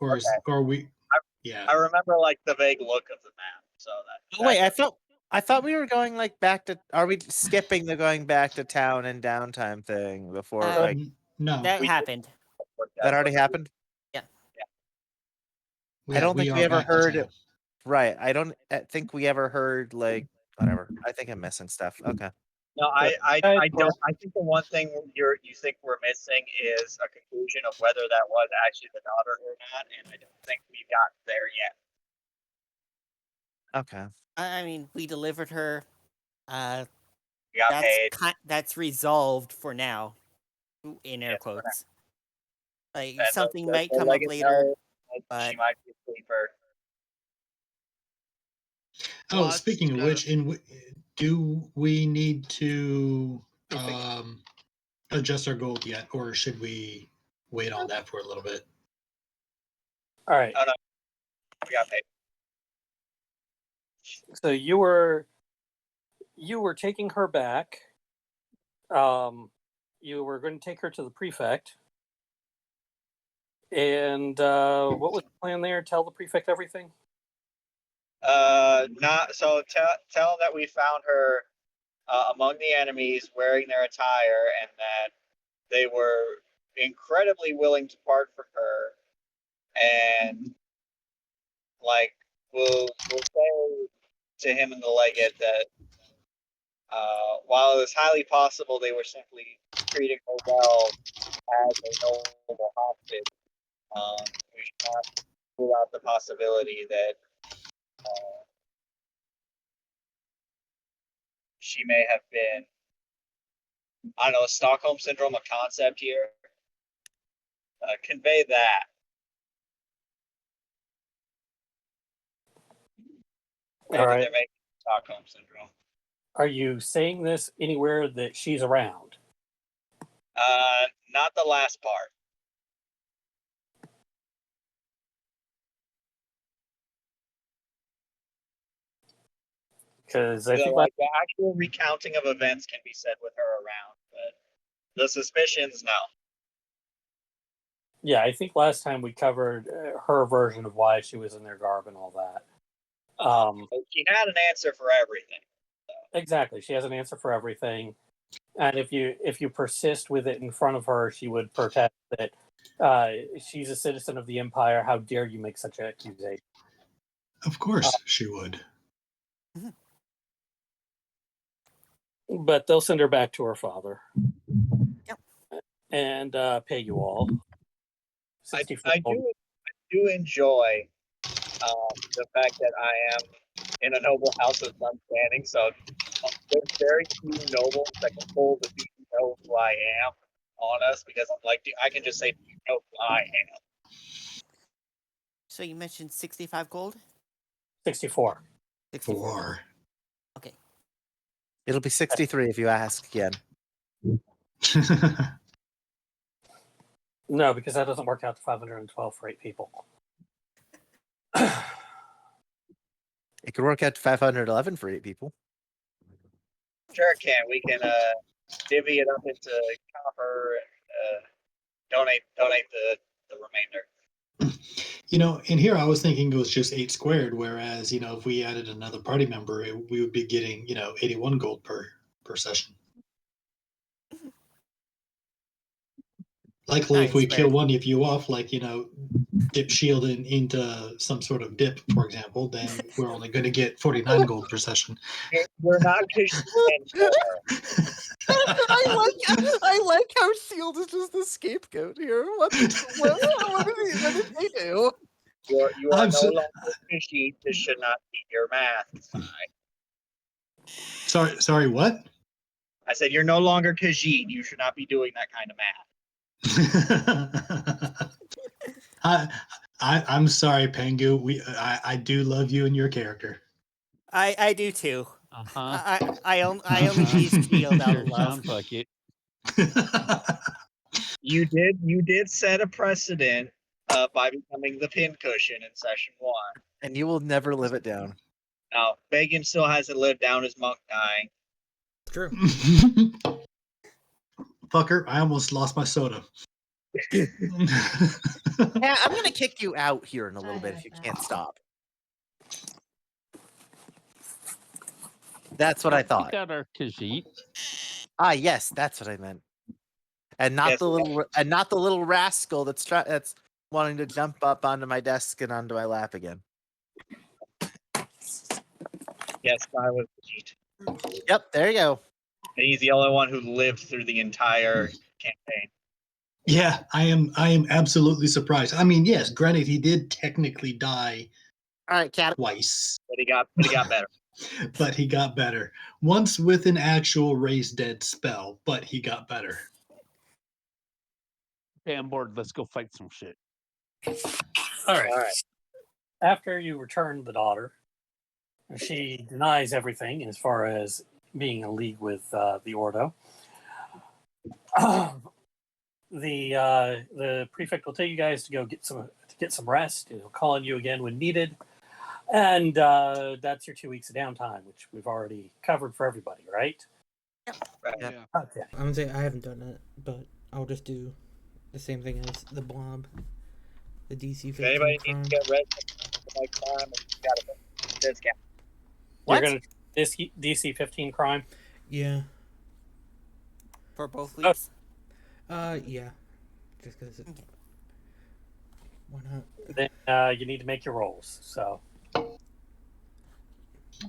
or Okay. are we? I, Yeah. I remember like the vague look of the map, so Oh, wait, I thought we were going like back to. Are we skipping the going back to town and downtime thing before? Like No, That happened. that already happened. Yeah. I don't think we are ever back to heard. town. Right. I don't think we ever heard like whatever. I think I'm missing stuff. Okay. No, I don't. I think the one thing you think we're missing is a conclusion of whether that was actually the daughter or not, and I don't think we got there yet. Okay. I mean, we delivered her. We got paid. That's resolved for now, in air quotes. Like And something the might come up later, but she might be a sleeper. Oh, speaking of which, do we need to adjust our gold yet, or should we wait on that for a little bit? All right. Oh no, we got paid. So you were taking her back. You were going to take her to the prefect. And what was the plan there? Tell the prefect everything? Not so. Tell that we found her among the enemies, wearing their attire, and that they were incredibly willing to part from her. And like, we'll say to him and the legate that while it is highly possible they were simply treating her well as a noble hostage, we should not rule out the possibility that she may have been, I don't know, Stockholm Syndrome a concept here? Convey that. Maybe right. they're making Stockholm Syndrome. Are you saying this anywhere that she's around? Not the last part. Because I think the actual recounting of events can be said with her around, but the suspicions, no. Yeah, I think last time we covered her version of why she was in their garb and all that. She had an answer for everything. So. Exactly, she has an answer for everything, and if you persist with it in front of her, she would protest that she's a citizen of the Empire. How dare you make such an accusation? Of course, she would. But they'll send her back to her father. Yep. And pay you all. I do enjoy the fact that I am in a noble house of sun standing, so there's very few nobles that can pull the "do you know who I am" on us, because I can just say, "Do you know who I am?" So you mentioned 65 gold? 64. 64. Okay. It'll be 63 if you ask again. No, because that doesn't work out to 512 for 8 people. It could work out to 511 for 8 people. Sure it can. We can divvy it up into copper and donate the remainder. In here I was thinking it was just 8 squared, whereas, if we added another party member, we would be getting, 81 gold per session. Likely, if we kill one of you off, dip shield into some sort of dip, for example, then we're only going to get 49 gold per session. We're not I like how Shield is just the scapegoat here. What did they do? You are no longer Khajiit. This should not be your math. Sorry, what? I said you're no longer Khajiit. You should not be doing that kind of math. I'm sorry, Pengu. I do love you and your character. I do too. I only use Shield out of love. Sounds like it. You did set a precedent by becoming the pincushion in session 1, and you will never live it down. Now, Megan still hasn't lived down his monk dying. True. Fucker, I almost lost my soda. Yeah, I'm gonna kick you out here in a little bit if you can't stop. That's what I thought. Got our Khajiit. Ah, yes, that's what I meant. And not Yes, the little rascal that's wanting to jump up onto my desk and onto my lap again. Yes, I was Khajiit. Yep, there you go. And he's the only one who lived through the entire campaign. Yeah, I am absolutely surprised. I mean, yes, granted, he did technically die All right, cat. twice, But he got better. but he got better. Once with an actual raise dead spell, but he got better. Okay, I'm bored. Let's go fight some shit. All right. All right. After you return the daughter, she denies everything as far as being in league with the Ordo. The prefect will tell you guys to go get some rest. He'll call on you again when needed, and that's your 2 weeks of downtime, which we've already covered for everybody, right? Right. Yep. Yeah. Okay. I'm gonna say I haven't done it, but I'll just do the same thing as the blob. The DC If 15 anybody crime. needs to get red like crime, you got a discount. You're gonna DC 15 crime. Yeah. For both weeks. Yeah. Just because. Okay. Why not? Then you need to make your rolls. So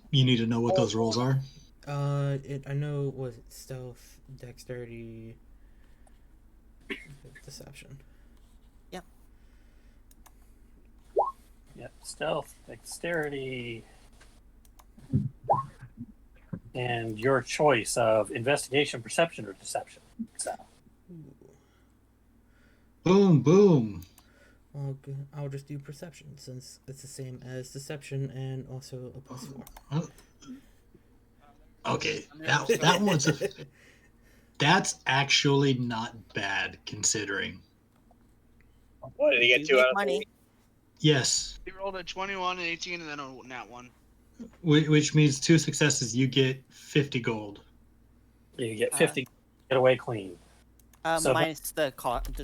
You need to know what those rolls are. I know it was stealth, dexterity, deception. yep, stealth, dexterity, and your choice of investigation, perception, or deception. So Boom, boom. I'll just do perception since it's the same as deception and also a +4. Okay, that one's that's actually not bad considering. What did he get? Do 2 make out of money. 3? Yes, He rolled a 21, an 18, and then a nat 1. which means 2 successes, you get 50 gold. you get 50, get away clean. So Minus the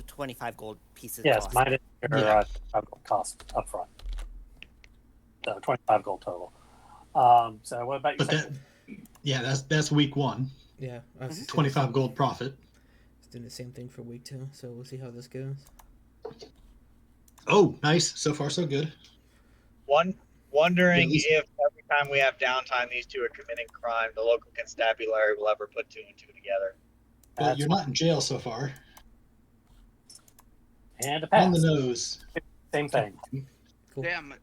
25 gold pieces. Yes, cost. minus your Yeah. 25 gold cost up front. So 25 gold total. So what about your But second? that's week 1. Yeah, I was 25 gold profit. doing the same thing for week 2, so we'll see how this goes. Oh, nice. So far, so good. Wondering Yes. if every time we have downtime, these two are committing crime, the local constabulary will ever put 2 and 2 together. Well, That's you're not in jail so far. And a On the pass. nose. Same thing. Cool. Damn.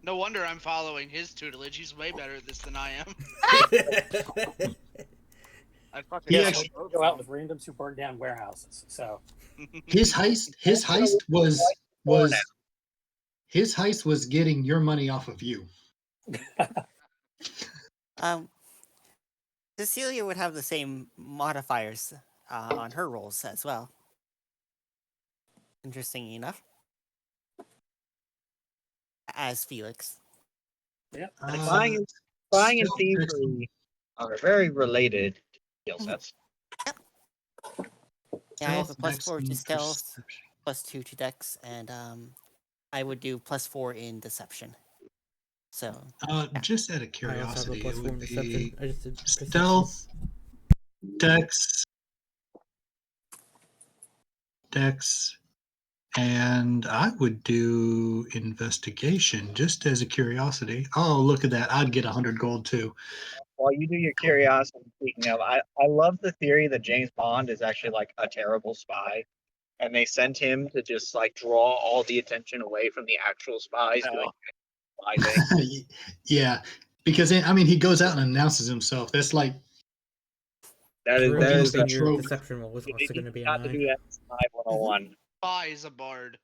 No wonder I'm following his tutelage. He's way better at this than I am. I fucking He Yeah, actually- we go out with randoms who burn down warehouses. So His heist was getting your money off of you. Cecilia would have the same modifiers on her rolls as well. Interesting enough. As Felix. yeah. Spying and stealth thievery are very related skill sets. Yeah, I have a Stealth, dex, +4 to and stealth, perception. +2 to dex, and I would do +4 in deception. So Just out of I also have a curiosity, it +4 in would deception. be I just did perception. stealth, dex, and I would do investigation just as a curiosity. Oh, look at that. I'd get 100 gold too. While you do your curiosity, speaking of, I love the theory that James Bond is actually like a terrible spy, and they sent him to just like draw all the attention away from the actual spies doing spy things. Yeah, because I mean, he goes out and announces himself. That's like That Really is hoping your trope. deception roll was you also going to be a got to 9. do that in Spy 101. Spy is a bard.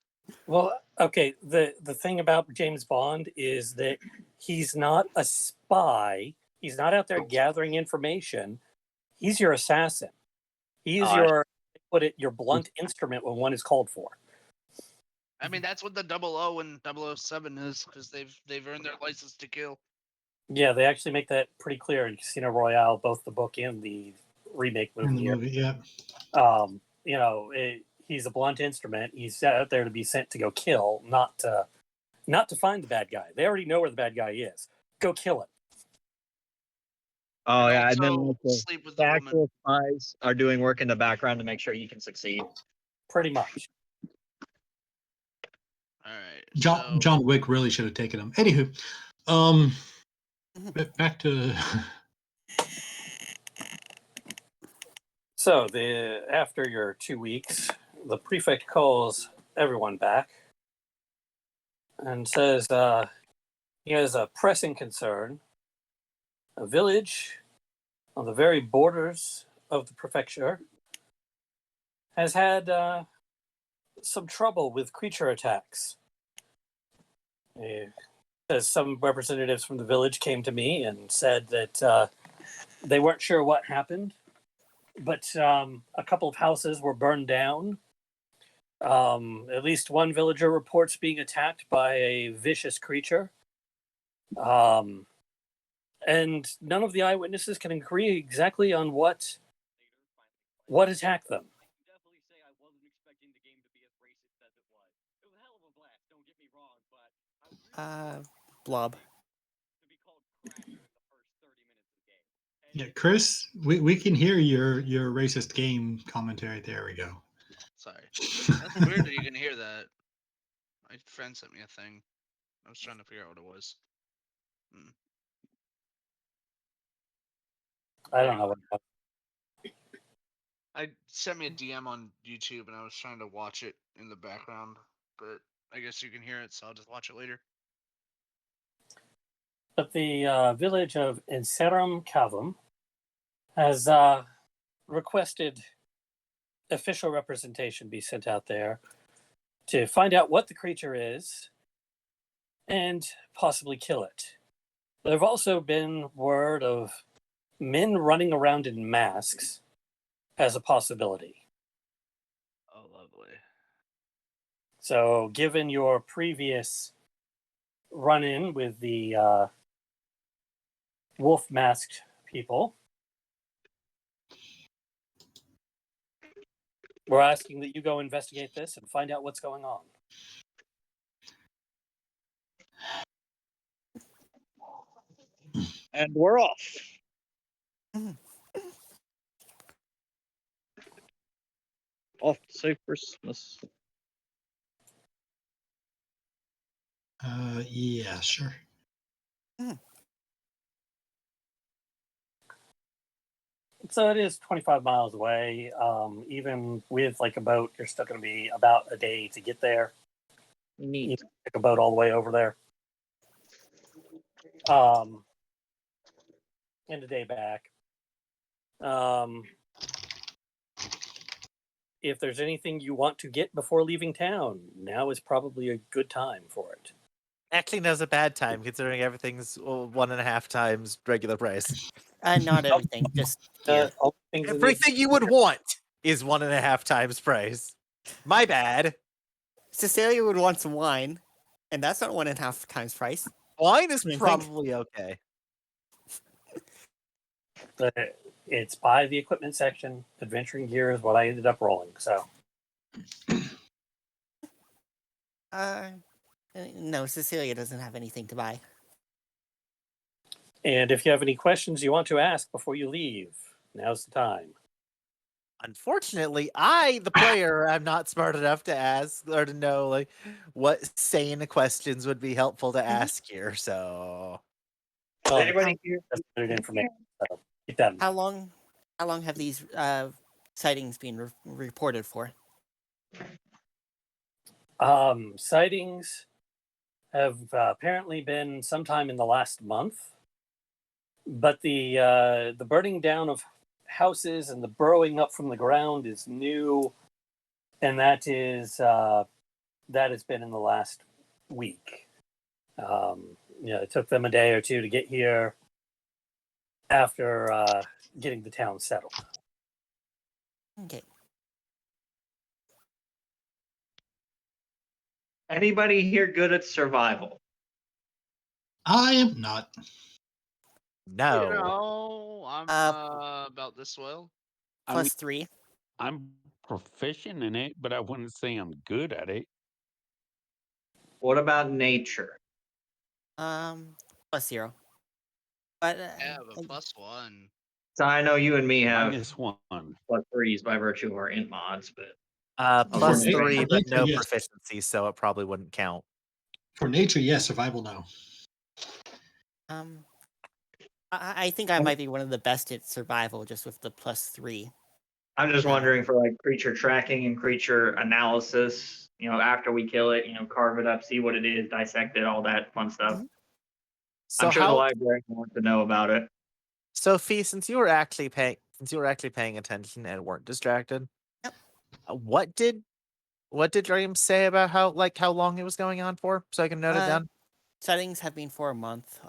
Well, okay. The thing about James Bond is that he's not a spy. He's not out there gathering information. He's your assassin. He's your blunt instrument when one is called for. I mean, that's what the 00 and 007 is, because they've earned their license to kill. Yeah, they actually make that pretty clear in Casino Royale, both the book and the remake In movie. the here. movie, yeah. he's a blunt instrument. He's out there to be sent to go kill, not to find the bad guy. They already know where the bad guy is. Go kill him. Oh yeah, and then Also, like, the sleep with the woman. actual spies are doing work in the background to make sure you can succeed. Pretty much. All right. John Wick really should have taken him. Anywho, back to So after your 2 weeks, the prefect calls everyone back and says he has a pressing concern. A village on the very borders of the prefecture has had some trouble with creature attacks. Says some representatives from the village came to me and said that they weren't sure what happened, but a couple of houses were burned down. At least one villager reports being attacked by a vicious creature. And none of the eyewitnesses can agree exactly on what attacked them. Blob. yeah, Chris. We can hear your racist game commentary. There we go. Sorry. That's weird that you can hear that. My friend sent me a thing. I was trying to figure out what it was. I don't know what. I sent me a DM on YouTube and I was trying to watch it in the background, but I guess you can hear it, so I'll just watch it later. But the village of Inserum Cavum has requested official representation be sent out there to find out what the creature is and possibly kill it. There have also been word of men running around in masks as a possibility. Oh, lovely. So, given your previous run-in with the wolf masked people, we're asking that you go investigate this and find out what's going on. And we're off. Off to say Christmas. Yeah, sure. So it is 25 miles away. Even with like a boat, you're still going to be about a day to get there. Neat. You take a boat all the way over there. And a day back. If there's anything you want to get before leaving town, now is probably a good time for it. Actually, now's a bad time considering everything's 1.5 times regular price. Not everything, just gear. All the things in Everything you would want is 1.5 times price. My bad. Cecilia would want some wine, and that's not 1.5 times price. Wine is Think. probably okay. It's by the equipment section. Adventuring gear is what I ended up rolling. So, No, Cecilia doesn't have anything to buy. and if you have any questions you want to ask before you leave, now's the time. Unfortunately, I, the player, am not smart enough to ask or to know like what sane questions would be helpful to ask here. So, Well, Anybody here? that's good information. So keep that in mind. How long have these sightings been reported for? Sightings have apparently been sometime in the last month, but the burning down of houses and the burrowing up from the ground is new, and that has been in the last week. It took them a day or two to get here after getting the town settled. Okay. Anybody here good at survival? I am not. no. You know, I'm about this well. I mean, +3. I'm proficient in it, but I wouldn't say I'm good at it. What about nature? +0. But Yeah, but +1. So I know you and me have -1. +3s by virtue of our int mods, but For Plus nature, 3, but no yes. proficiency, so it probably wouldn't count. For nature, yes. Survival, no. I think I might be one of the best at survival, just with the +3. I'm just wondering for like creature tracking and creature analysis. After we kill it, carve it up, see what it is, dissect it, all that fun stuff. So I'm sure the how, library wants to know about it. Sophie, since you were actually paying attention and weren't distracted, Yep. What did Dream say about how long it was going on for, so I can note it down? Settings have been for a month.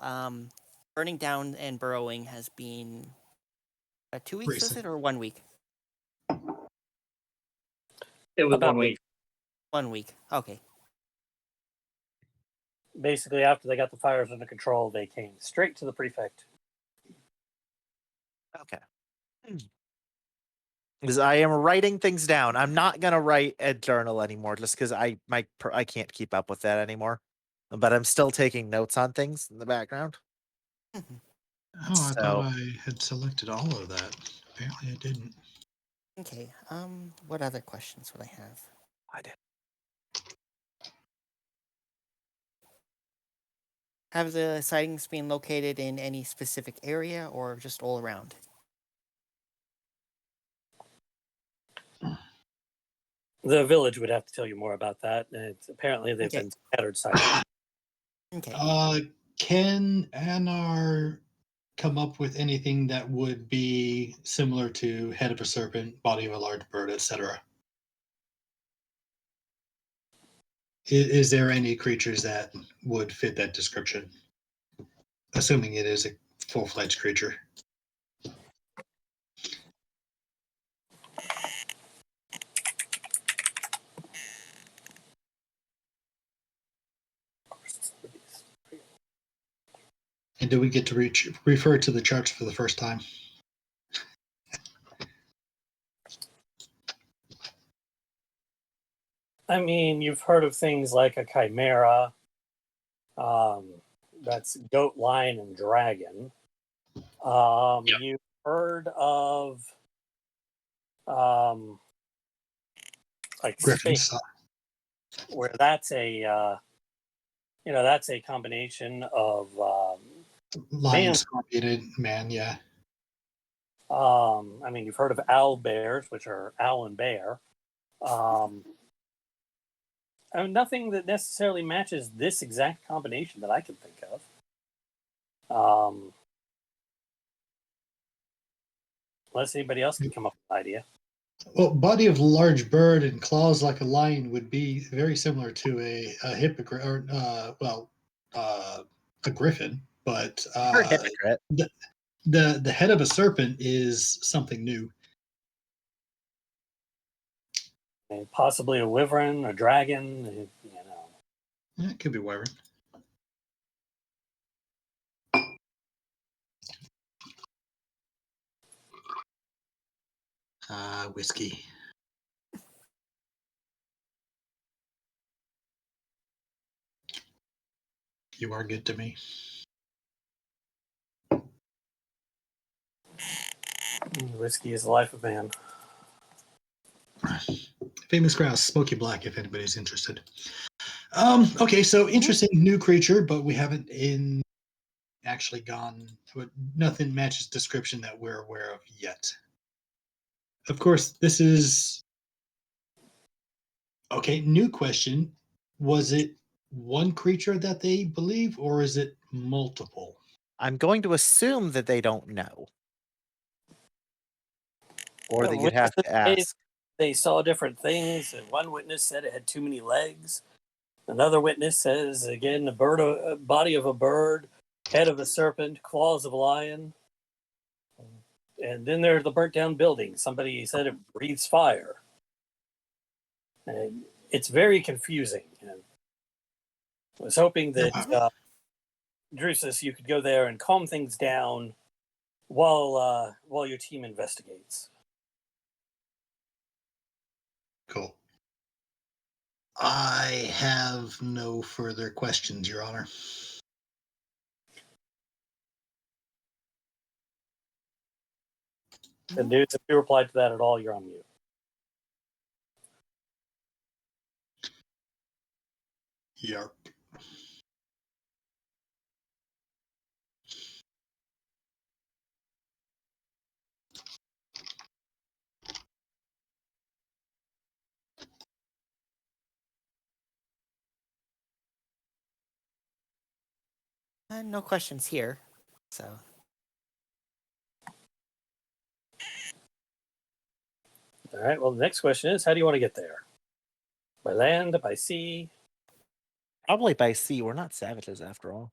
Burning down and burrowing has been 2 weeks, was Recent. it, or 1 week? It was About 1 week. 1 week. Okay. Basically, after they got the fires under control, they came straight to the prefect. Okay. Because I am writing things down. I'm not gonna write a journal anymore, just because I can't keep up with that anymore. But I'm still taking notes on things in the background. Oh, I thought So I had selected all of that. Apparently, I didn't. Okay. What other questions would I have? I did. Have the sightings been located in any specific area or just all around? The village would have to tell you more about that. Apparently, they've Okay. been scattered sightings. Okay. Can Anar come up with anything that would be similar to head of a serpent, body of a large bird, etc.? Is there any creatures that would fit that description? Assuming it is a full-fledged creature. And do we get to refer to the charts for the first time? I mean, you've heard of things like a chimera. That's goat, lion, and dragon. You've heard of like Griffins. space, where that's a that's a combination of Lion, scorpion, man, yeah. I mean, you've heard of owl bears, which are owl and bear. I mean, nothing that necessarily matches this exact combination that I can think of. Unless anybody else can come up with an idea. Well, body of large bird and claws like a lion would be very similar to a hippogriff, or a griffin. But Or hypocrite. the head of a serpent is something new. And possibly a wyvern, a dragon, Yeah, it could be wyvern. Whiskey. You are good to me. Whiskey is the life of man. Famous grouse, smoky black, if anybody's interested. Okay, so interesting new creature, but we haven't actually gone. Nothing matches description that we're aware of yet. Of course, this is okay. New question: was it one creature that they believe, or is it multiple? I'm going to assume that they don't know, or that you'd have to ask. They saw different things. And one witness said it had too many legs. Another witness says, again, a body of a bird, head of a serpent, claws of a lion. And then there's the burnt down building. Somebody said it breathes fire. And it's very confusing. And I was hoping that, Drusus, you could go there and calm things down while your team investigates. I have no further questions, Your Honor. The news, if you replied to that at all, you're on mute. Yarp. No questions here. So All right. Well, the next question is, how do you want to get there? By land, by sea? Probably by sea. We're not savages after all.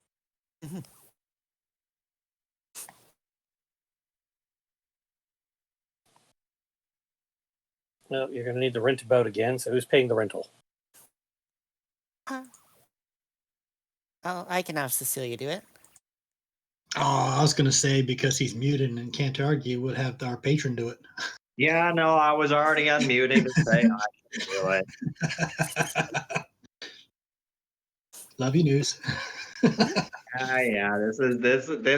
Well, you're going to need to rent a boat again. So who's paying the rental? I can have Cecilia do it. Oh, I was going to say because he's muted and can't argue, we'll have our patron do it. Yeah, no, I was already unmuting to say I can do it. Love you, News. Yeah, this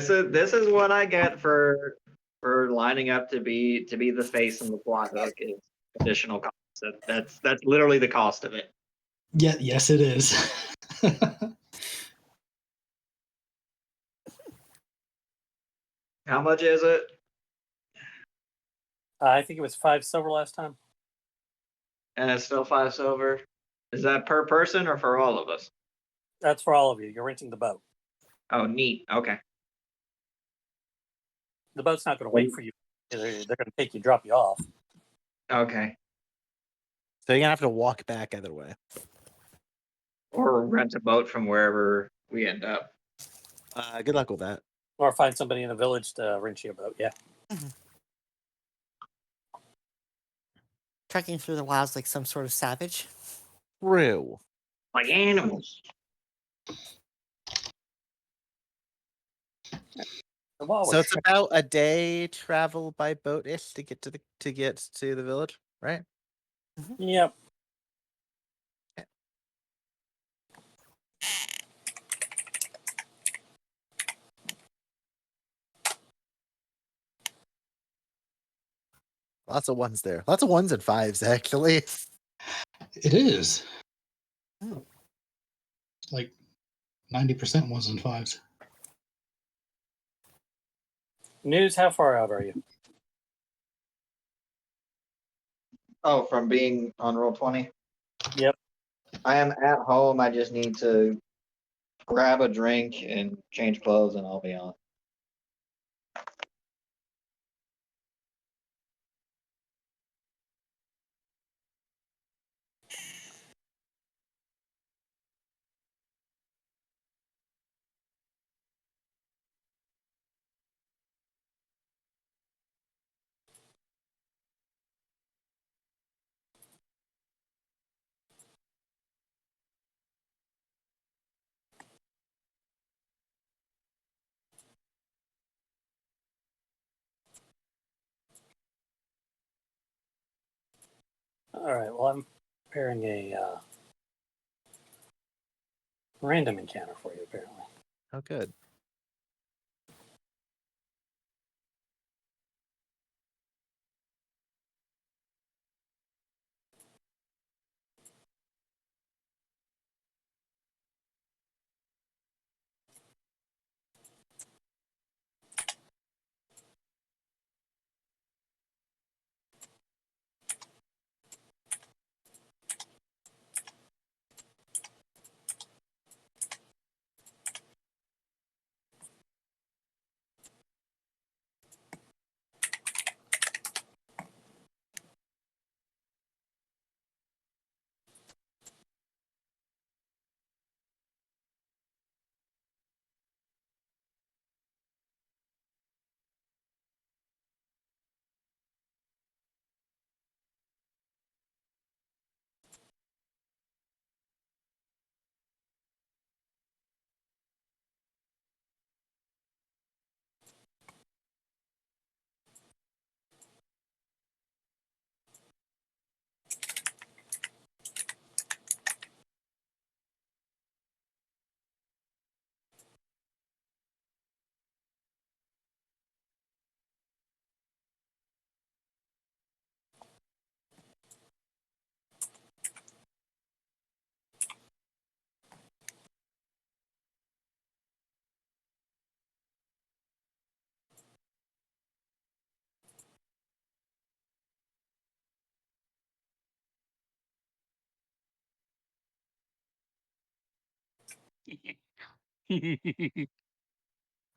is what I get for lining up to be the face in the plot hook is additional cost. That's literally the cost of it. Yeah, yes, it is. How much is it? I think it was 5 silver last time. And it's still 5 silver. Is that per person or for all of us? That's for all of you. You're renting the boat. Oh, neat. Okay. The boat's not going to wait for you. They're going to take you, drop you off. Okay. So you're gonna have to walk back either way. Or rent a boat from wherever we end up. Good luck with that. Or find somebody in the village to rent you a boat. Yeah. Trekking through the wilds like some sort of savage. True. Like animals. And while So we're it's about a day travel by boat-ish to get to the village, right? Yep. Lots of ones there. Lots of ones and fives, actually. It is. Hmm. Like 90% ones and fives. News, how far out are you? Oh, from being on roll 20? Yep. I am at home. I just need to grab a drink and change clothes and I'll be on. All right. Well, I'm preparing a random encounter for you, apparently. Oh, good.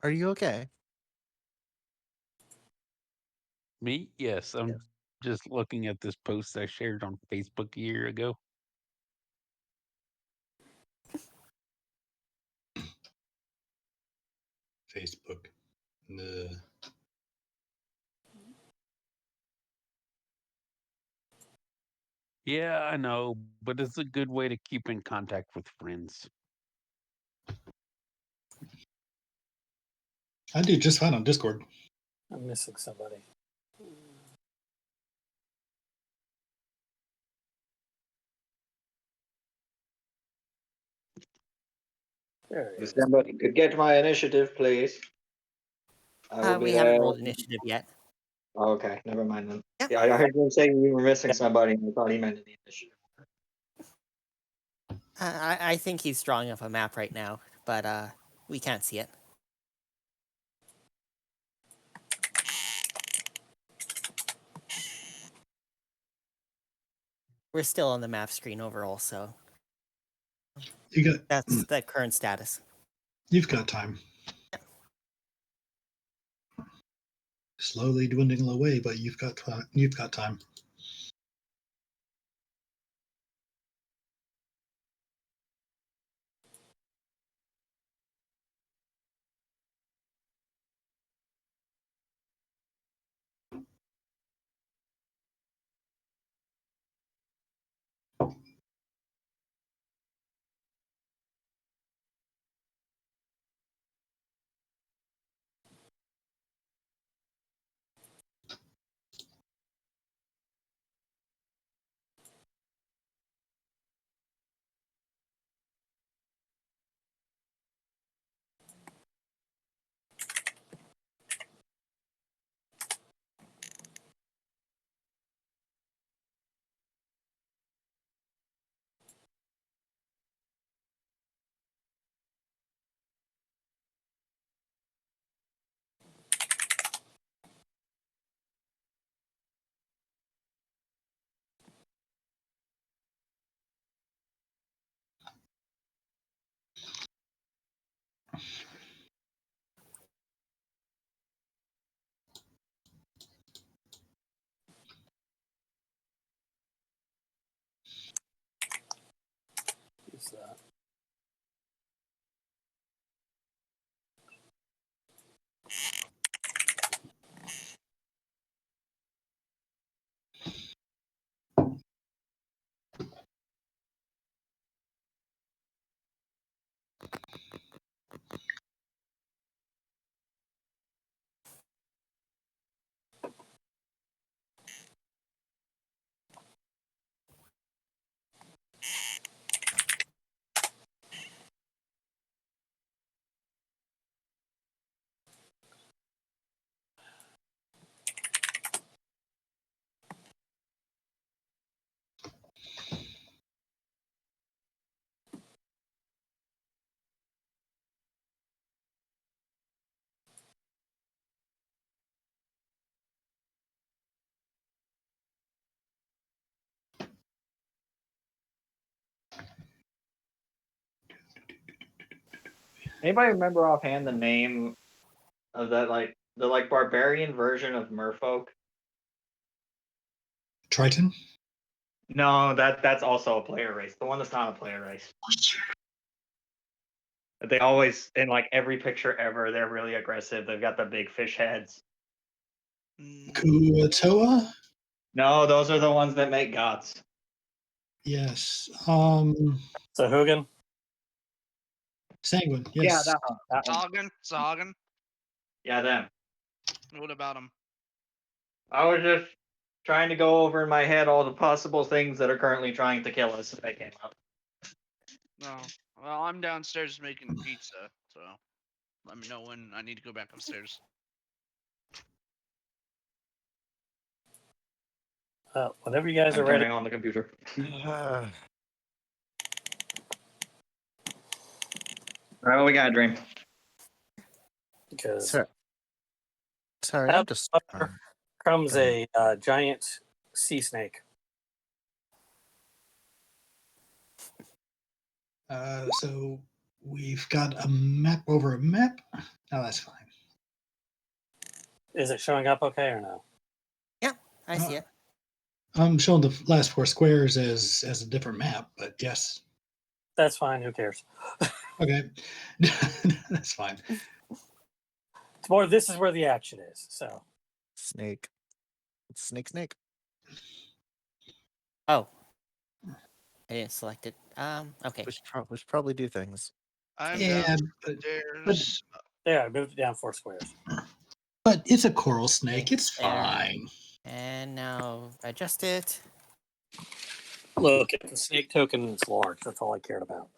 Are you okay? Me? Yes, I'm just looking at this post I shared on Facebook a year ago. Facebook. Yeah, I know, but it's a good way to keep in contact with friends. I do just fine on Discord. I'm missing somebody. There he If is. somebody could get my initiative, please. I will be We there. haven't rolled initiative yet. Oh, okay, never mind then. Yeah. Yeah, I heard you saying you were missing somebody, and I thought he meant the initiative. I think he's drawing up a map right now, but we can't see it. We're still on the map screen overall, so You got. that's the current status. You've got time. Slowly dwindling away, but you've got time. Who's that? Anybody remember offhand the name of that, like the barbarian version of Merfolk? Triton. No, that's also a player race. The one that's not a player race. They always, in like every picture ever, they're really aggressive. They've got the big fish heads. Kuatoa. No, those are the ones that make gods. Yes. So Hogan. Sanguine. Yes. Yeah, that one. That one. Sahagin? Yeah, them. What about him? I was just trying to go over in my head all the possible things that are currently trying to kill us if they came up. No. Well, I'm downstairs making pizza, so let me know when I need to go back upstairs. Whenever you guys I'm are ready. turning on the computer. All right, what we got, Dream? Because Sorry, out I'm of just. fire comes a giant sea snake. So We've got a map over a map. Oh, that's fine. Is it showing up okay or no? Yeah, I see it. I'm showing the last 4 squares as a different map, but yes. That's fine. Who cares? Okay. That's fine. It's more. This is where the action is. So Snake. It's snake. Oh, I didn't select it. Okay. We should probably do things. I'm Yeah, downstairs. there, I moved it down 4 squares. but it's a coral snake. It's There. fine. And now adjust it. Look at the snake token and it's large. That's all I cared about.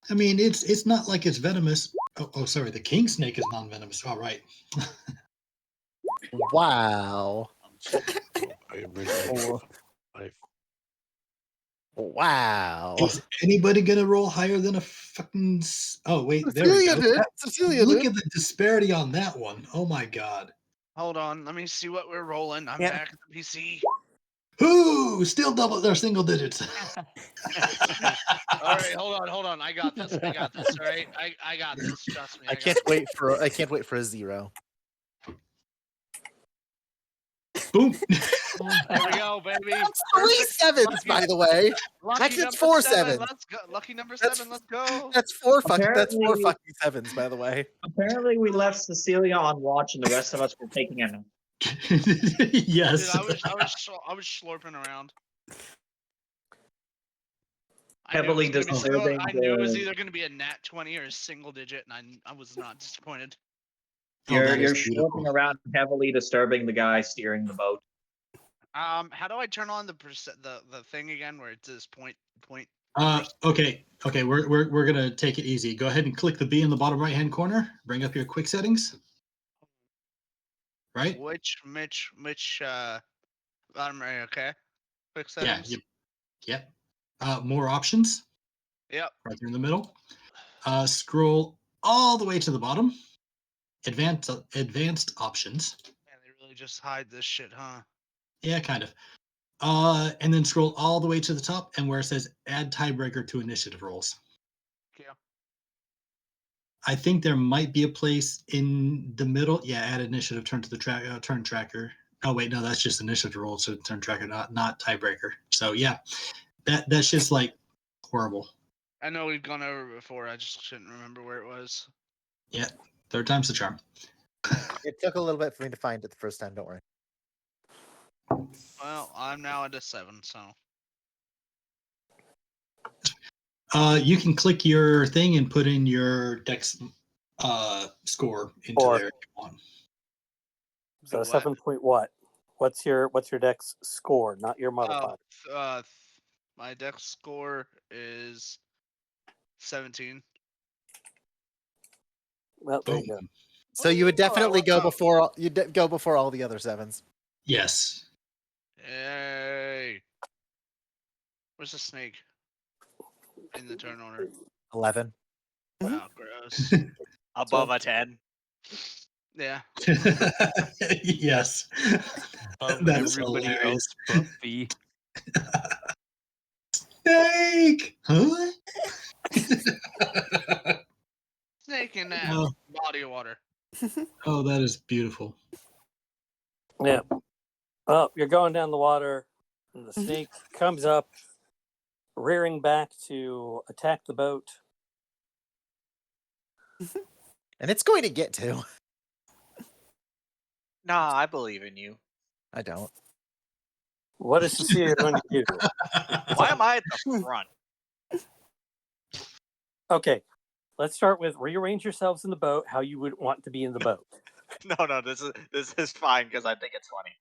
I mean, it's not like it's venomous. Oh, sorry. The king snake is non-venomous. All right. Wow. I originally life. Wow. Is anybody gonna roll higher than a fucking? Oh wait, there we Cecilia go. did. Cecilia Look did. at the disparity on that one. Oh my god. Hold on, let me see what we're rolling. I'm Yeah. back at the PC. Ooh, still double or single digits. All right, hold on. I got this. All right, I got this. Trust me. I can't wait for a 0. Boom. There we go, baby. That's 3 sevens, by the way. Lucky Actually, number it's 4 7. sevens. Let's go. Lucky number That's- 7. Let's go. That's 4 fucking. That's 4 Apparently- fucking sevens, by the way. Apparently, we left Cecilia on watch, and the rest of us were taking a nap. Yes. Dude, I was slurping around. Heavily disturbing I knew it was the- either going to be a nat 20 or a single digit, and I was not disappointed. Oh, You're that is beautiful. schlorping around, heavily disturbing the guy steering the boat. How do I turn on the thing again where it says point? Okay. We're gonna take it easy. Go ahead and click the B in the bottom right hand corner. Bring up your quick settings. Right? Which bottom right? Okay. Quick Yeah. settings. Yep. More options. Yep. Right there in the middle. Scroll all the way to the bottom. Advanced options. Man, they really just hide this shit, huh? Yeah, kind of. And then scroll all the way to the top, and where it says "Add tiebreaker to initiative rolls." Yeah. I think there might be a place in the middle. Yeah, add initiative. Turn to the turn tracker. Oh wait, no, that's just initiative rolls. So turn tracker, not tiebreaker. So yeah, that's just like horrible. I know we've gone over it before. I just shouldn't remember where it was. Yeah, third time's the charm. It took a little bit for me to find it the first time. Don't worry. Well, I'm now at a 7, so. You can click your thing and put in your dex score into Or- there if you want. So What? 7 point what? What's your dex score, not your modifier? My dex score is 17. Well, there you go. So you would definitely go wow. before go before all the other sevens. Yes. Yay! Where's the snake? In the turn order. 11. Wow, gross. Above a 10. Yeah. Yes. That is Everybody hilarious. else but B. Snake! Huh? Snake in that Oh. body of water. Oh, that is beautiful. Yeah. Well, you're going down the water, and the snake comes up, rearing back to attack the boat. And it's going to get to. Nah, I believe in you. I don't. What is Cecilia going to do? Why am I at the front? Okay, let's start with rearrange yourselves in the boat how you would want to be in the boat. No, this is fine because I think it's funny.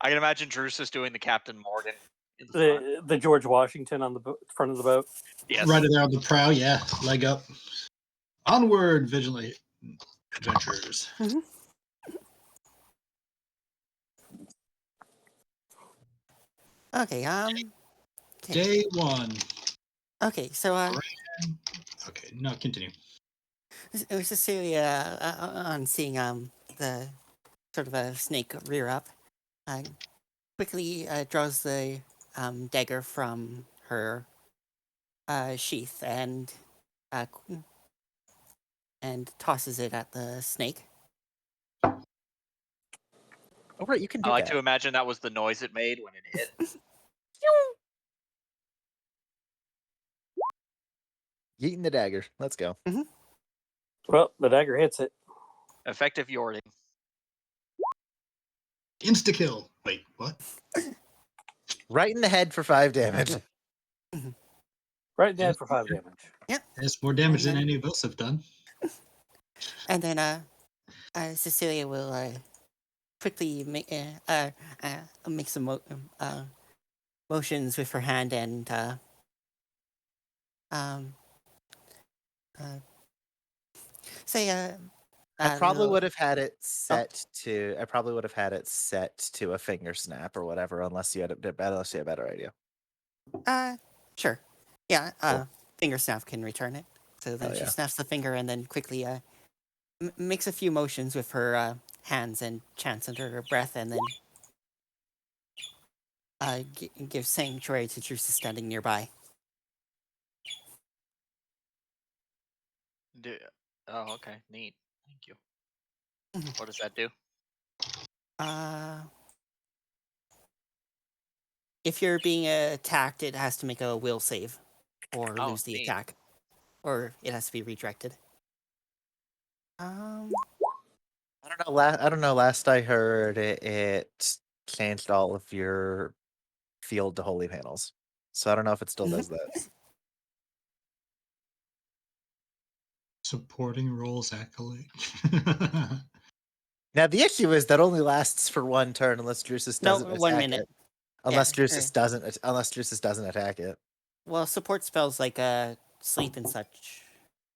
I can imagine Drusus doing the Captain Morgan. In the front. The George Washington on the front of the boat. Yes. Right there on the prow, yeah. Leg up. Onward, vigilantly adventurers. Okay. Okay. Day 1. Okay. So Okay, no, continue. Cecilia, on seeing the sort of a snake rear up, quickly draws the dagger from her sheath and tosses it at the snake. Oh, right, you can I do like that. to imagine that was the noise it made when it hit. Yeeting the dagger. Let's go. Well, the dagger hits it. Effective yording. Insta kill. Wait, what? Right in the head for 5 damage. Right dead for 5 damage. That's more damage than then- any of us have done. And then Cecilia will quickly make some motions with her hand and say I probably little- would have had it set to. I probably would have had it set to a finger snap or whatever, unless you had a better idea. Sure. Yeah, Cool. finger snap can return it. So then Oh, she yeah. snaps the finger and then quickly makes a few motions with her hands and chants under her breath, and then gives sanctuary to Drusus standing nearby. Oh, okay. Neat. Thank you. Mhm. What does that do? If you're being attacked, it has to make a will save or Oh, lose the neat. attack, or it has to be redirected. I don't know. I don't know. Last I heard, it changed all of your field to holy panels. So I don't know if it still does that. Supporting roles accolade. Now the issue is that only lasts for 1 turn unless Drusus No, doesn't attack 1 minute. it. Unless Yeah, Drusus doesn't. Unless Drusus doesn't attack it. Well, support spells like sleep and such.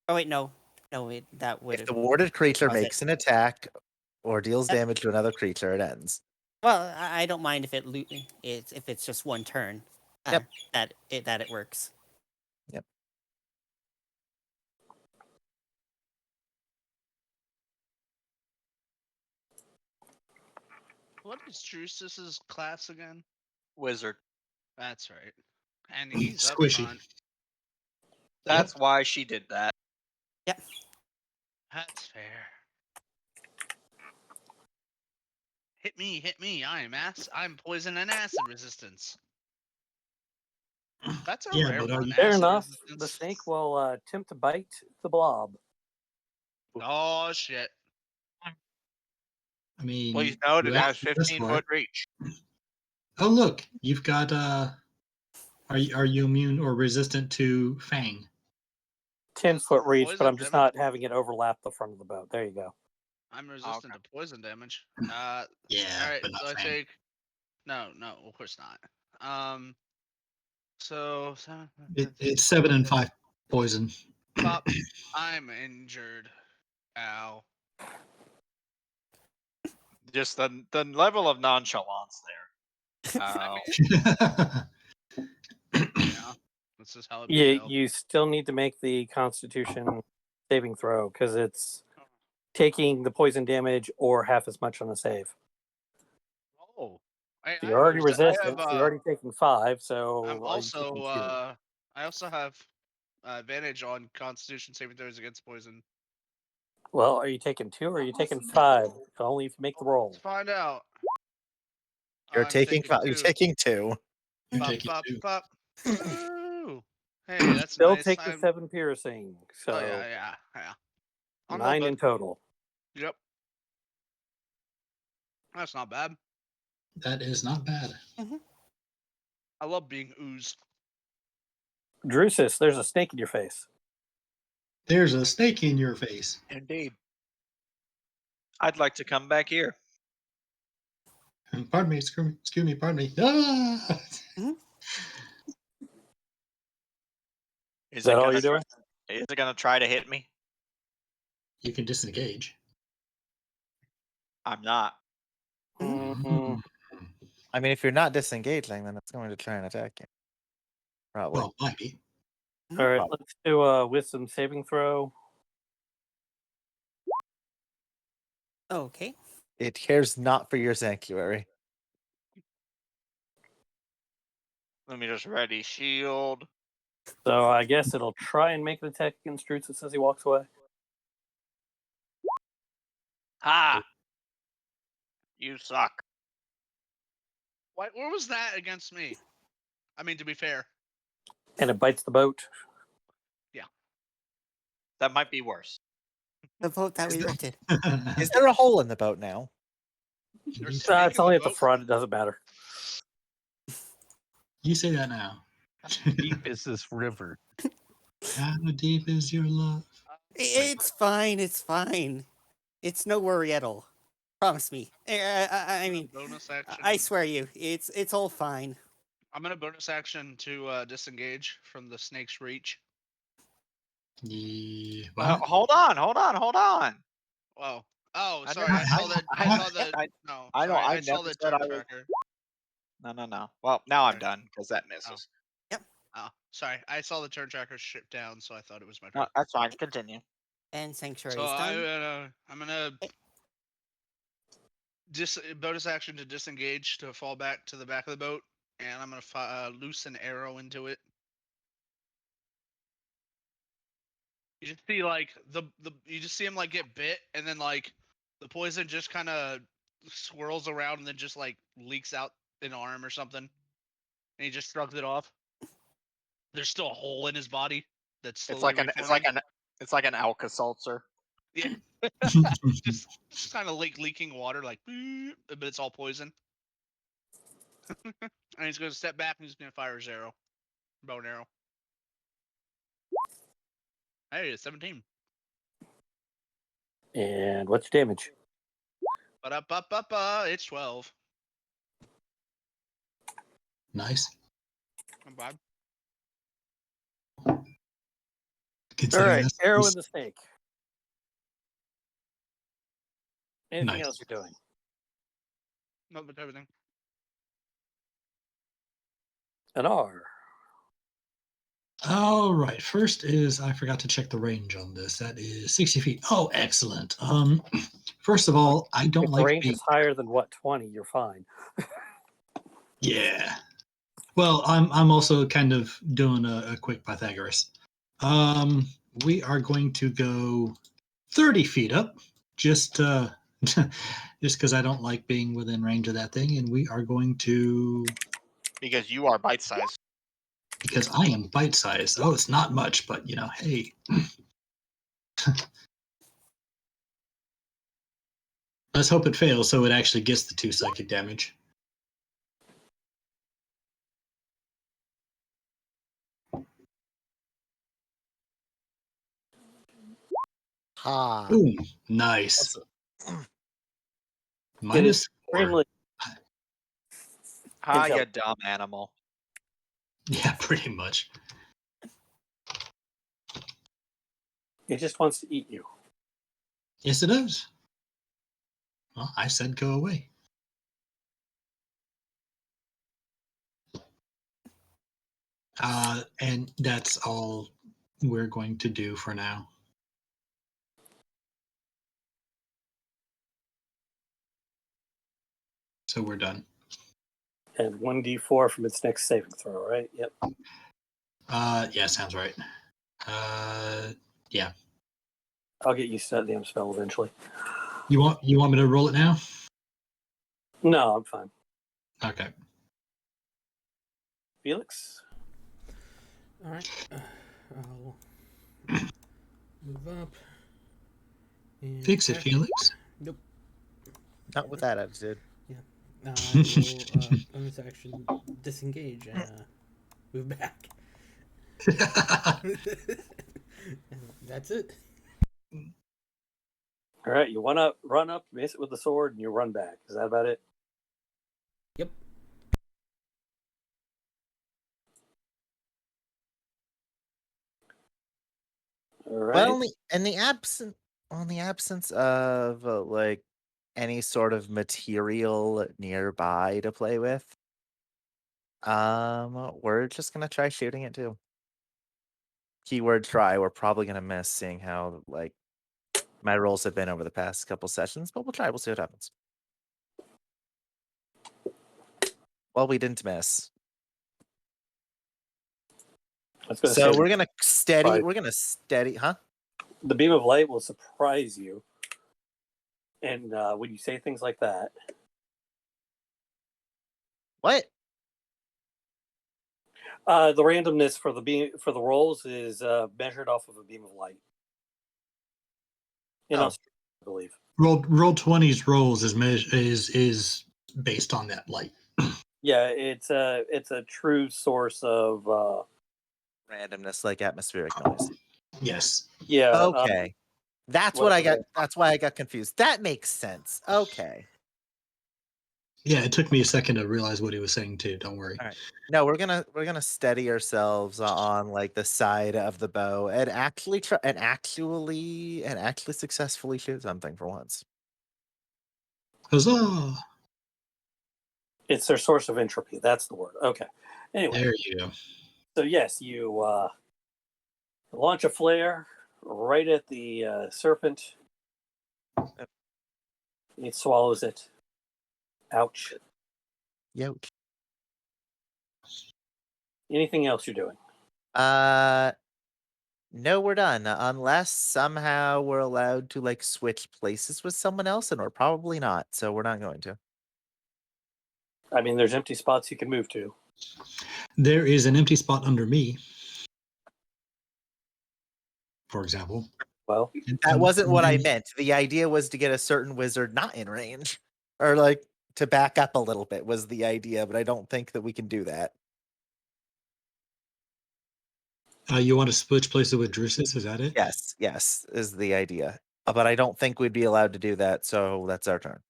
Oh wait, no, that would. If the warded creature Pause it. makes an attack or deals Yep. damage to another creature, it ends. Well, I don't mind if if it's just 1 turn. Yep. That it works. Yep. What is Drusus's class again? Wizard. That's right. And he's up Squishy. front. That's why she did that. Yep. That's fair. Hit me. I'm poison and acid resistance. That's a Yeah, rare but are one. you- Fair acid enough. resistance. The snake will attempt to bite the blob. Oh shit. I mean, Please note it you has asked us 15 for foot it. reach. Oh, look, you've got. Are you immune or resistant to Fang? 10-foot reach, but Poison I'm just damage? not having it overlap the front of the boat. There you go. I'm resistant to poison damage. Yeah, All right. but not So I Fang. take. No, of course not. So It's 7 and 5 poison. Pop. I'm injured. Ow. Just the level of nonchalance there. I Oh. mean, yeah. This is how it felt. You still need to make the Constitution saving throw because it's taking the poison damage or half as much on the save. Oh. So you're already resistant. have, so you're already taking 5. So I'm are you taking 2? I also have advantage on Constitution saving throws against poison. Well, are you taking 2 or are you taking 5? Only if you make the roll. Let's find out. You're I'm taking 5. You're 2. taking 2. You're Pop, taking pop, 2. pop. Ooh. Hey, that's Still nice. take the 7 piercing. So Oh yeah. I'm 9 all in good. total. Yep. That's not bad. That is not bad. I love being oozed. Drusus, there's a snake in your face. There's a snake in your face. Indeed. I'd like to come back here. Pardon me, excuse me, pardon me. Ah! Is that it all gonna you're doing? Is it gonna try to hit me? You can disengage. I'm not. Mm, I mean, if you're not disengaging, then it's going to try and attack you. Probably. Well, might be. All right, let's do a wisdom saving throw. Okay. It cares not for your sanctuary. Let me just ready shield. So I guess it'll try and make an attack against Roots as he walks away. Ha! You suck. What was that against me? I mean, to be fair. And it bites the boat. That might be worse. The boat that we rented. Is there a hole in the boat now? You're It's speaking only the at the boat? front. It doesn't matter. You say that now. How deep is this river? How deep is your love? It's fine. It's fine. It's no worry at all. Promise me. I mean, bonus action. I swear you, it's all fine. I'm gonna bonus action to disengage from the snake's reach. Yeah, Hold on. Whoa. Oh, I sorry. never- I saw that. I saw the. I- No. I know, Sorry, I I saw never the said I turn was- tracker. No. Well, now I'm Sorry. done because that misses. Oh, sorry. I saw the turn tracker strip down, so I thought it was my turn. No, that's fine. Continue. And Sanctuary So is done. I'm gonna bonus action to disengage to fall back to the back of the boat, and I'm gonna loose an arrow into it. You just see like you just see him like get bit, and then like the poison just kind of swirls around and then just like leaks out an arm or something, and he just shrugs it off. There's still a hole in his body that's slowly It's like an Alka-Seltzer. yeah, just kind of like leaking water, like, but it's all poison. And he's gonna step back and he's gonna fire his arrow, bow and arrow. Hey, it's 17. And what's your damage? It's 12. nice. Not bad. All Considering right, that's- arrow in the snake. Anything Nice. else you're doing? Not with everything. An R. All right. First is I forgot to check the range on this. That is 60 feet. Oh, excellent. First of all, I don't If the like range being. is higher than 20, you're fine. Yeah. Well, I'm also kind of doing a quick Pythagoras. We are going to go 30 feet up, just just because I don't like being within range of that thing, and we are going to Because you are bite sized. because I am bite sized. Oh, it's not much, but hey. Let's hope it fails so it actually gets the 2 psychic damage. Ha! Boom. Nice. Minus 4. Extremely. Ah, you Intel. dumb animal. Yeah, pretty much. It just wants to eat you. Yes, it does. Well, I said go away. And that's all we're going to do for now. So we're done. And 1d4 from its next saving throw, right? Yep. Yeah, sounds right. Yeah. I'll get used to that damn spell eventually. You want me to roll it now? No, I'm fine. Okay. Felix? All right. I'll move up. And Fix it, attack. Felix. Nope. Not with that attitude. I will bonus action disengage and move back. And that's it. All right, you run up, miss it with the sword, and you run back. Is that about it? Yep. All right. Well, in the absence of like any sort of material nearby to play with, we're just gonna try shooting it too. Keyword try. We're probably gonna miss, seeing how like my rolls have been over the past couple sessions, but we'll try. We'll see what happens. Well, we didn't miss. I was going to So say we're gonna steady. Right. We're gonna steady, huh? the beam of light will surprise you, and when you say things like that, What? the randomness for the rolls is measured off of a beam of light. In Oh. Australia, I believe. Roll 20's rolls is based on that light. Yeah, it's a true source of Randomness, like atmospheric noise. Yes. yeah. Okay, that's what I got. whatever. That's why I got confused. That makes sense. Okay. Yeah, it took me a second to realize what he was saying too. Don't worry. All right. No, we're gonna steady ourselves on like the side of the bow and actually try and actually successfully shoot something for once. Huzzah! It's their source of entropy. That's the word. Okay. Anyway, There you go. so yes, you launch a flare right at the serpent. It swallows it. Ouch. Yoke. Anything else you're doing? No, we're done. Unless somehow we're allowed to like switch places with someone else, and we're probably not. So we're not going to. I mean, there's empty spots you can move to. There is an empty spot under me, for example. Well, That wasn't what I And- meant. The idea was to get a certain wizard not in range, or like to back up a little bit was the idea. But I don't think that we can do that. You want to switch places with Drusus? Is that it? Yes, is the idea. But I don't think we'd be allowed to do that. So that's our turn.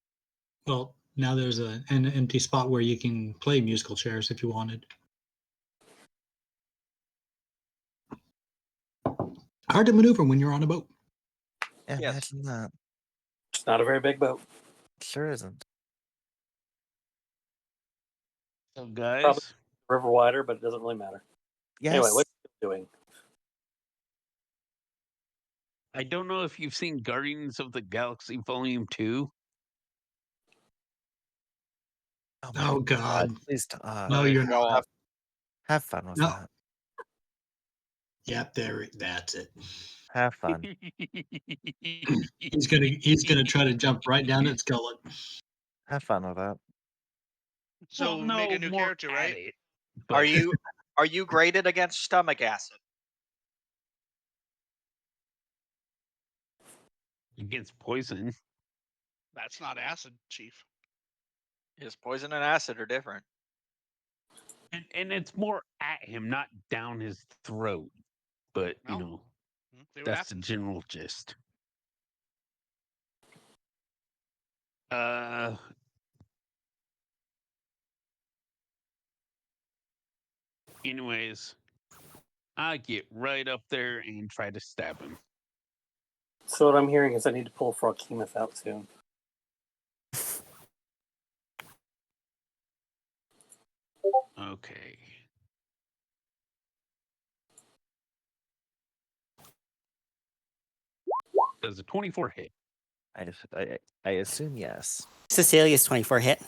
Well, now there's an empty spot where you can play musical chairs if you wanted. Hard to maneuver when you're on a boat. Yeah, Yes. imagine that. it's not a very big boat. Sure isn't. So, guys, Probably- River wider, but it doesn't really matter. Yes. Anyway, what are you doing? I don't know if you've seen Guardians of the Galaxy Volume 2. my Oh God! Please, No, you're Go not. on. have fun with No. that. Yep, there. That's it. Have fun. He's gonna try to jump right down at Skullet. Have fun with that. So make a new more character, at right? it, Are but- you graded against stomach acid? against poison? That's not acid, Chief. Yes, poison and acid are different. And it's more at him, not down his throat. But Well, you know, See what that's the happens. general gist. Anyways, I get right up there and try to stab him. So what I'm hearing is I need to pull Froghemoth out soon. Okay. Does a 24 hit? I assume yes. Cecilia's 24 hit.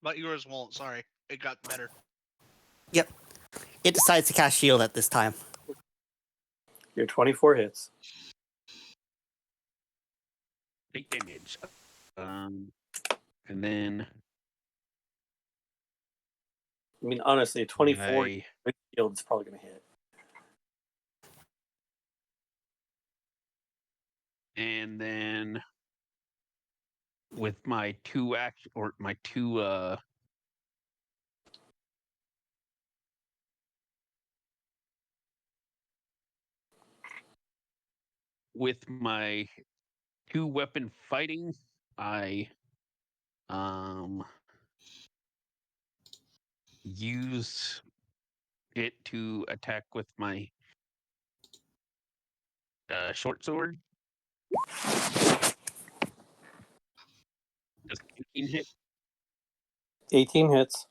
But yours won't. Sorry, it got better. Yep. It decides to cast shield at this time. Your 24 hits. 8 damage. And then I mean, honestly, 24 I- with shield is probably going to hit. and then with my two with my 2-weapon fighting, I use it to attack with my short sword. Does 18 hit? 18 hits.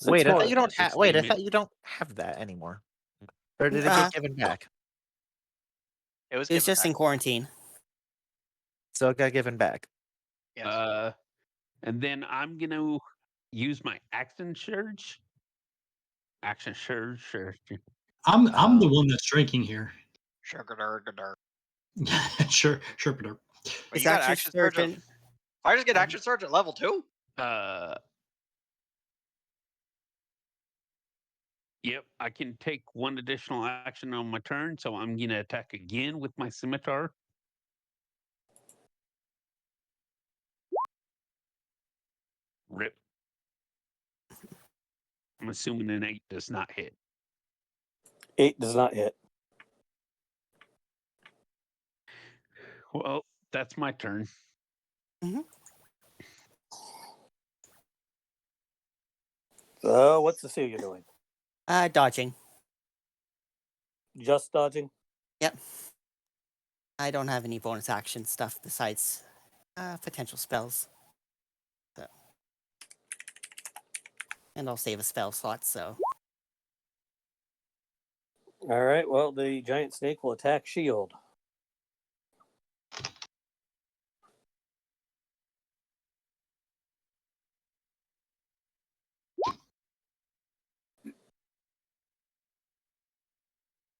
Wait, I more. thought you don't have. Wait, I damage. thought you don't have that anymore. Or did it Uh, get given back? It was It's given just back. in quarantine. So it got given back. Yes. And then I'm gonna use my action surge. Action surge. I'm the Um, one that's drinking here. Sugar. Sure, but But Is you got action action surge. surgeon? I just get action surge at level 2. Yep, I can take one additional action on my turn, so I'm gonna attack again with my scimitar. Rip. I'm assuming an 8 does not hit. 8 does not hit. Well, that's my turn. So what's Cecilia doing? Dodging. Just dodging? Yep. I don't have any bonus action stuff besides potential spells. So. And I'll save a spell slot, so. All right, well, the giant snake will attack shield.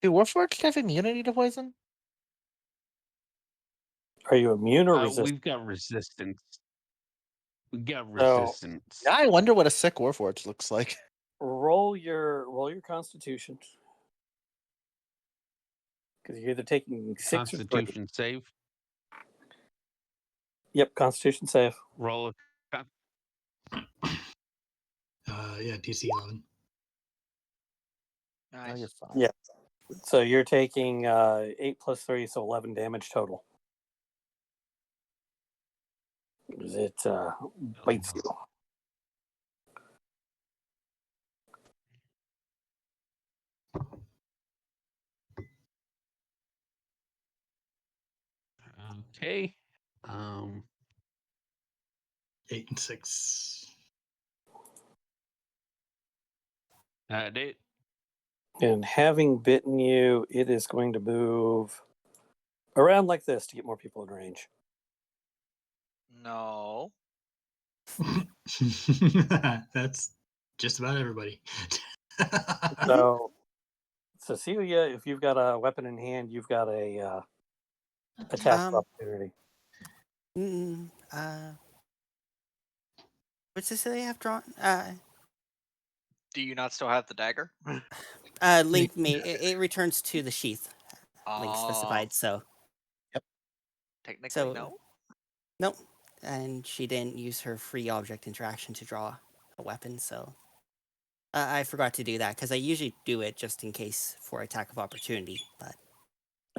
Do Warforged have immunity to poison? Are you immune or resistant? We've got resistance. We got So- resistance. I wonder what a sick Warforged looks like. Roll your Constitution. Because you're either taking 6 or 3. Constitution save. Yep, Constitution save. Roll a yeah, DC 11. Oh, Nice. you're fine. Yeah. So you're taking 8 plus 3, so 11 damage total. It bites you. Okay. 8 and 6. That it. And having bitten you, it is going to move around like this to get more people in range. No. That's just about everybody. So, Cecilia, if you've got a weapon in hand, you've got a attack of opportunity. What Cecilia have drawn? Do you not still have the dagger? Link made it returns to the sheath. Link specified, so. Technically, So, no. Nope. And she didn't use her free object interaction to draw a weapon, so. I forgot to do that, because I usually do it just in case for attack of opportunity, but.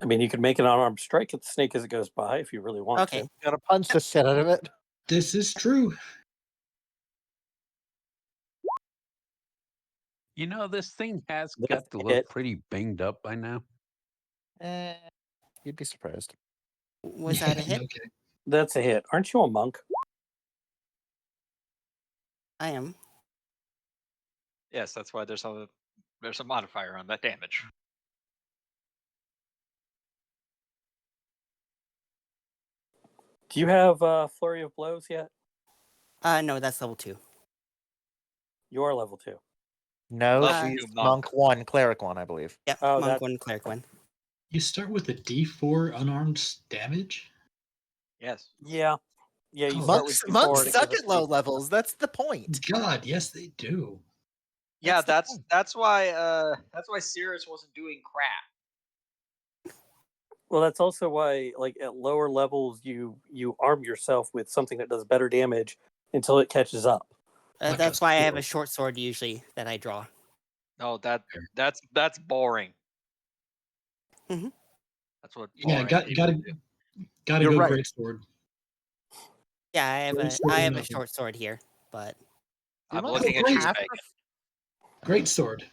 I mean, you could make an unarmed strike at the snake as it goes by if you really want Okay. to. Gotta punch the shit out of it. This is true. You know, this thing has That's got to look it. pretty banged up by now. You'd be surprised. Was that a hit? Okay. That's a hit. Aren't you a monk? I am. Yes, that's why there's a modifier on that damage. Do you have Flurry of Blows yet? No, that's level 2. You are level 2. No, Level she's 2 monk 1, cleric 1, I believe. Yep, Oh, monk that- 1, cleric 1. You start with a D4 unarmed damage? Yes. Yeah. Yeah, you Oh, start with Monks D4 to suck give us at low D4. levels. That's the point. God, yes, they do. Yeah, That's the point. that's why Sirius wasn't doing crap. Well, that's also why, like, at lower levels, you arm yourself with something that does better damage until it catches up. Like That's a why I have a sword. short sword usually that I draw. No, that's boring. Mhm. That's what. Yeah, boring people do. gotta You're go right. great sword. Yeah, I Great sword have or a nothing. short sword here, but I'm monks looking at great. you, have Megan. Great sword.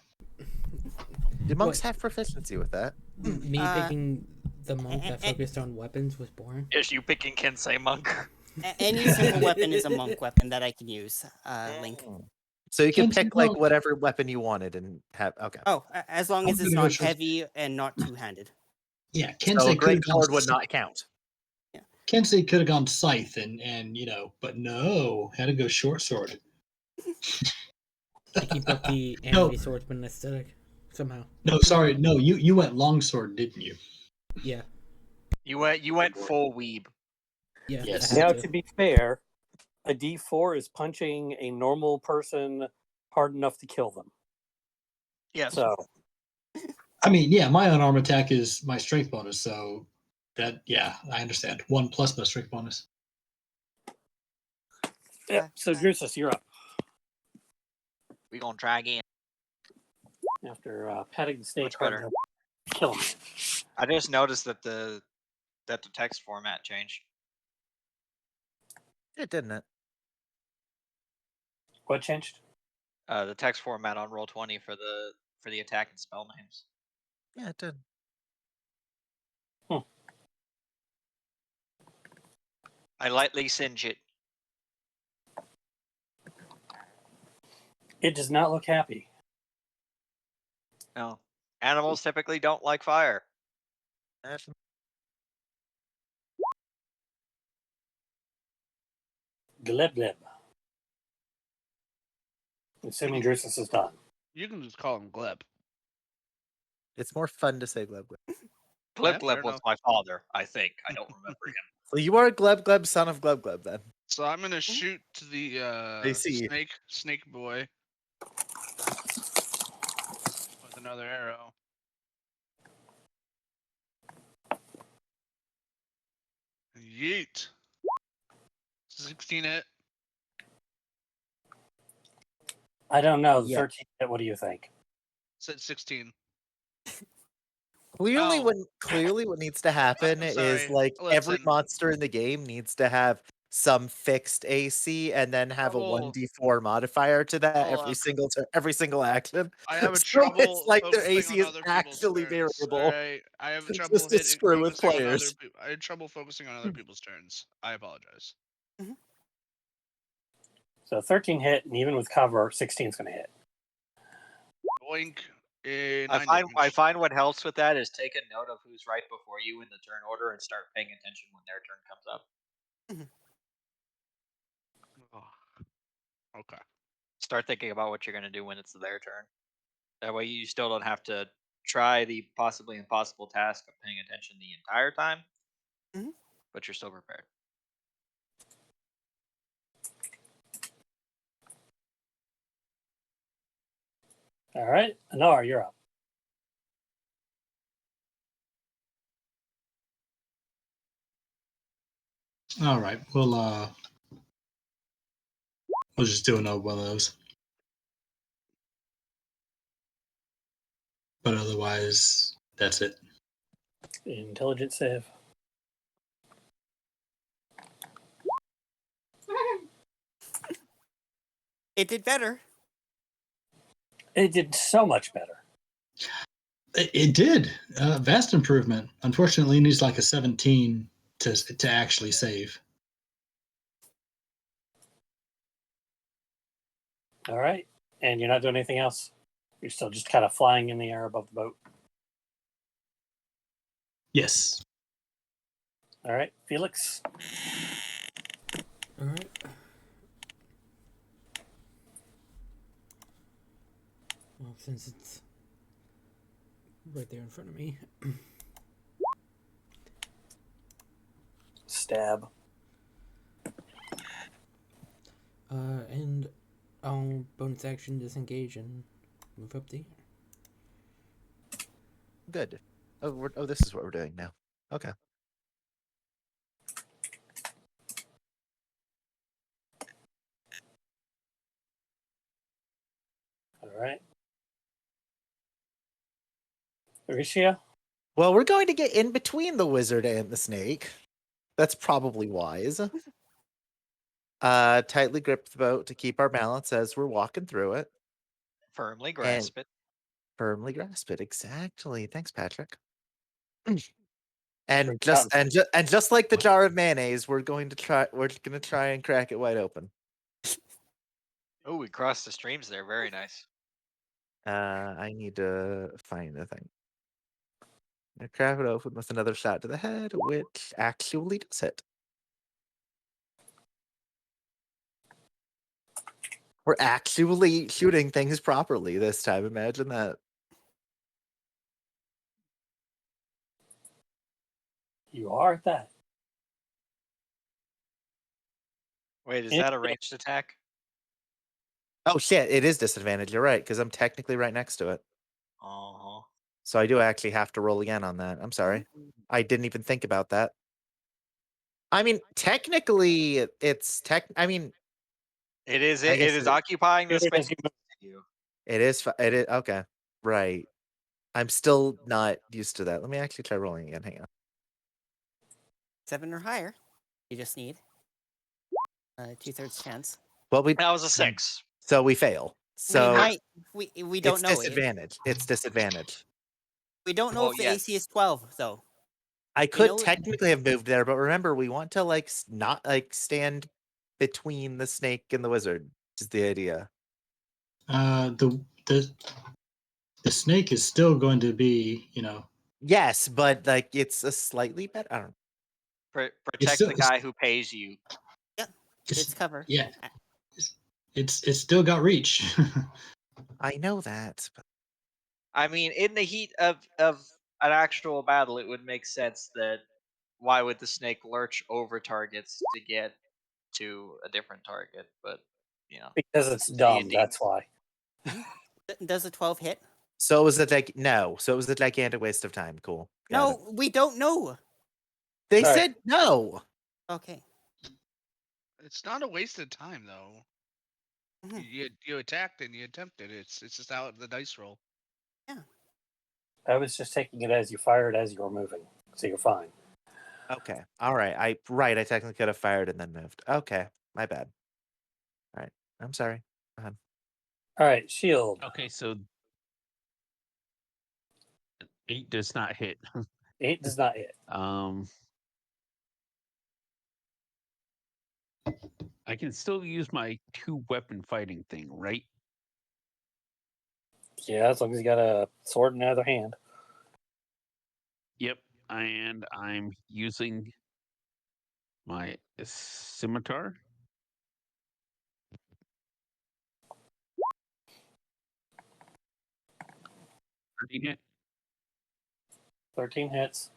Do monks What? have proficiency with that? Me picking the monk that focused on weapons was boring. Yes, you picking Kensei monk. Any simple weapon is a monk weapon that I can use. Link. So you can Kensei pick like monk. whatever weapon you wanted and have. Okay. Oh, as long I'm as it's gonna go not short- heavy and not two-handed. Yeah, So a Kensei great could have gone sword would sick. not count. Kensei could have gone scythe and but no, had to go short sword. To keep up the No. anime swordsman aesthetic somehow. No, sorry, no, you went longsword, didn't you? Yeah. You went full weeb. Yeah. Yes. I had Now, to. to be fair, a D4 is punching a normal person hard enough to kill them. Yes. So, I mean, yeah, my unarmed attack is my strength bonus, so that I understand. 1 plus my strength bonus. yeah. So Drusus, you're up. We gonna try again. After patting the snake Much hard better. enough to kill him. I just noticed that the text format changed. It didn't it? What changed? The text format on Roll20 for the attack and spell names. Yeah, it did. I lightly singe it. It does not look happy. No. Animals typically don't like fire. That's- Gleb gleb. Assuming Drusus is done. You can just call him Gleb. It's more fun to say gleb gleb. Glib Yeah, Glib fair was enough. my father, I think. I don't remember him. So you are gleb gleb, son of gleb gleb then. So I'm gonna shoot to the I see. snake boy with another arrow. Yeet. 16 hit. I don't know. Yeah. 13. What do you think? Said 16. Clearly, Oh. what needs to happen I'm is sorry. like every Listen. monster in the game needs to have some fixed AC and then have a Trouble. 1d4 modifier to that Hold every single action. I have a So trouble it's like their focusing AC on is other people's actually turns. variable. Alright? I have trouble Just to screw with focusing on other players. people. I had trouble focusing on other people's turns. I apologize. So 13 hit, and even with cover, 16 is going to hit. Boink. I find what helps with that is take a note of who's right before you in the turn order and start paying attention when their turn comes up. Oh. Okay. Start thinking about what you're going to do when it's their turn. That way you still don't have to try the possibly impossible task of paying attention the entire time, but you're still prepared. All right. Anar, you're up. All right, we'll just do another one of those. But otherwise, that's it. Intelligence save. It did better. It did so much better. It did. Vast improvement. Unfortunately, it needs like a 17 to actually save. All right. And you're not doing anything else? You're still just kind of flying in the air above the boat. Yes. All right. Felix. All right. Well, since it's right there in front of me. Stab. And I'll bonus action disengage and move up the. Good. Oh, this is what we're doing now. Okay. All right. Aricia? Well, we're going to get in between the wizard and the snake. That's probably wise. Tightly grip the boat to keep our balance as we're walking through it. Firmly grasp it. Firmly grasp it. Exactly. Thanks, Patrick. Sure, And just like the jar of mayonnaise, we're going to try and crack it wide open. Oh, we crossed the streams there. Very nice. I need to find the thing. I crack it open with another shot to the head, which actually does hit. We're actually shooting things properly this time. Imagine that. You are at that. Wait, is Yeah. that a ranged attack? Oh shit! It is disadvantage. You're right, because I'm technically right next to it. Uh-huh. So I do actually have to roll again on that. I'm sorry. I didn't even think about that. I mean, technically, it's tech. I mean, It is I it guess is it- occupying the Shoot it space. as you move. You. it is. It is okay. Right. I'm still not used to that. Let me actually try rolling again. Hang on. 7 or higher. You just need 2/3 chance. Well, we That was a 6. so we fail. We So might. We don't it's know. disadvantage. It's disadvantage. We don't know Well, if the yes. AC is 12 though. I We could know- technically have moved there, but remember, we want to like not like stand between the snake and the wizard. Is the idea? The the snake is still going to be, Yes, but like it's a slightly better. I don't know. Protect still- the guy who pays you. It's cover. Yeah, it's still got reach. I know that. But I mean, in the heat of an actual battle, it would make sense that why would the snake lurch over targets to get to a different target? But you know, Because it's this is dumb. D&D. That's why. Does a 12 hit? so it was no. So it was a gigantic waste of time. Cool. Got No, it. we don't know. They Sorry. said no. Okay. It's not a waste of time though. Mhm. You attacked and you attempted. It's just out the dice roll. I was just taking it as you fired as you were moving, so you're fine. Okay. All right. I technically could have fired and then moved. Okay. My bad. All right. I'm sorry. Go ahead. All right, shield. Okay, so 8 does not hit. 8 does not hit. I can still use my 2-weapon fighting thing, right? Yeah, as long as you got a sword in the other hand. Yep, and I'm using my scimitar. Hit. 13 hits.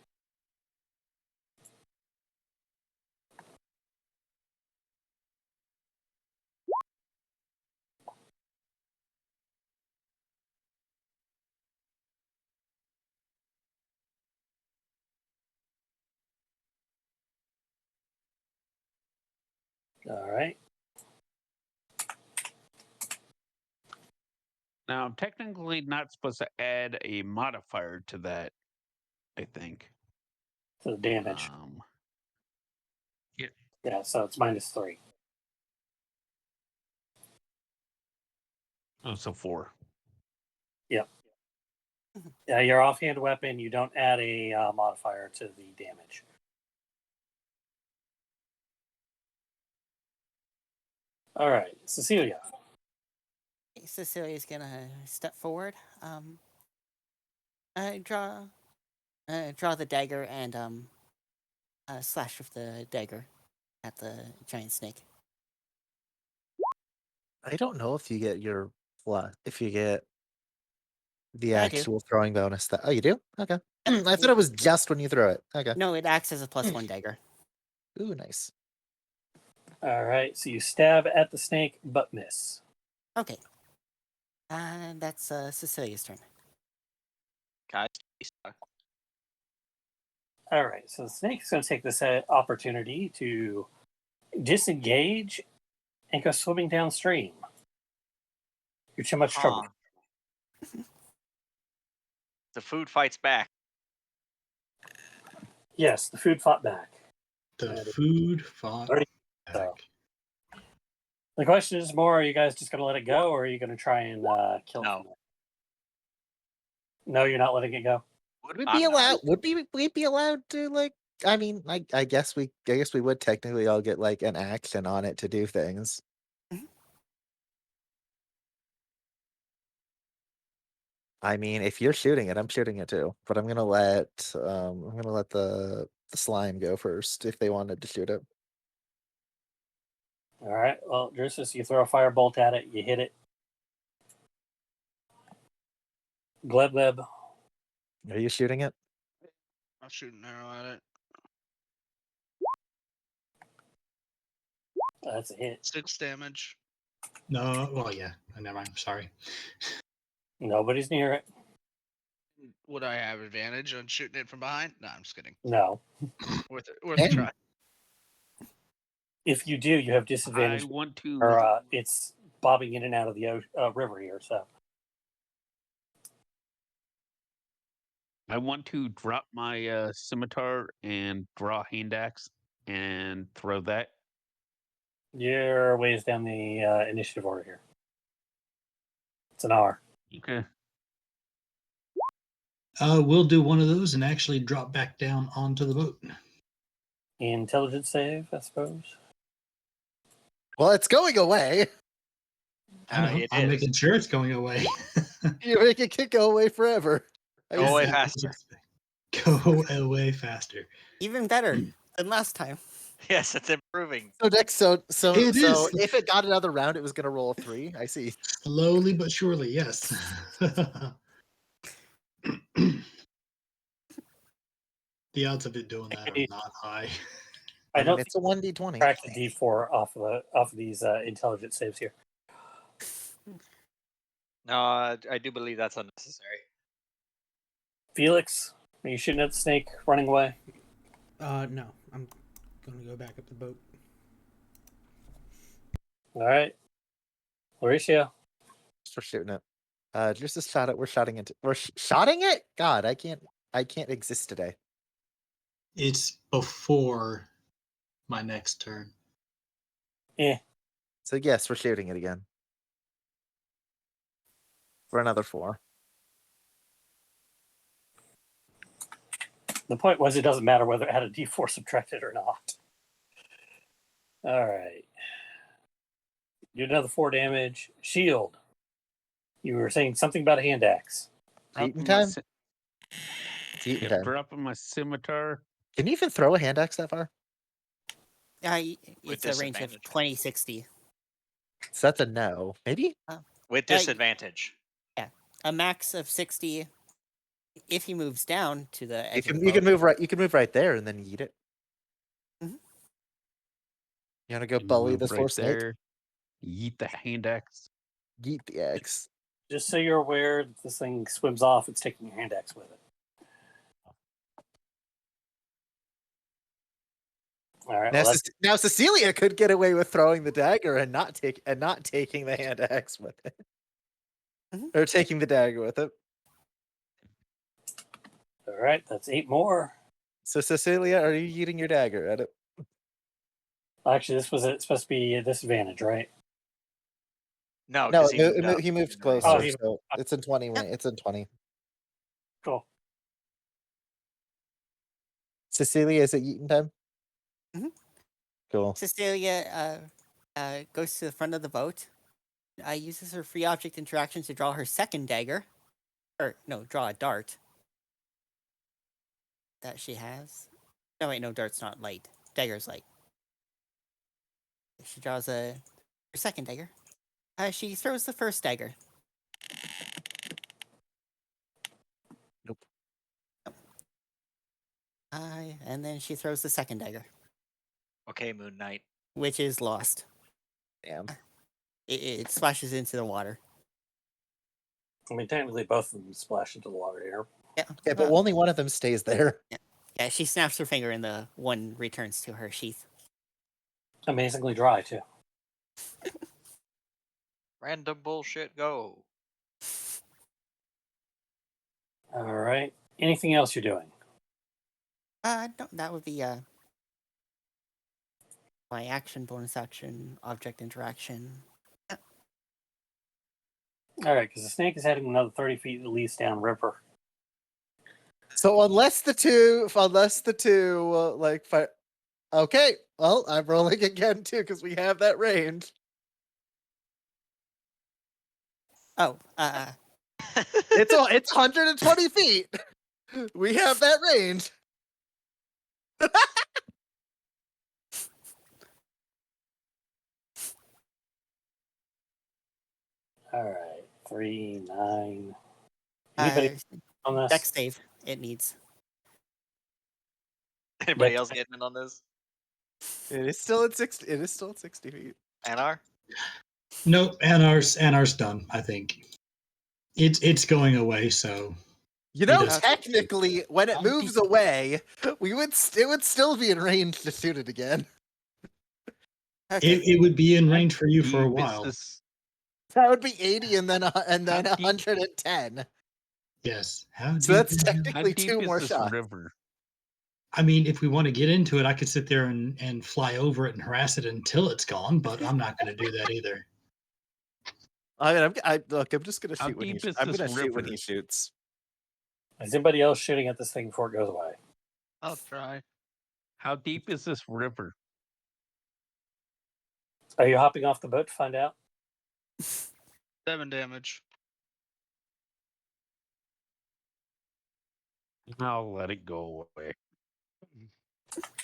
All right. Now, I'm technically not supposed to add a modifier to that, I think. So the damage. Yeah. Yeah, so it's -3. Oh, so 4. Yep. Yeah, your offhand weapon, you don't add a modifier to the damage. All right, Cecilia. Cecilia's gonna step forward. Draw the dagger and slash with the dagger at the giant snake. I don't know if you get your if you get the Yeah, I do. actual throwing bonus. That you do? Okay. I thought it was just when you throw it. Okay. No, it acts as a +1 dagger. Ooh, nice. All right, so you stab at the snake but miss. Okay. That's Cecilia's turn. Guys, All right, so the snake is going to take this opportunity to disengage and go swimming downstream. You're too much trouble. the food fights back. Yes, the food fought back. The food fought Already- back. The question is more: are you guys just going to let it go, or are you going to try and kill No. it? No, you're not letting it go. Would we I'm be not. allowed? Would we be allowed to like? I mean, I guess we would technically all get like an action on it to do things. Mhm. I mean, if you're shooting it, I'm shooting it too. But I'm gonna let the slime go first if they wanted to shoot it. All right. Well, Drusus, you throw a firebolt at it. You hit it. Gleb. Are you shooting it? I'll shoot an arrow at it. That's a hit. 6 damage. No, well, yeah. Never mind. Sorry. Nobody's near it. Would I have advantage on shooting it from behind? No, I'm just kidding. No. Worth a try. If you do, you have I disadvantage. want to. Or it's bobbing in and out of the river here. So I want to drop my scimitar and draw a hand axe and throw that. you're ways down the initiative order here. It's an R. Okay. We'll do one of those and actually drop back down onto the boat. Intelligence save, I suppose. Well, it's going away. I know. It I'm is. making sure it's going away. You're making it go away forever. Go away Yes, faster. Go away faster. Even better than last time. Yes, it's improving. So Dex, so It is. if it got another round, it was going to roll a 3. I see. Slowly but surely, yes. The odds of it doing that are not high. I don't it's a 1d20. track the D4 off of these intelligence saves here. No, I do believe that's unnecessary. Felix, are you shooting at the snake running away? No. I'm gonna go back up the boat. All right. Mauricio. We're shooting it. Just a shot it. We're shotting it. We're shotting it. God, I can't exist today. It's before my next turn. Yeah. So yes, we're shooting it again. For another 4. The point was it doesn't matter whether it had a D4 subtracted or not. All right. Do another 4 damage. Shield. You were saying something about a hand axe. Eating Dropping my time? sci- It's eating Yep, time. dropping my scimitar. Can you even throw a hand axe that far? With It's a range of disadvantage. 20, 60. So that's a no. Maybe? With disadvantage. A max of 60 if he moves down to the edge of the You can boat. move right. You can move right there and then eat it. Mhm. You want to go You bully move this right poor snake? there. Yeet the hand axe. Eat the axe. Just so you're aware, if this thing swims off, it's taking your hand axe with it. All right. Now, Well, that's now Cecilia could get away with throwing the dagger and not taking the hand axe with it, or taking the dagger with it. all right. That's 8 more. So Cecilia, are you eating your dagger at it? Actually, this was supposed to be a disadvantage, right? No, No, because he moved in the closer, range. Oh, so it's in 20. It's in 20. Cool. Cecilia, is it eating time? Mhm. Cool. Cecilia goes to the front of the boat. Uses her free object interaction to draw her second dagger. Or, no, draw a dart. That she has. No, wait, no, dart's not light. Dagger's light. She draws her second dagger. She throws the first dagger. Nope. And then she throws the second dagger, Okay, Moon Knight. which is lost. Damn. It splashes into the water. I mean, technically, both of them splash into the water here. Yeah, but only one of them stays there. Yeah, she snaps her finger and the one returns to her sheath. Amazingly dry, too. Random bullshit go. All right. Anything else you're doing? No, that would be my action, bonus action, object interaction. All right, because the snake is heading another 30 feet at least downriver. So unless the two like fight. Okay, well, I'm rolling again too because we have that range. Oh, It's 120 feet. We have that range. All right, 3, 9. Anybody on this? Dex save. It needs. Anybody Dex- else getting in on this? It is still at 60. It is still at 60 feet. Anar? Nope, Anar's done. I think it's going away. So You He know, does. technically, when it How moves deep- away, it would still be in range to shoot it again. Okay. it would be in how range for you for a deep is while. this- That would be 80 and then How deep- 110. Yes. How So that's deep is it? How technically deep 2 is more this shots. river? I mean, if we want to get into it, I could sit there and fly over it and harass it until it's gone, but I'm not going to do that either. I mean, I'm just gonna How shoot when he. deep is I'm this gonna shoot when river? he shoots. Is anybody else shooting at this thing before it goes away? I'll try. How deep is this river? Are you hopping off the boat to find out? 7 damage. I'll let it go away.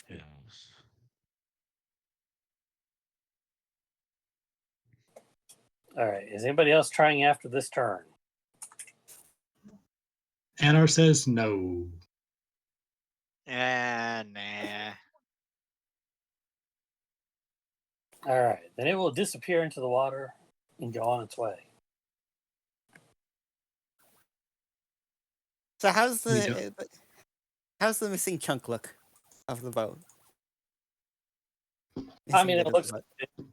Yes. All right. Is anybody else trying after this turn? Anar says no. Nah. All right. Then it will disappear into the water and go on its way. So how's Me the missing chunk look of the boat? I Missing mean, bit it of looks the boat.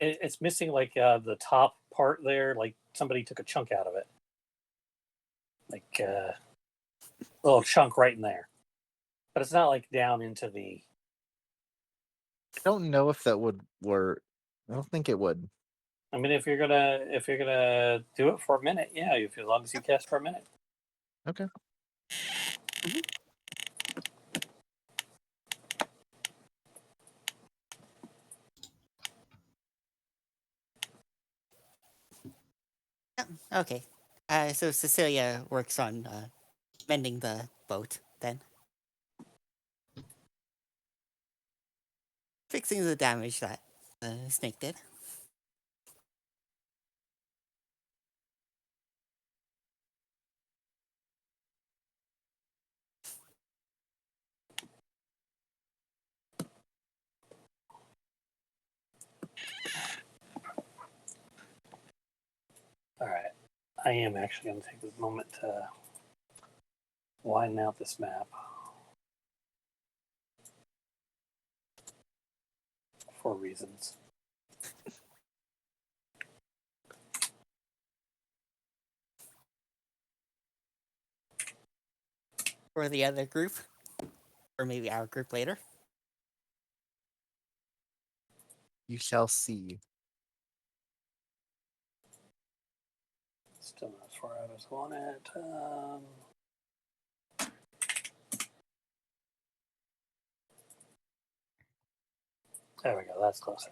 it's missing like the top part there, like somebody took a chunk out of it, like a little chunk right in there. But it's not like down into the. I don't know if that would work. I don't think it would. I mean, if you're gonna do it for a minute, yeah, as long as you cast for a minute. Okay. Okay. So Cecilia works on mending the boat then. Fixing the damage that the snake did. All right. I am actually going to take this moment to widen out this map for reasons. For the other group. Or maybe our group later. You shall see. Still not as far out as I want it. There we go. That's closer.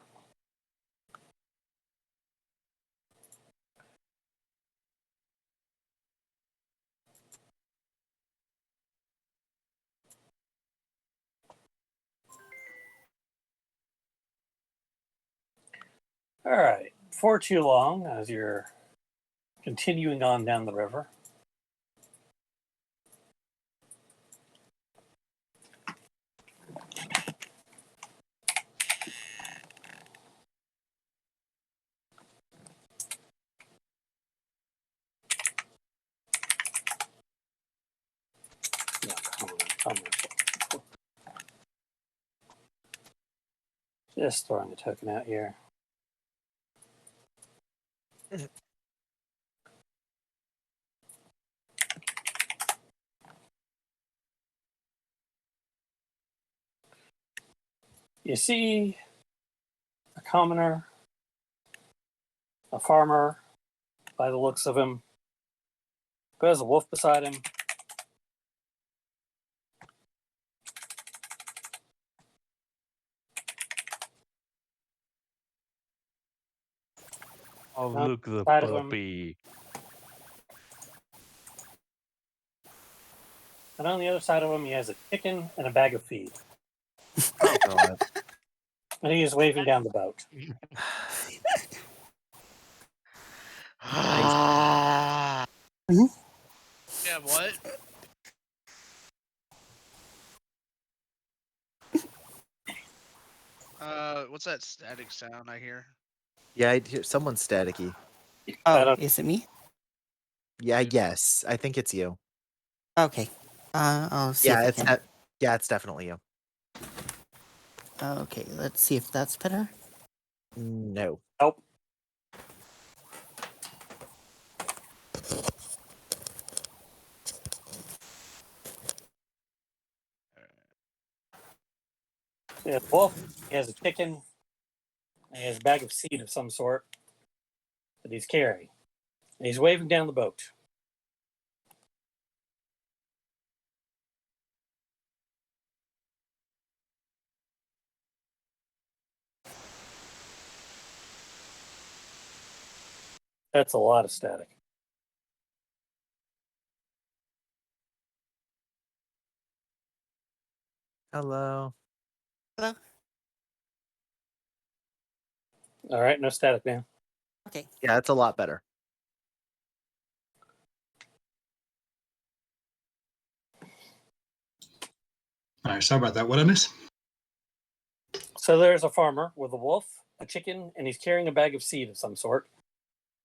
All right. For too long, as you're continuing on down the river, no, come on. Just throwing the token out here. You see a commoner, a farmer, by the looks of him, who has a wolf beside him. Oh, No, look the side of him. puppy. And on the other side of him, he has a chicken and a bag of feed. Oh god. And he is waving down the boat. Yeah, what? What's that static sound I hear? Yeah, I hear someone's staticky. I Oh, don't- is it me? Yeah, yes, I think it's you. Okay. I'll see Yeah, if I can. yeah, it's definitely you. Okay, let's see if that's better. No. Nope. Yeah, wolf. He has a chicken. And he has a bag of seed of some sort that he's carrying. And he's waving down the boat. That's a lot of static. Hello. Hello? All right, no static now. Okay. Yeah, it's a lot better. All right, sorry about that. What I miss? So there's a farmer with a wolf, a chicken, and he's carrying a bag of seed of some sort.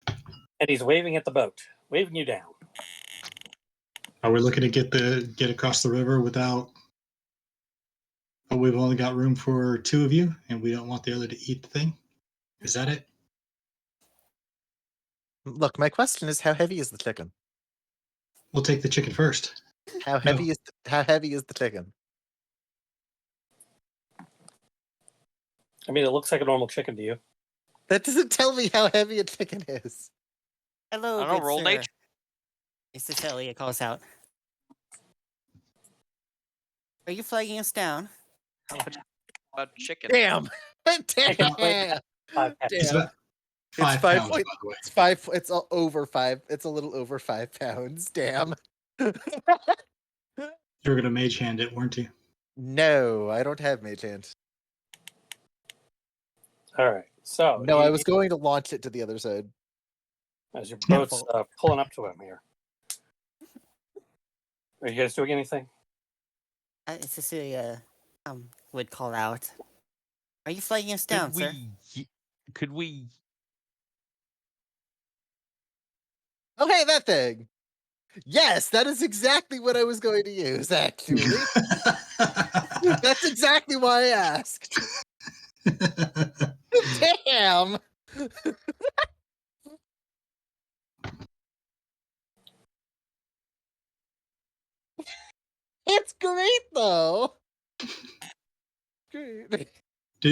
And he's waving at the boat, waving you down. Are we looking to get across the river without? Oh, we've only got room for 2 of you, and we don't want the other to eat the thing. Is that it? Look, my question is, how heavy is the chicken? We'll take the chicken first. How heavy is the chicken? I mean, it looks like a normal chicken to you. That doesn't tell me how heavy a chicken is. Hello, I don't know, good roll sir. nature. Mr. Celia calls out. Are you flagging us down? How much about chicken? Damn. Chicken weighs Damn. 5 pounds. It's Damn. about 5 5 pounds, point- by the way. It's 5. It's over 5. It's a little over 5 pounds. Damn. You were gonna mage hand it, weren't you? No, I don't have mage hand. All right. So No, I was going to launch it to the other side. as your boat's pulling up to him here. Are you guys doing anything? Cecilia would call out. Are you flagging us down, sir? Could we? Okay, that thing. Yes, that is exactly what I was going to use, actually. That's exactly why I asked. Damn. It's great, though. Great. do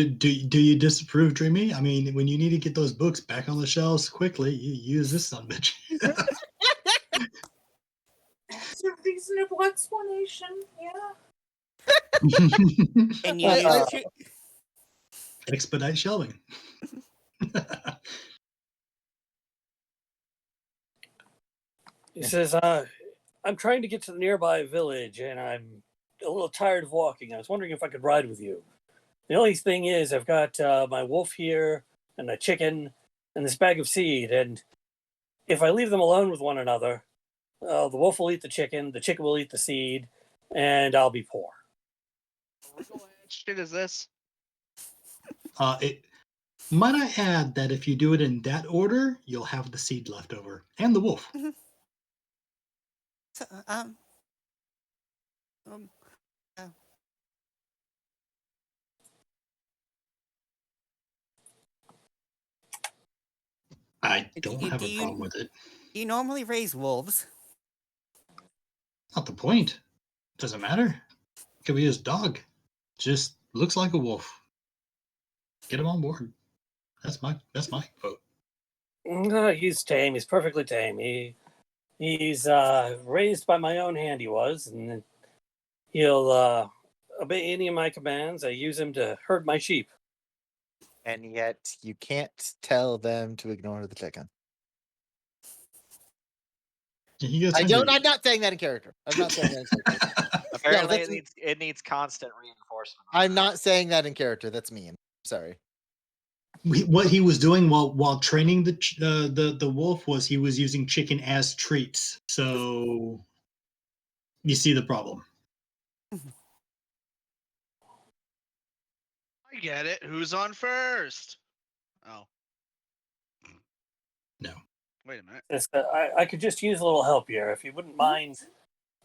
you disapprove, Dreamy? I mean, when you need to get those books back on the shelves quickly, you use this son of a bitch. That's a reasonable explanation. Yeah. And you I- use I- two- Expedite shelving. He says, I'm trying to get to the nearby village and I'm a little tired of walking. I was wondering if I could ride with you. The only thing is, I've got my wolf here and a chicken and this bag of seed. And if I leave them alone with one another, the wolf will eat the chicken will eat the seed, and I'll be poor. What shit is this? Might I add that if you do it in that order, you'll have the seed left over and the wolf. So, I don't have do a problem with it. you normally raise wolves? Not the point. Doesn't matter. Could be his dog. Just looks like a wolf. Get him on board. That's my vote. No, he's tame. He's perfectly tame. He's raised by my own hand. He was, and he'll obey any of my commands. I use him to herd my sheep. And yet, you can't tell them to ignore the chicken. He gets hungry. I'm not saying that in character. I'm not saying that in character. Apparently, that's- it needs constant reinforcement. I'm not saying that in character. That's mean. Sorry. what he was doing while training the wolf was he was using chicken as treats. So you see the problem. I get it. Who's on first? Oh. No. Wait a minute. Yes, I could just use a little help here. If you wouldn't mind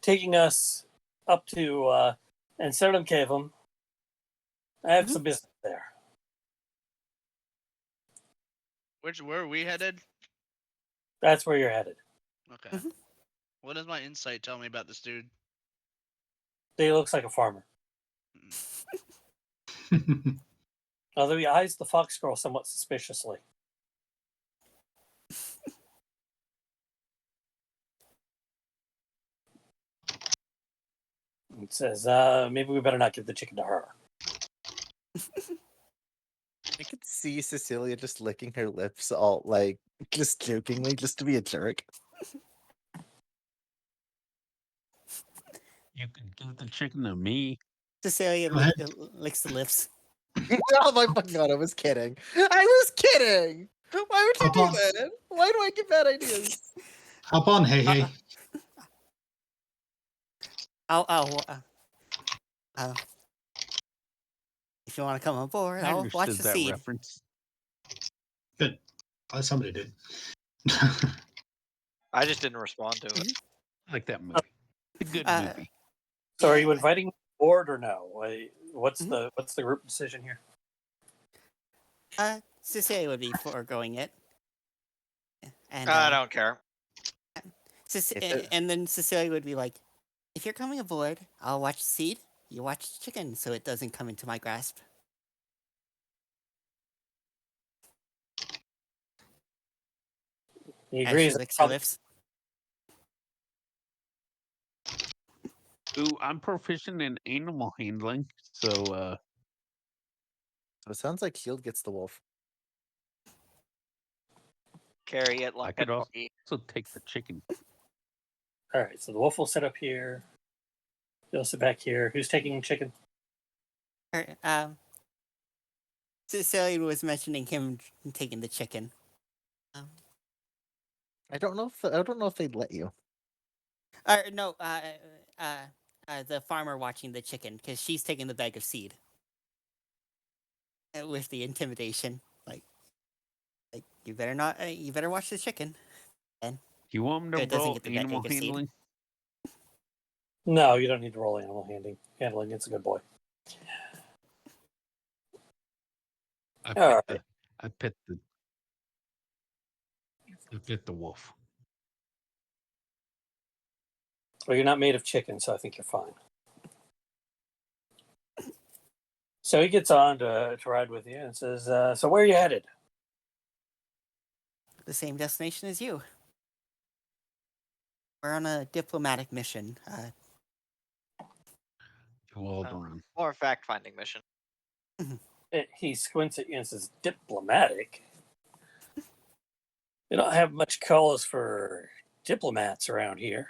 taking us up to Amsterdam Cavum. I have some business there. Where are we headed? That's where you're headed. Okay. What does my insight tell me about this dude? He looks like a farmer. Although he eyes the fox girl somewhat suspiciously. It says, maybe we better not give the chicken to her. I could see Cecilia just licking her lips, all like just jokingly, just to be a jerk. You can give the chicken to me. Cecilia Go ahead. licks the lips. Oh my fucking god! I was kidding. I was kidding. Why would you Hop do on. that? Why do I get bad ideas? Hop on, hey. If you want to come on board, I I'll watch understood the that seed. reference. Good. Somebody did. I just didn't respond to it. I like that movie. It's a good movie. So are Yeah. you inviting me aboard or no? What's the group decision here? Cecilia would be foregoing it. And I don't care. and then Cecilia would be like, if you're coming aboard, I'll watch the seed. You watch the chicken so it doesn't come into my grasp. He As agrees. she licks her lips. Ooh, I'm proficient in animal handling, so So it sounds like Shield gets the wolf. Carry it I like could a also doggy. take the chicken. All right, so the wolf will sit up here. He'll sit back here. Who's taking chicken? Cecilia was mentioning him taking the chicken. I don't know if they'd let you. No, the farmer watching the chicken because she's taking the bag of seed. With the intimidation, like you better not, you better watch the chicken. And Do you want me it to doesn't roll get the animal bag of seed. handling? No, you don't need to roll animal handling. It's a good boy. I All picked the wolf. Well, you're not made of chicken, so I think you're fine. So he gets on to ride with you and says, so where are you headed? The same destination as you. We're on a diplomatic mission. Well done. More fact-finding mission. He squints at you and says, diplomatic? You don't have much cause for diplomats around here.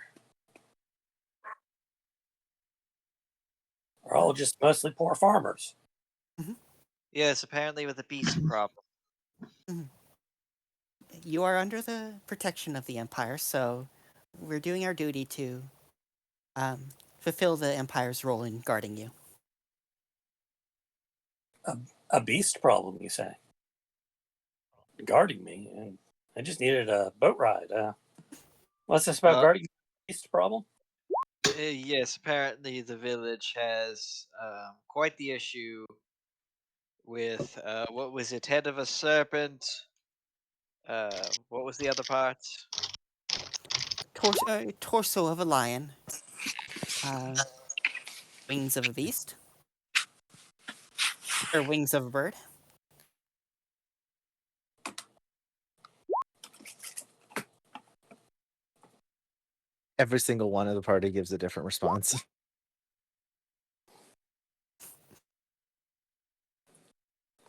We're all just mostly poor farmers. Yes, apparently with a beast problem. You are under the protection of the Empire, so we're doing our duty to fulfill the Empire's role in guarding you. A beast problem, you say? Guarding me? And I just needed a boat ride. What's this about guarding a beast problem? Yes, apparently the village has quite the issue with, what was it, head of a serpent? What was the other part? Torso of a lion. Wings of a beast. Or wings of a bird. Every single one of the party gives a different response.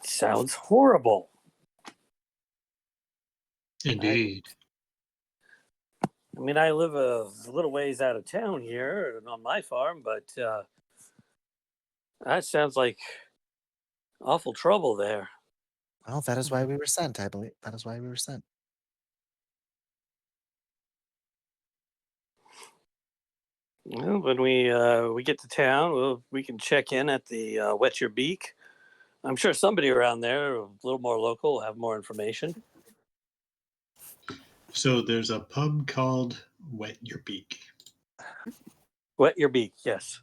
Sounds horrible. Indeed. I mean, I live a little ways out of town here on my farm, but that sounds like awful trouble there. Well, that is why we were sent, I believe. That is why we were sent. Well, when we get to town, we can check in at the Wet Your Beak. I'm sure somebody around there, a little more local, will have more information. So there's a pub called Wet Your Beak. Wet Your Beak, yes.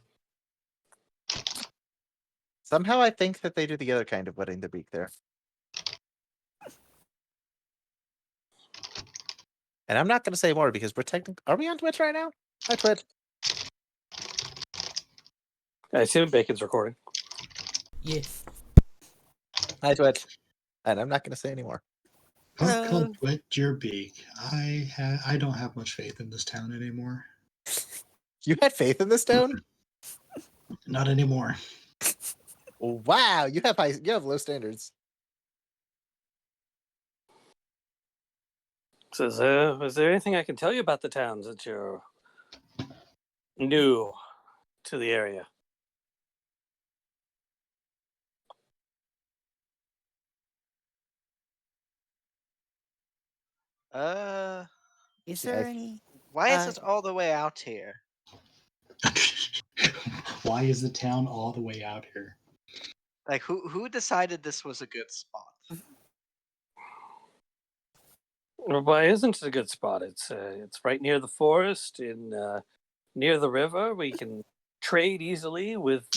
Somehow I think that they do the other kind of wetting the beak there. And I'm not going to say more because we're technically... Are we on Twitch right now? Hi, Twitch. I assume Bacon's recording. Yes. Hi, Twitch. And I'm not going to say any more. Pub called Wet Your Beak. I don't have much faith in this town anymore. You had faith in this town? Not anymore. Wow, you have low standards. So is there anything I can tell you about the town since you're new to the area? Is there any? Why is it all the way out here? Why is the town all the way out here? Like, who decided this was a good spot? Well, why isn't it a good spot? It's right near the forest, near the river. We can trade easily with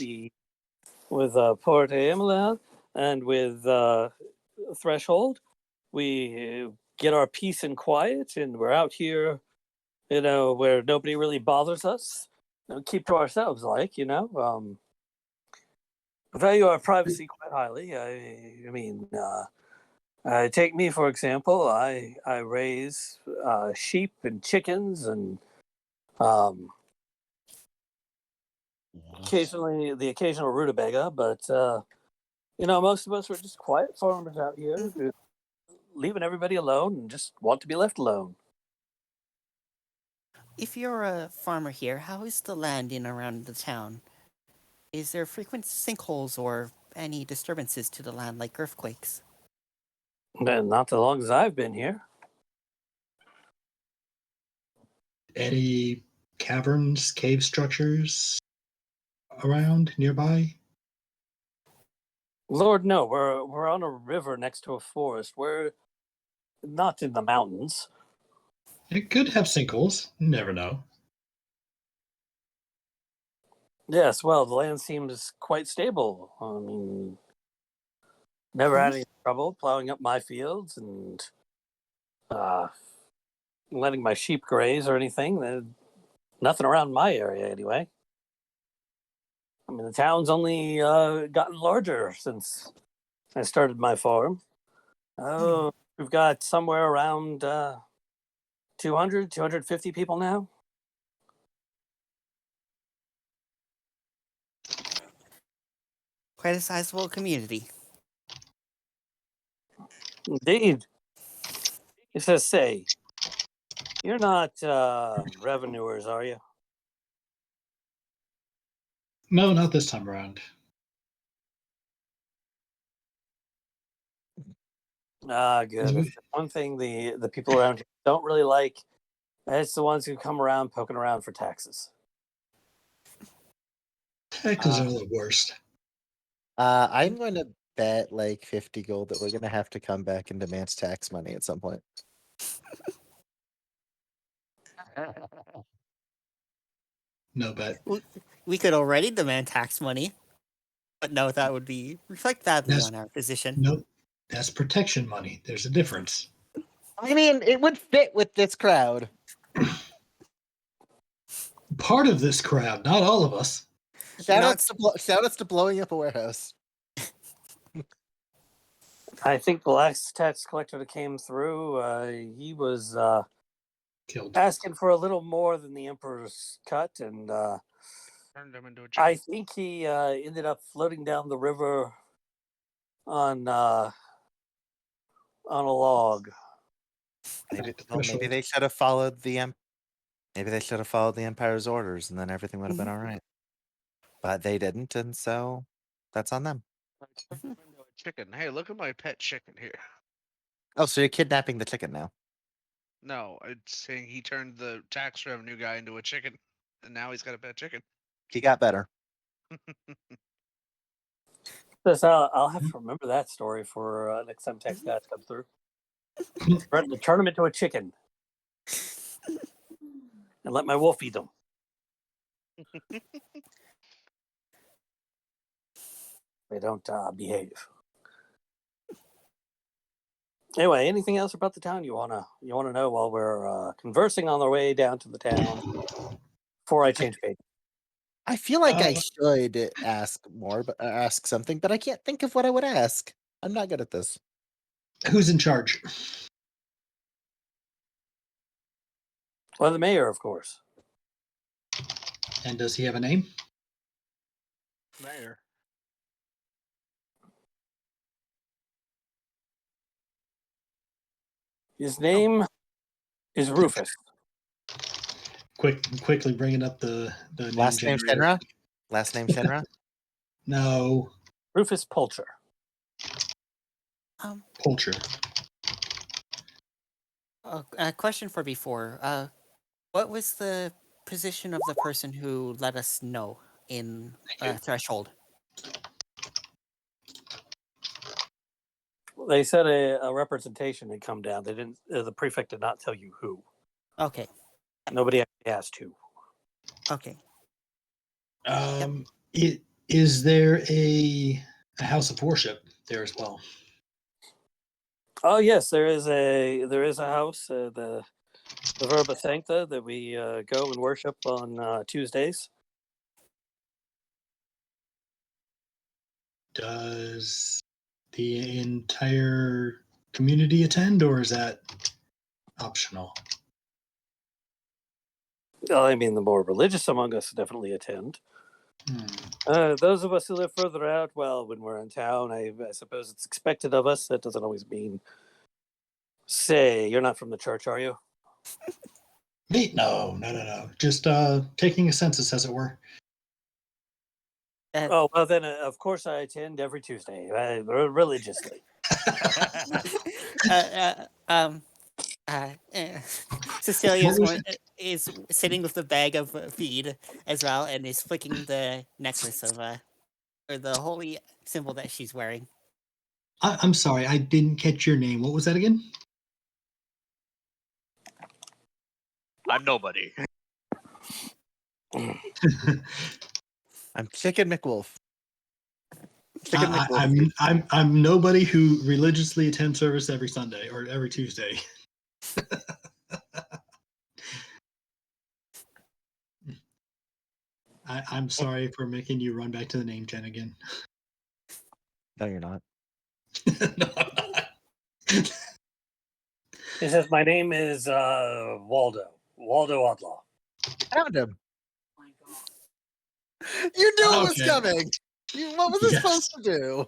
Port Amelin and with Threshold. We get our peace and quiet, and we're out here, where nobody really bothers us. Keep to ourselves, value our privacy quite highly. I mean, take me for example. I raise sheep and chickens, and occasionally the occasional rutabaga. But most of us are just quiet farmers out here, leaving everybody alone and just want to be left alone. If you're a farmer here, how is the land in around the town? Is there frequent sinkholes or any disturbances to the land like earthquakes? Not as long as I've been here. Any caverns, cave structures around nearby? Lord, no. We're on a river next to a forest. We're not in the mountains. It could have sinkholes. You never know. Yes, well, the land seems quite stable. I mean, never had any trouble plowing up my fields and letting my sheep graze or anything. Nothing around my area, anyway. I mean, the town's only gotten larger since I started my farm. Oh, we've got somewhere around 200, 250 people now. Quite a sizable community. Indeed. It says, say, you're not revenuers, are you? No, not this time around. Good. If there's one thing the people around here don't really like, it's the ones who come around poking around for taxes. Taxes are the worst. I'm going to bet like 50 gold that we're going to have to come back and demand tax money at some point. No bet. We could already demand tax money, but no, that would reflect badly on our position. Nope. That's protection money. There's a difference. I mean, it would fit with this crowd. Part of this crowd, not all of us. Shout outs to blowing up a warehouse. I think the last tax collector that came through, he was killed, asking for a little more than the emperor's cut, and turned him into a I think he ended up floating down the river on a log. Maybe they should have followed maybe they should have followed the empire's orders, and then everything would have been all right. But they didn't, and so that's on them. chicken. Hey, look at my pet chicken here. Oh, so you're kidnapping the chicken now? No, it's saying he turned the tax revenue guy into a chicken, and now he's got a pet chicken. He got better. I'll have to remember that story for next time text guys come through. Threaten to turn him into a chicken and let my wolf eat them. They don't behave. Anyway, anything else about the town you wanna know while we're conversing on our way down to the town before I change page? I feel like I should ask more, but ask something, but I can't think of what I would ask. I'm not good at this. Who's in charge? Well, the mayor, of course. And does he have a name? Mayor. His name is Rufus. Quickly bringing up the Last name generator. Shinra? Last name Shinra? No, Rufus Pulcher. Poultry. A question for before. What was the position of the person who let us know in Threshold? They said a representation had come down. They didn't. The prefect did not tell you who. Okay. Nobody actually asked who. Okay. Is there a house of worship there as well? Oh yes, there is a house, the Verba Sancta, that we go and worship on Tuesdays. Does the entire community attend, or is that optional? Well, I mean, the more religious among us definitely attend. Those of us who live further out, well, when we're in town, I suppose it's expected of us. That doesn't always mean. Say, you're not from the church, are you? Me? No. Just taking a census, as it were. Oh, well, then, of course, I attend every Tuesday, religiously. Cecilia What was is sitting with the bag of feed as well, and is flicking the necklace of or the holy symbol that she's wearing. I'm sorry, I didn't catch your name. What was that again? I'm nobody. I'm Chicken McWolf. Chicken I'm nobody who religiously attends service every Sunday or every Tuesday. I'm sorry for making you run back to the name gen again. No, you're not. No, I'm not. He says, my name is Waldo Outlaw. Found him. You knew it was coming. What was it supposed to do?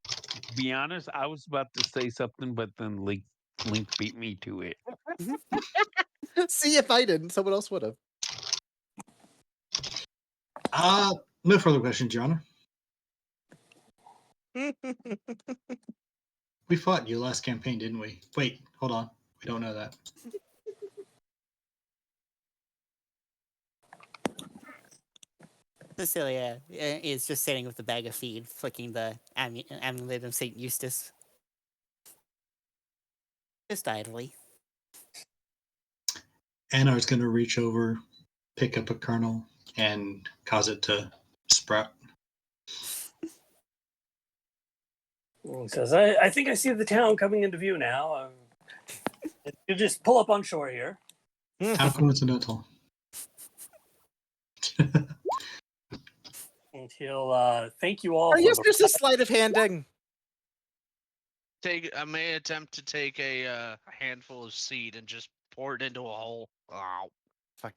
To be honest, I was about to say something, but then Link beat me to it. See, if I didn't, someone else would have. No further questions, Your Honor. We fought you last campaign, didn't we? Wait, hold on. We don't know that. Cecilia is just sitting with the bag of feed, flicking the amulet of St. Eustace. Just idly. Anar's going to reach over, pick up a kernel, and cause it to sprout. He says, I think I see the town coming into view now. You just pull up on shore here. How coincidental. And he'll thank you all. Or yes, there's a sleight of handing. I may attempt to take a handful of seed and just pour it into a hole. Wow. Fuck.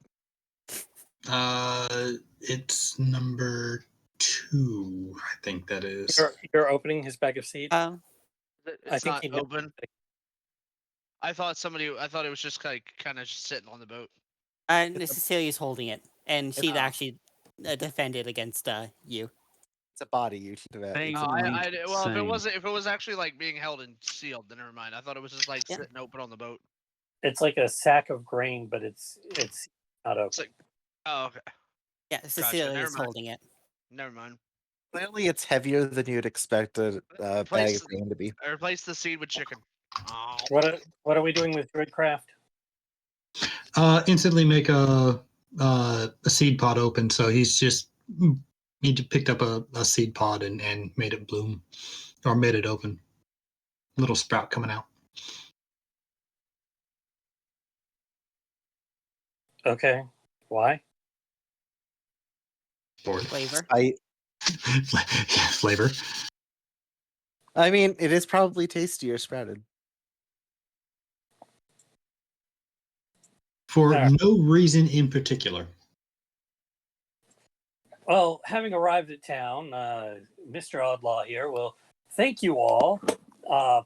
It's number 2, I think that is. You're opening his bag of seed. It's not open. I thought it was just kind of just sitting on the boat. Cecilia's holding it, and she'd actually defend it against you. It's a body you should have. Thank No, you. well, Same. if it was actually like being held and sealed, then never mind. I thought it was just like Yeah. sitting open on the boat. It's like a sack of grain, but it's not open. It's like, oh, okay, Yeah, Cecilia never is mind. holding it. Never mind. Clearly, it's heavier than you'd expect a bag Replace, of grain to be. I replaced the seed with chicken. Oh. What are we doing with Druidcraft? Instantly make a seed pod open. So he picked up a seed pod and made it bloom, or made it open. Little sprout coming out. Okay, why? Board. Flavor. Flavor. I mean, it is probably tastier sprouted. For Alright. no reason in particular. Well, having arrived at town, Mr. Oddlaw here will thank you all.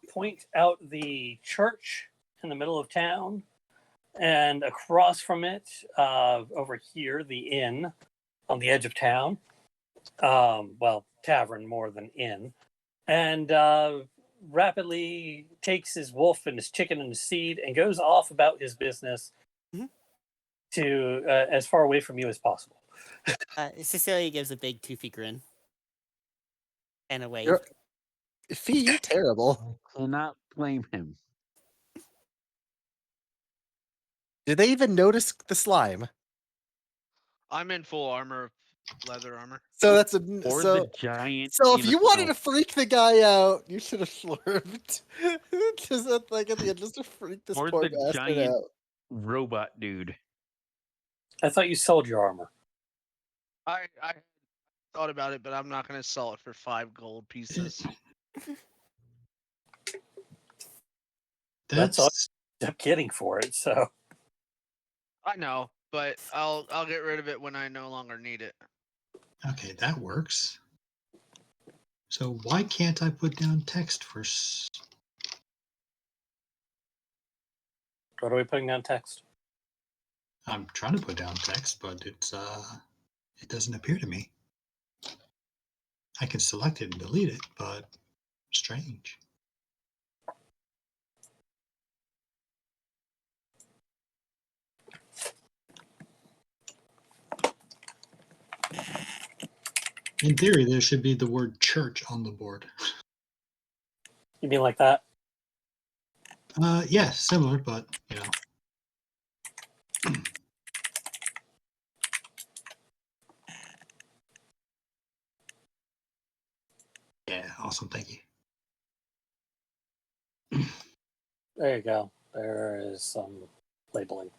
Point out the church in the middle of town, and across from it, over here, the inn on the edge of town. Well, tavern more than inn. And rapidly takes his wolf and his chicken and his seed and goes off about his business to as far away from you as possible. Cecilia gives a big toothy grin and a wave. Fee, you're terrible. I cannot blame him. Did they even notice the slime? I'm in full armor, leather armor. So that's Or the giant. So if in you the wanted snow. to freak the guy out, you should have slurped. Just like at the end, just to freak this Or poor the bastard giant out. robot dude. I thought you sold your armor. I thought about it, but I'm not going to sell it for 5 gold pieces. That's all That's you end up getting for it. So I know, but I'll get rid of it when I no longer need it. okay. That works. So why can't I put down text for? what are we putting down text? I'm trying to put down text, but it doesn't appear to me. I can select it and delete it, but strange. In theory, there should be the word church on the board. You mean like that? Yeah, similar, but you know. Yeah, awesome. Thank you. There you go. There is some labeling.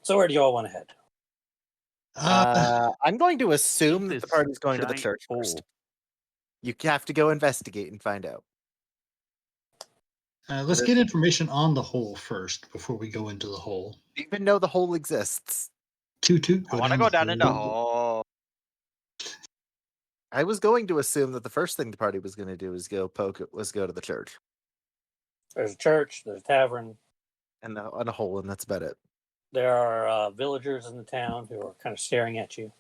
So where do you all want to head? I'm going to assume that the This party's going to the giant church hole. first. You have to go investigate and find out. Let's get information on the hole first before we go into the hole. Even though the hole exists. Toot. I want to go down in the hole. I was going to assume that the first thing the party was going to do was go to the church There's a church, there's a tavern, and a hole, and that's about it. there are villagers in the town who are kind of staring at you.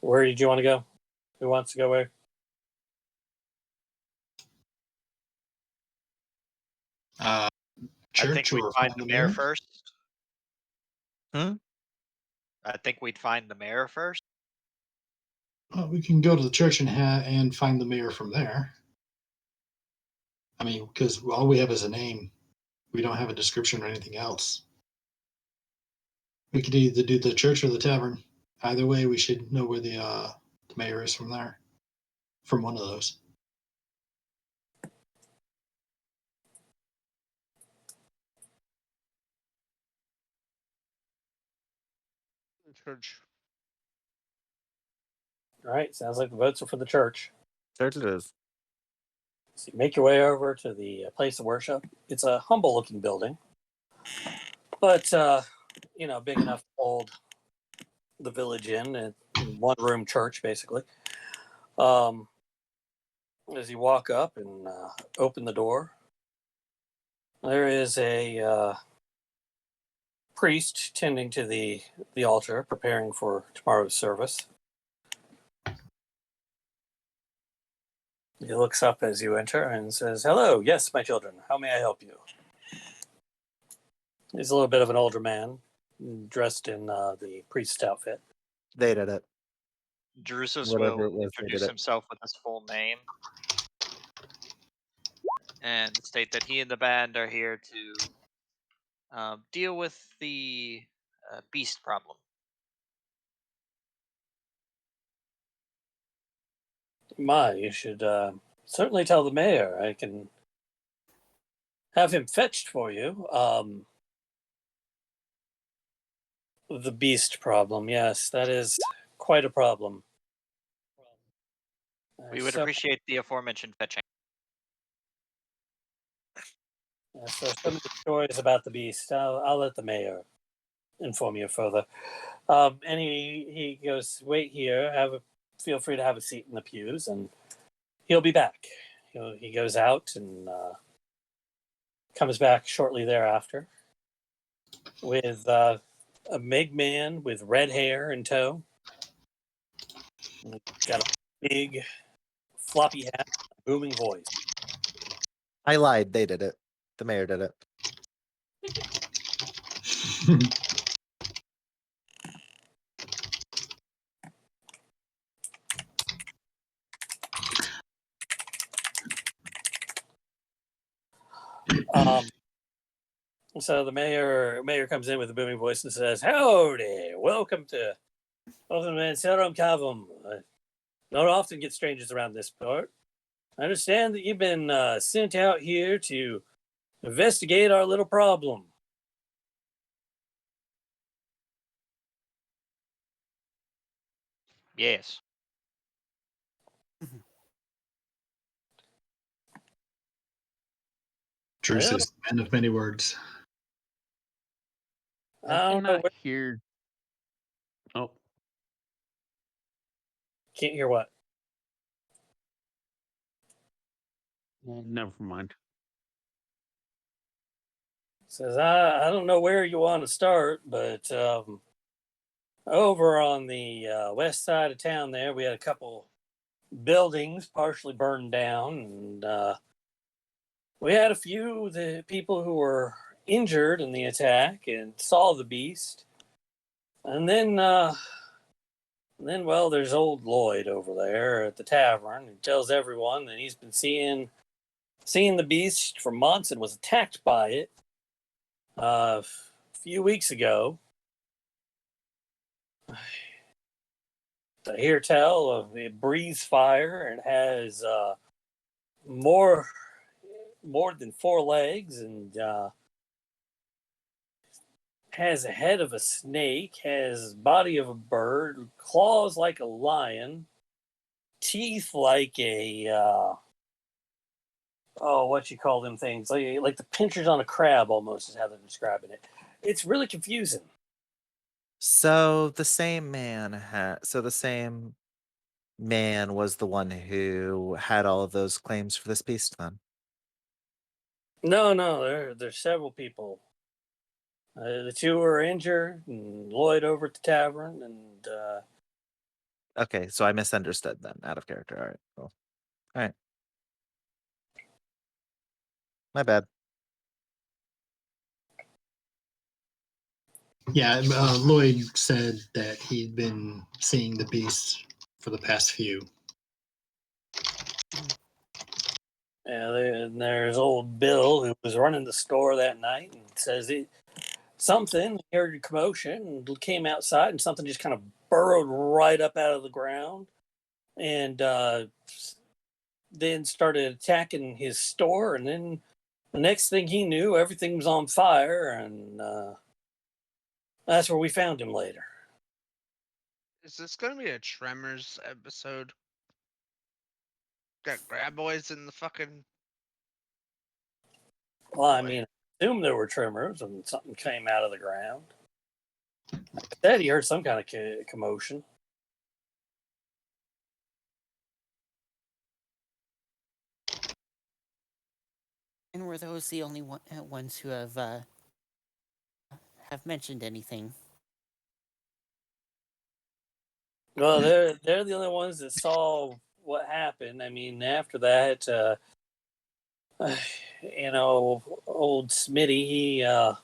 Where did you want to go? Who wants to go where? Church, I think we'd or find the mayor mayor first. Hmm? I think we'd find the mayor first. Well, we can go to the church and find the mayor from there. I mean, because all we have is a name. We don't have a description or anything else. We could either do the church or the tavern. Either way, we should know where the mayor is from there. From one of those. Church. All right, sounds like the votes are for the church. Church it is. So you make your way over to the place of worship. It's a humble-looking building, but big enough to hold the village in a one-room church, basically. As you walk up and open the door, There is a priest tending to the altar, preparing for tomorrow's service. He looks up as you enter and says, "Hello, yes, my children. How may I help you?" He's a little bit of an older man, dressed in the priest's outfit. They did it. Drusus Whatever will it was, they introduce did it. himself with his full name and state that he and the band are here to deal with the beast problem. My, you should certainly tell the mayor. I can have him fetched for you. The beast problem, yes, that is quite a problem. We would So, appreciate the aforementioned fetching. so some of the stories about the beast, I'll let the mayor inform you further. And he goes, "Wait here. Feel free to have a seat in the pews, and he'll be back." He goes out and comes back shortly thereafter with a big man with red hair in tow. Got a big floppy hat, booming voice. I lied. They did it. The mayor did it. So the mayor comes in with a booming voice and says, "Howdy, welcome to Terra Imperium. Don't often get strangers around this part. I understand that you've been sent out here to investigate our little problem." Yes. Drusus is the man of many words. I don't know. Hear. Oh, Can't hear what? never mind. Says, I don't know where you want to start, but over on the west side of town there, we had a couple buildings partially burned down, and we had a few of the people who were injured in the attack and saw the beast. And then, well, there's old Lloyd over there at the tavern. He tells everyone that he's been seeing the beast for months and was attacked by it a few weeks ago. I hear tell of it breathes fire and has more than 4 legs and has a head of a snake, has body of a bird, claws like a lion, teeth like a what you call them things, like the pinchers on a crab, almost is how they're describing it. It's really confusing. So the same man was the one who had all of those claims for this beast then? No, there's several people. The two were injured, and Lloyd over at the tavern, and Okay, so I misunderstood then, out of character. All right, cool. All right. My bad. Yeah, Lloyd said that he'd been seeing the beast for the past few. yeah, there's old Bill who was running the store that night, and says he heard a commotion and came outside, and something just kind of burrowed right up out of the ground, and then started attacking his store, and then the next thing he knew, everything was on fire, and that's where we found him later. Is this gonna be a Tremors episode? Got graboids in the fucking. Well, I mean, I assume there were tremors and something came out of the ground. Like I said, he heard some kind of commotion. And were those the only ones who have mentioned anything? Well, they're the only ones that saw what happened. I mean, after that, old Smitty,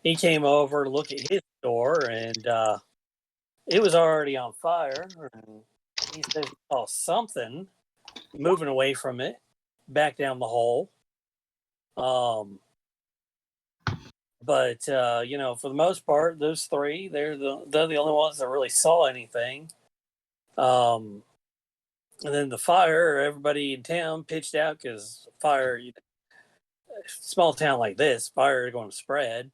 he came over to look at his door, and it was already on fire. And he says he saw something moving away from it, back down the hole. But for the most part, those three, they're the only ones that really saw anything. And then the fire, everybody in town pitched out because fire, small town like this, fire is going to spread.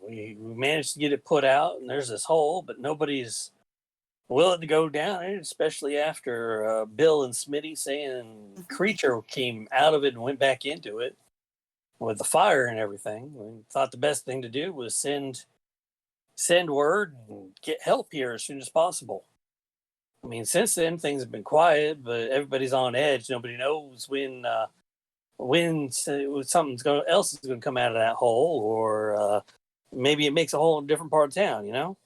We managed to get it put out, and there's this hole, but nobody's willing to go down it, especially after Bill and Smitty saying creature came out of it and went back into it with the fire and everything. We thought the best thing to do was send word and get help here as soon as possible. I mean, since then things have been quiet, but everybody's on edge. Nobody knows when something's else is going to come out of that hole, or maybe it makes a hole in a different part of town.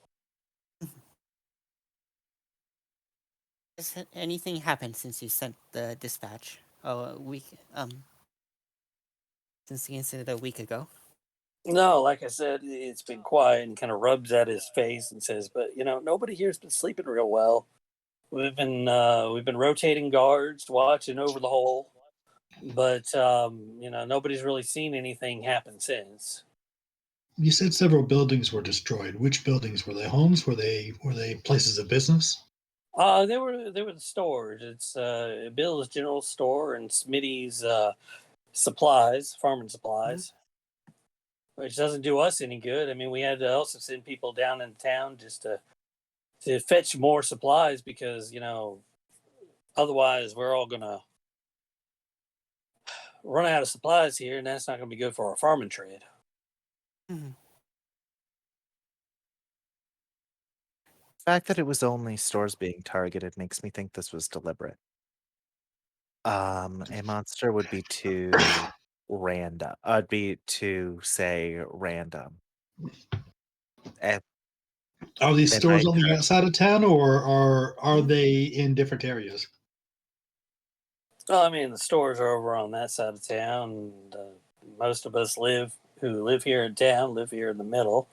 Has anything happened since you sent the dispatch? Oh, a week. Since the incident a week ago. No, like I said, it's been quiet, and kind of rubs at his face and says, "But nobody here's been sleeping real well. We've been rotating guards, watching over the hole, but nobody's really seen anything happen since." You said several buildings were destroyed. Which buildings were they? Homes? Were they places of business? They were the stores. It's Bill's general store and Smitty's supplies, farming supplies, which doesn't do us any good. I mean, we had to also send people down in town just to fetch more supplies because otherwise we're all gonna run out of supplies here, and that's not gonna be good for our farming trade. Mm-hmm. The fact that it was only stores being targeted makes me think this was deliberate. A monster would be too random. I'd be to say random. Eh, Are these they stores might on the try- outside of town, or are they in different areas? Well, I mean, the stores are over on that side of town, and most of us who live here in town live here in the middle.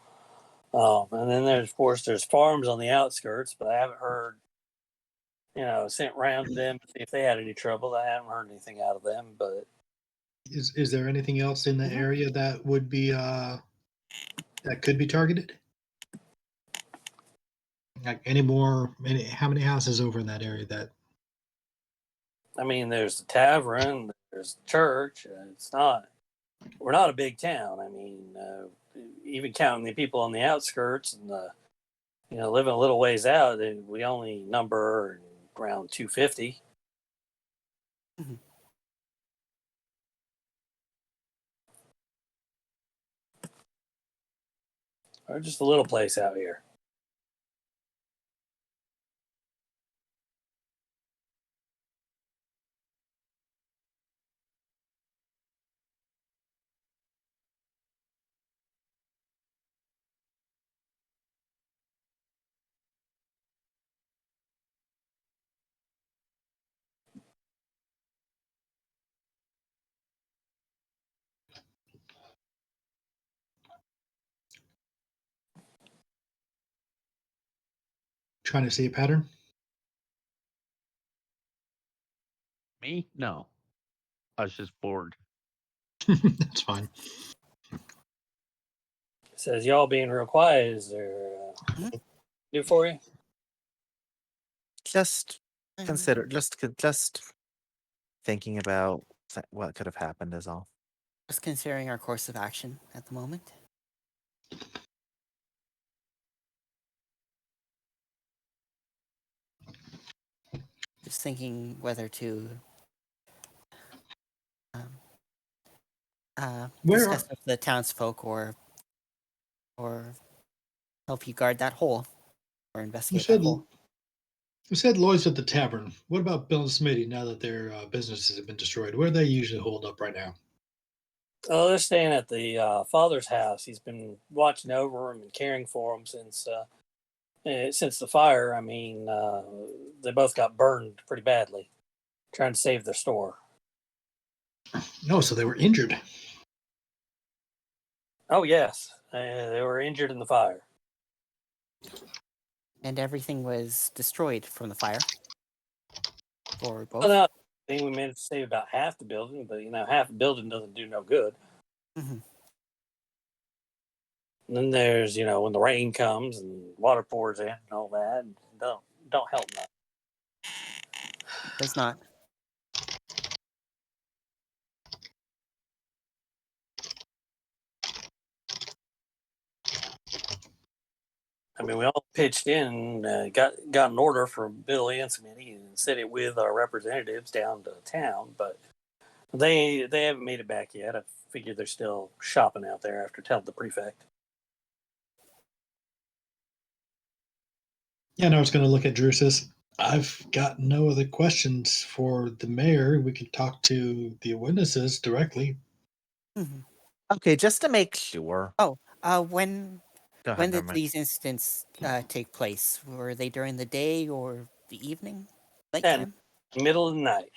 And then of course, there's farms on the outskirts, but I haven't heard, sent round to them to see if they had any trouble. I haven't heard anything out of them, but Is there anything else in the area that would be that could be targeted? Like how many houses over in that area that I mean, there's the tavern, there's the church. We're not a big town. I mean, even counting the people on the outskirts and living a little ways out, we only number around 250. Mm-hmm. Or just a little place out here. trying to see a pattern? Me? No. I was just bored. That's fine. It says y'all being real quiet. Is there do for you? just consider just thinking about what could have happened is all. Just considering our course of action at the moment. Just thinking whether to Where discuss are with the townsfolk or help you guard that hole or you investigate that said? hole. You said Lloyd's at the tavern. What about Bill and Smitty now that their businesses have been destroyed? Where do they usually hold up right now? Oh, they're staying at the father's house. He's been watching over them and caring for them since the fire. I mean, they both got burned pretty badly, trying to save their store. No, so they were injured. Oh yes, they were injured in the fire. And everything was destroyed from the fire. Or both. Well, no, I think we managed to save about half the building, but half the building doesn't do no good. Mm-hmm. And then there's when the rain comes and water pours in and all that, don't help much. Does not. I mean, we all pitched in, got an order from Billy and Smitty, and sent it with our representatives down to town, but they haven't made it back yet. I figure they're still shopping out there after telling the prefect. Yeah, no, I was going to look at Drusus. I've got no other questions for the mayor. We could talk to the witnesses directly. Mm-hmm. Okay, just to make sure. Oh, when Go ahead, when never did mind. these incidents take place? Were they during the day or the evening? And Nighttime? middle of the night.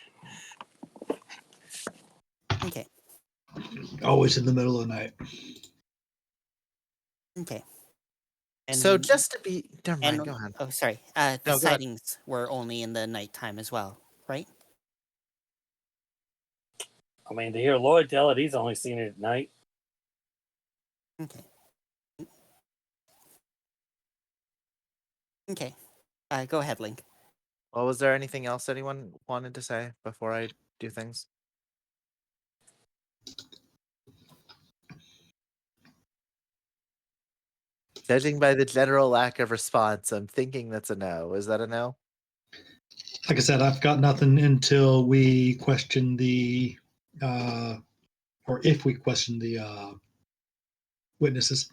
Okay. Always in the middle of the night. Okay. And So just to be, never mind. and Go ahead. oh, sorry. The No, go ahead. sightings were only in the nighttime as well, right? I mean, to hear Lloyd tell it, he's only seen it at night. Okay. Okay. Go ahead, Link. Well, was there anything else anyone wanted to say before I do things? Judging by the general lack of response, I'm thinking that's a no. Is that a no? Like I said, I've got nothing until we question the, or if we question the witnesses.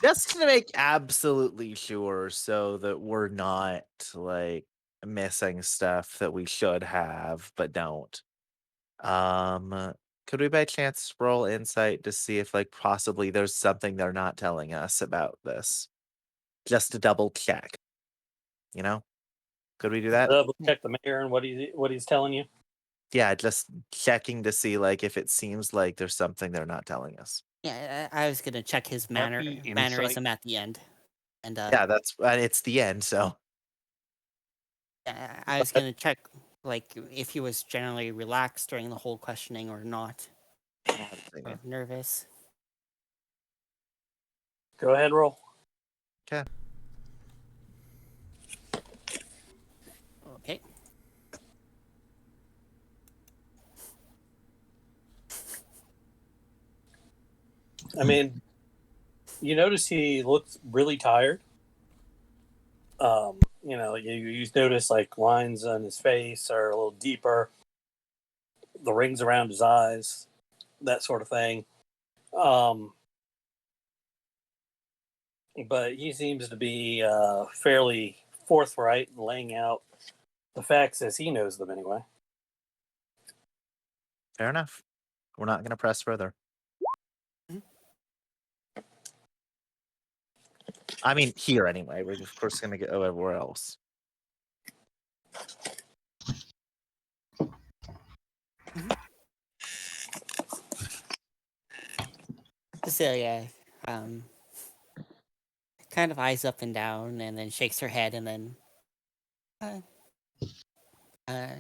Just to make absolutely sure so that we're not like missing stuff that we should have but don't. Could we by chance roll insight to see if like possibly there's something they're not telling us about this? Just to double check. Could we do that? Double check the mayor and what he's telling you. Yeah, just checking to see like if it seems like there's something they're not telling us. Yeah, I was gonna check his Happy insight. mannerism at the end, and Yeah, that's it's the end, so I was gonna check like if he was generally relaxed during the whole questioning or not, or nervous. Go ahead, roll. Okay. Okay. I mean, you notice he looks really tired. You notice like lines on his face are a little deeper, the rings around his eyes, that sort of thing. But he seems to be fairly forthright in laying out the facts as he knows them anyway. Fair enough. We're not going to press further. I mean, here anyway. We're of course going to go everywhere else. Cecilia, kind of eyes up and down, and then shakes her head, and then,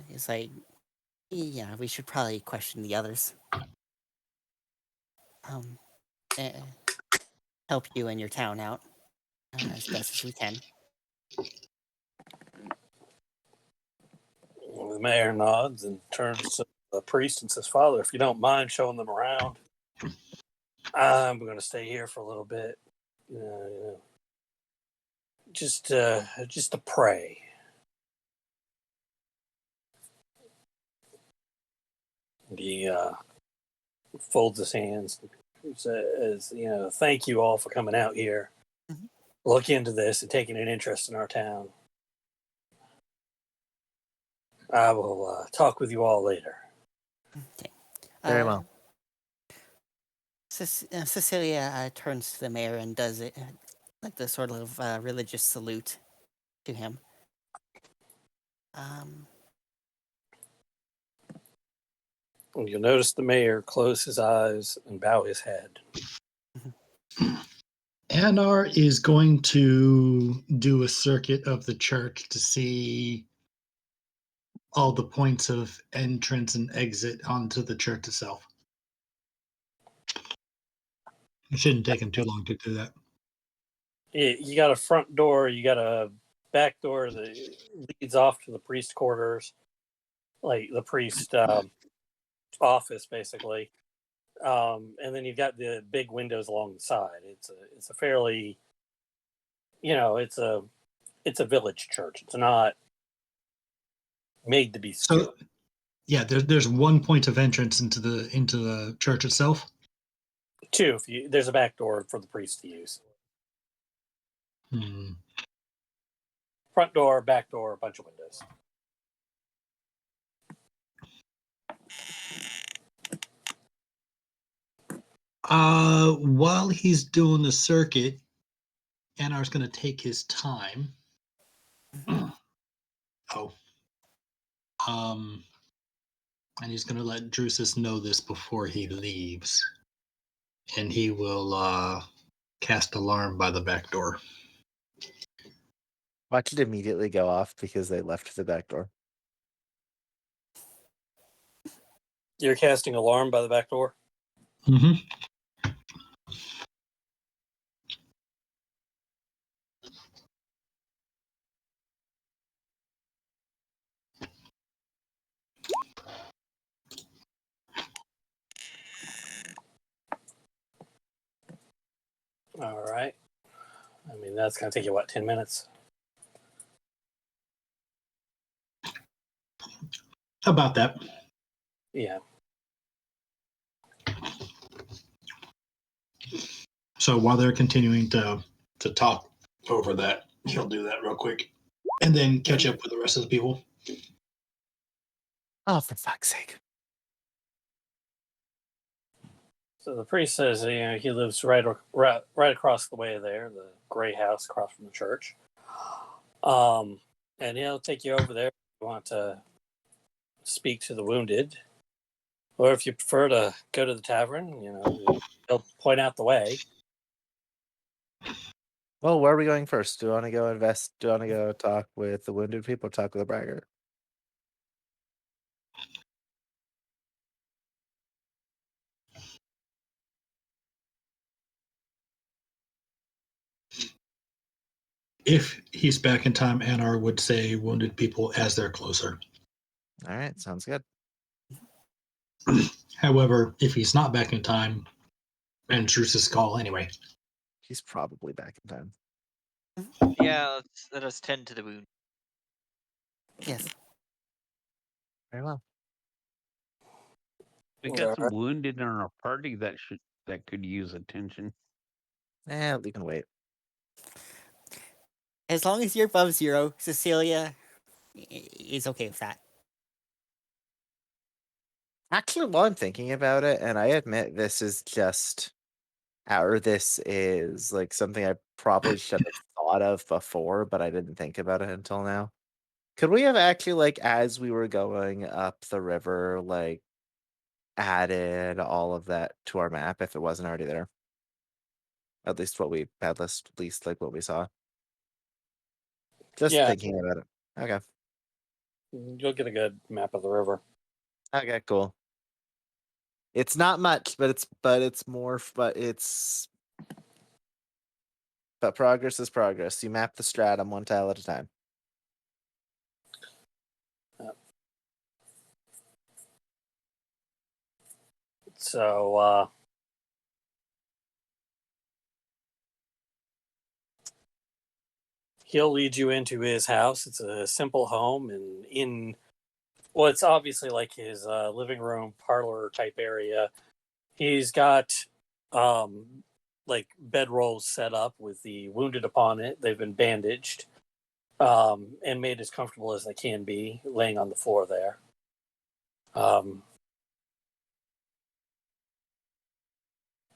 it's like, yeah, we should probably question the others. Help you and your town out as best as we can. The mayor nods and turns to the priest and says, "Father, if you don't mind showing them around, I'm going to stay here for a little bit. Just to pray." He folds his hands and says, thank you all for coming out here. Mhm. Look into this and taking an interest in our town. I will talk with you all later. Okay. Very well. Cecilia turns to the mayor and does it like the sort of religious salute to him. You'll notice the mayor close his eyes and bow his head. Anar is going to do a circuit of the church to see all the points of entrance and exit onto the church itself. It shouldn't take him too long to do that. You got a front door, you got a back door that leads off to the priest quarters, like the priest office, basically. And then you've got the big windows along the side. It's a fairly, it's a village church. It's not made to be secure. So, yeah, there's one point of entrance into the church itself. Two, there's a back door for the priest to use. Front door, back door, a bunch of windows. While he's doing the circuit, Anar's going to take his time. And he's going to let Drusus know this before he leaves. And he will cast alarm by the back door. Watch it immediately go off because they left the back door. You're casting alarm by the back door? Mm-hmm. All right. I mean, that's going to take you, 10 minutes? About that. Yeah. So while they're continuing to talk over that, he'll do that real quick. And then catch up with the rest of the people. Oh, for fuck's sake. So the priest says, he lives right across the way there, the gray house across from the church. And he'll take you over there if you want to speak to the wounded. Or if you prefer to go to the tavern, he'll point out the way. Well, where are we going first? Do you want to go invest? Do you want to go talk with the wounded people or talk with the braggart? If he's back in time, Anar would say wounded people as they're closer. All right, sounds good. However, if he's not back in time, and Drusus call anyway. He's probably back in time. Yeah, let us tend to the wound. Yes. Very well. We got some wounded in our party that could use attention. We can wait. As long as you're above 0, Cecilia is okay with that. Actually, while I'm thinking about it, and I admit this is like something I probably should have thought of before, but I didn't think about it until now. Could we have actually, like, as we were going up the river, like, added all of that to our map if it wasn't already there? At least what we had least like what we saw. Just thinking about it. Okay. You'll get a good map of the river. Okay, cool. It's not much, but progress is progress. You map the stratum one tile at a time. So, he'll lead you into his house. It's a simple home, and in Well, it's obviously like his living room, parlor type area. He's got like bedrolls set up with the wounded upon it. They've been bandaged and made as comfortable as they can be, laying on the floor there.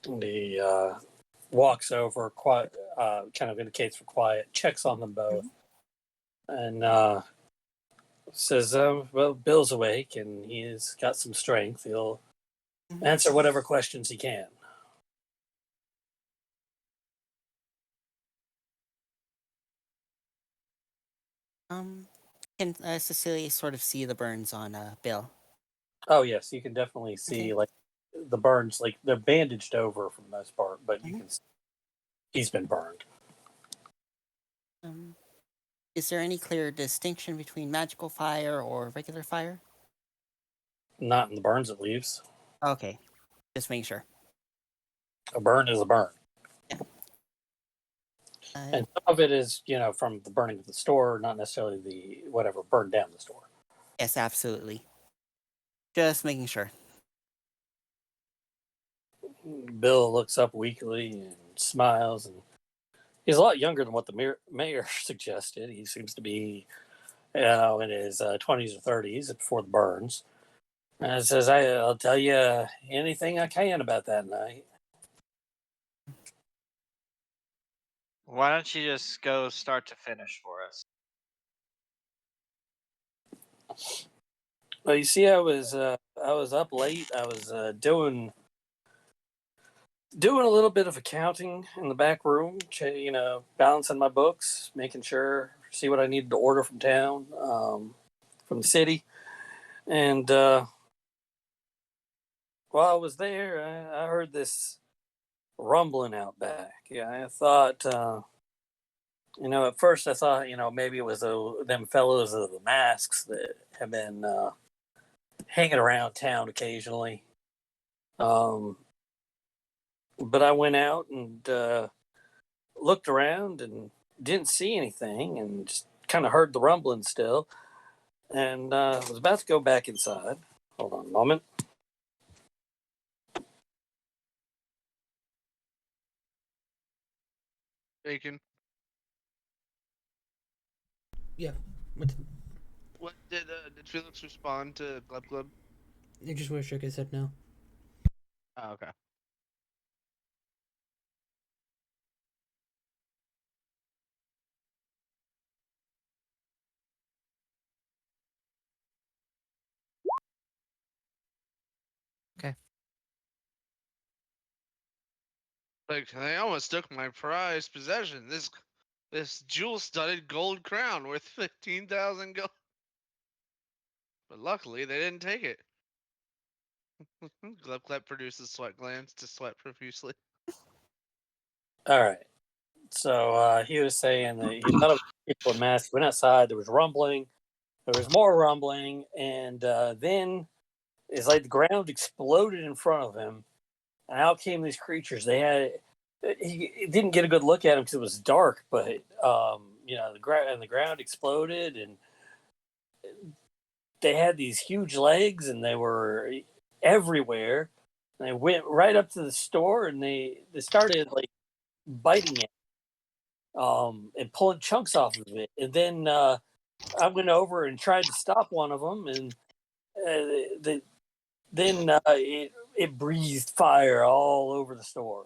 He walks over, quiet, kind of indicates for quiet, checks on them both, and says, "Well, Bill's awake, and he's got some strength. He'll answer whatever questions he can." Can Cecilia sort of see the burns on Bill? Oh yes, you can definitely see Okay. like the burns. Like they're bandaged over for the most part, but you can see he's been burned. Is there any clear distinction between magical fire or regular fire? Not in the burns it leaves. Okay, just making sure. A burn is a burn. Yeah. And some of it is, from the burning of the store, not necessarily the whatever burned down the store. Yes, absolutely. Just making sure. Bill looks up weakly and smiles, and he's a lot younger than what the mayor suggested. He seems to be, in his 20s or 30s before the burns. And says, I'll tell you anything I can about that night. Why don't you just go start to finish for us? Well, you see, I was up late. I was doing a little bit of accounting in the back room. Balancing my books, making sure, see what I needed to order from town, from the city, and while I was there, I heard this rumbling out back. Yeah, I thought, at first I thought, maybe it was them fellows of the masks that have been hanging around town occasionally. But I went out and looked around and didn't see anything, and just kind of heard the rumbling still, and was about to go back inside. Hold on a moment. Bacon. Yeah. What did Felix respond to Glub Glub? You just would have shook his head no. Oh, okay. Okay. Like, they almost took my prized possession. This jewel-studded gold crown worth 15,000 gold. But luckily, they didn't take it. Glub Glub produces sweat glands to sweat profusely. All right. So he was saying that he thought it was people in masks. Went outside. There was rumbling. There was more rumbling, and then it's like the ground exploded in front of him, and out came these creatures. He didn't get a good look at them because it was dark, but the ground exploded, and they had these huge legs, and they were everywhere. And they went right up to the store, and they started like biting it, and pulling chunks off of it. And then I went over and tried to stop one of them, and then it breathed fire all over the store.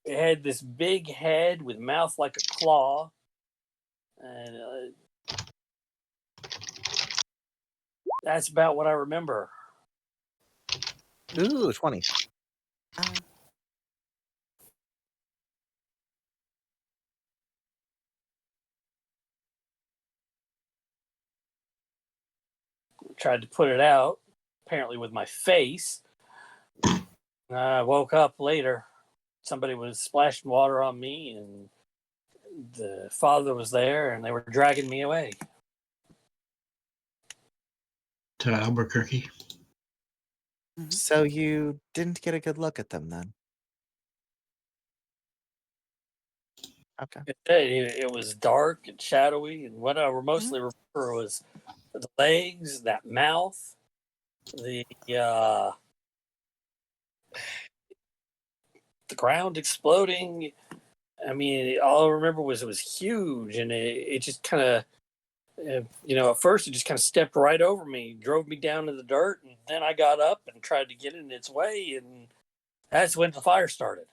It had this big head with mouth like a claw, and that's about what I remember. Ooh, 20. Tried to put it out, apparently with my face. I woke up later. Somebody was splashing water on me, and the father was there, and they were dragging me away. To Albuquerque. So you didn't get a good look at them then? Okay. It was dark and shadowy, and what I mostly remember was the legs, that mouth, the ground exploding. I mean, all I remember was it was huge, and it just kind of, at first it just kind of stepped right over me, drove me down to the dirt, and then I got up and tried to get in its way, and that's when the fire started.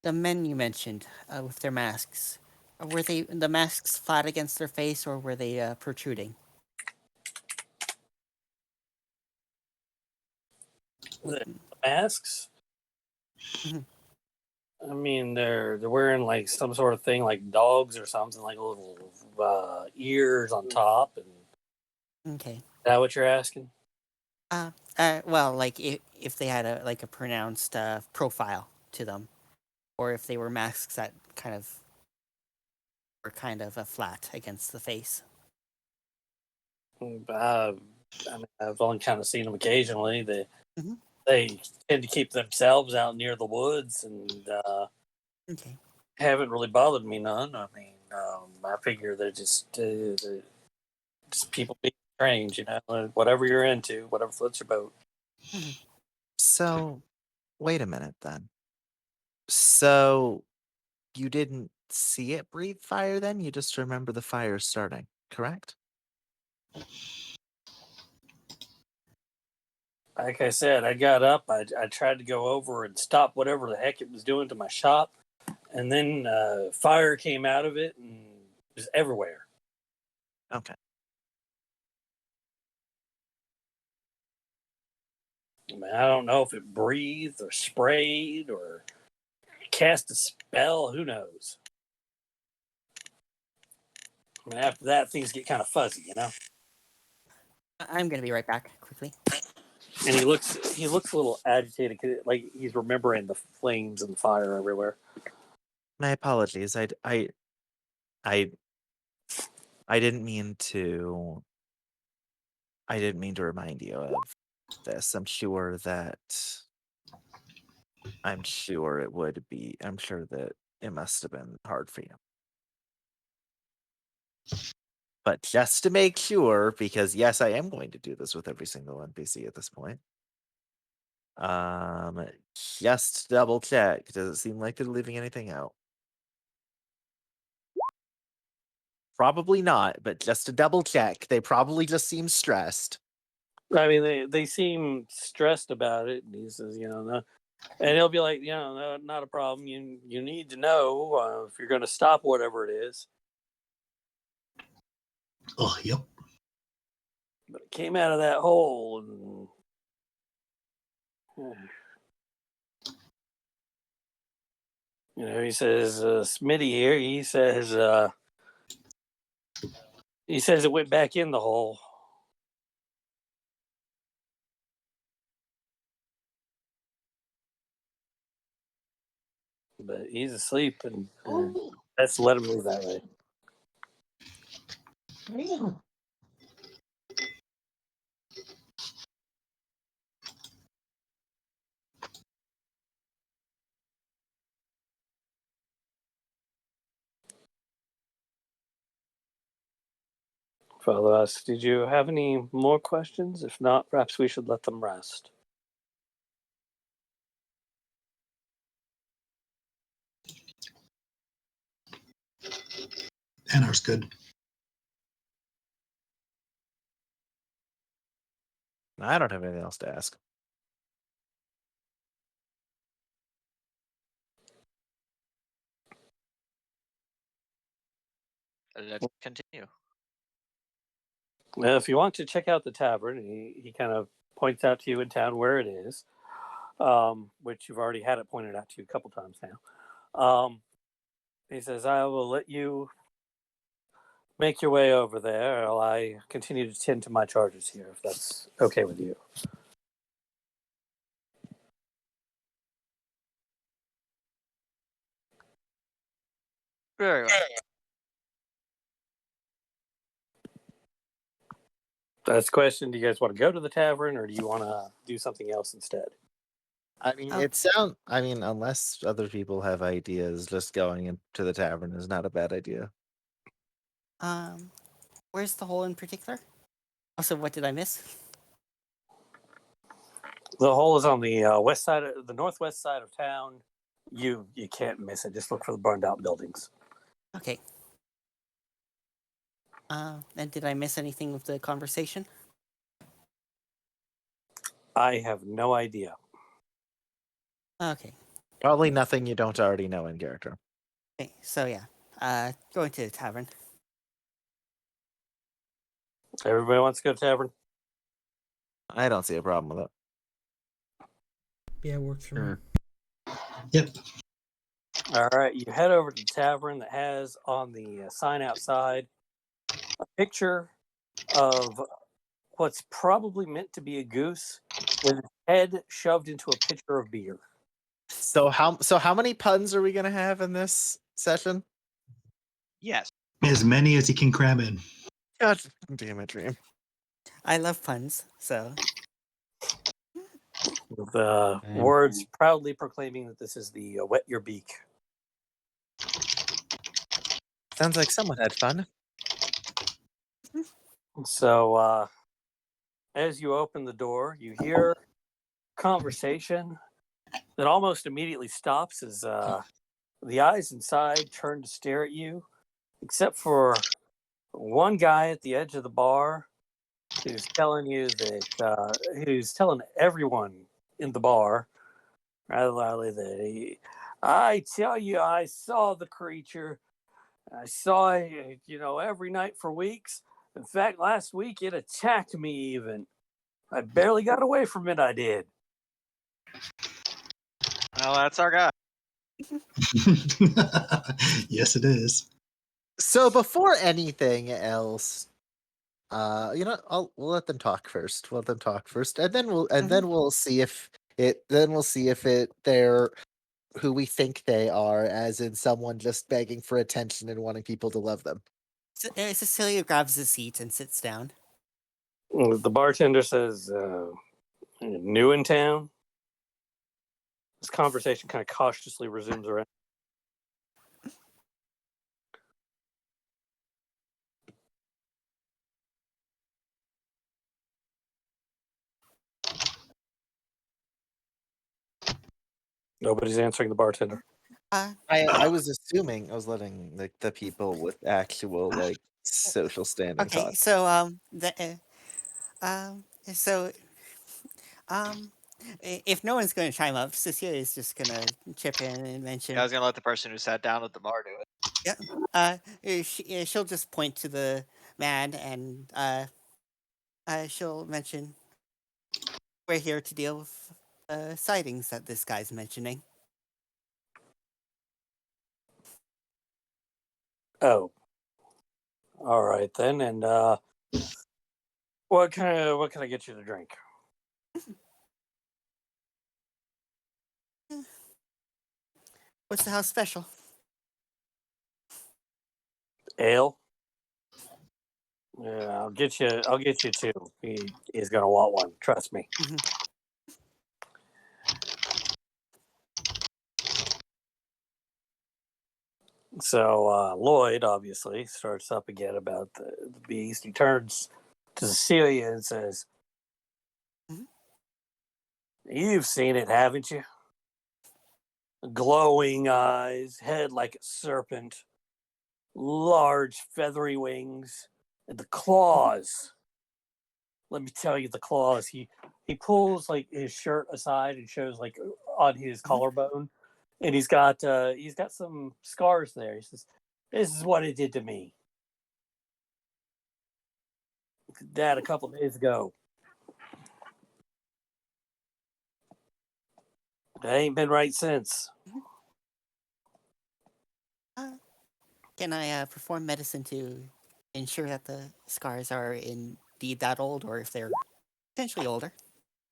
The men you mentioned with their masks, were the masks flat against their face or were they protruding? The masks. Mhm. I mean, they're wearing like some sort of thing, like dogs or something, like little ears on top. And Okay. is that what you're asking? Well, like if they had a pronounced profile to them, or if they were masks that were kind of flat against the face. I mean, I've only kind of seen them occasionally. Mhm. They tend to keep themselves out near the woods, and Okay. haven't really bothered me none. I mean, I figure they're just people being strange, whatever you're into, whatever floats your boat. Mhm. So, wait a minute then. So, you didn't see it breathe fire then? You just remember the fire starting, correct? Like I said, I got up. I tried to go over and stop whatever the heck it was doing to my shop, and then fire came out of it and it was everywhere. Okay. I mean, I don't know if it breathed or sprayed or cast a spell. Who knows? I mean, after that, things get kind of fuzzy. I'm gonna be right back quickly. And he looks a little agitated, 'cause like he's remembering the flames and the fire everywhere. My apologies. I I didn't mean to remind you of this. I'm sure that it must have been hard for you. But just to make sure, because yes, I am going to do this with every single NPC at this point. Just double check. Does it seem like they're leaving anything out? Probably not, but just to double check, they probably just seem stressed. I mean, they seem stressed about it, and he says, no. And he'll be like, no, not a problem. You need to know if you're going to stop whatever it is. Oh, yep. But it came out of that hole, and he says, Smitty here. He says it went back in the hole. But he's asleep, and let's let him leave that way. Father asks, did you have any more questions? If not, perhaps we should let them rest. Anar's good. I don't have anything else to ask. Let's continue. If you want to check out the tavern, he kind of points out to you in town where it is, which you've already had it pointed out to you a couple times now. He says, I will let you make your way over there while I continue to tend to my charges here, if that's okay with you. Very well. That's the question. Do you guys want to go to the tavern, or do you want to do something else instead? I mean, Oh. unless other people have ideas, just going into the tavern is not a bad idea. Where's the hole in particular? Also, what did I miss? The hole is on the west side, the northwest side of town. You can't miss it. Just look for the burned out buildings. Okay. And did I miss anything with the conversation? I have no idea. Okay. Probably nothing you don't already know in character. Okay. So yeah, going to the tavern. Everybody wants to go to tavern. I don't see a problem with it. Yeah, it works for me. Yep. All right, you head over to the tavern that has on the sign outside a picture of what's probably meant to be a goose with its head shoved into a pitcher of beer. So how many puns are we gonna have in this session? Yes. As many as he can cram in. God damn it, Dream. I love puns, so The words proudly proclaiming that this is the wet your beak. Sounds like someone had fun. So as you open the door, you hear conversation that almost immediately stops as the eyes inside turn to stare at you, except for one guy at the edge of the bar who's telling you that who's telling everyone in the bar rather loudly that I tell you, I saw the creature. I saw it, every night for weeks. In fact, last week it attacked me even. I barely got away from it, I did. Well, that's our guy. Yes, it is. So before anything else, we'll let them talk first. We'll let them talk first, and then we'll see if they're who we think they are, as in someone just begging for attention and wanting people to love them. Cecilia grabs a seat and sits down. The bartender says, new in town? This conversation kind of cautiously resumes around. Nobody's answering the bartender. I was assuming I was letting the people with actual social standing Okay, talk. so so if no one's going to chime up, Cecilia is just going to chip in and mention. Yeah, I was gonna let the person who sat down at the bar do it. Yeah. She'll just point to the man and she'll mention, we're here to deal with sightings that this guy's mentioning. Oh, all right then. And what can I get you to drink? What's the house special? Ale. Yeah, I'll get you two. He's gonna want one. Trust me. Mm-hmm. So Lloyd obviously starts up again about the beast. He turns to Cecilia and says, Mhm. "You've seen it, haven't you? Glowing eyes, head like a serpent, large feathery wings, and the claws. Let me tell you, the claws. He pulls his shirt aside and shows on his collarbone, and he's got some scars there. He says, "This is what it did to me. Dad, a couple of days ago. I ain't been right since." Can I perform medicine to ensure that the scars are indeed that old, or if they're potentially older?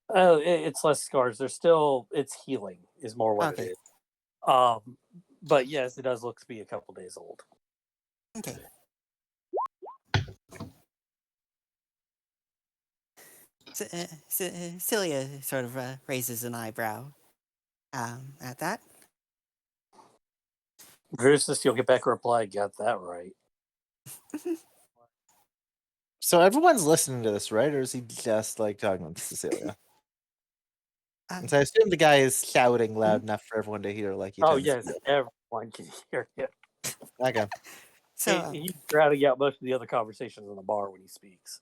Oh, it's less scars. It's healing is more what it Okay. is. But yes, it does look to be a couple days old. Okay. Celia sort of raises an eyebrow. At that. Versus, you'll get back a reply. Got that right. So everyone's listening to this, right? Or is he just like talking with Cecilia? And so I assume the guy is shouting loud enough for everyone to hear, like he Oh tends yes, to. everyone can hear you. Okay. So He's drowning out most of the other conversations in the bar when he speaks.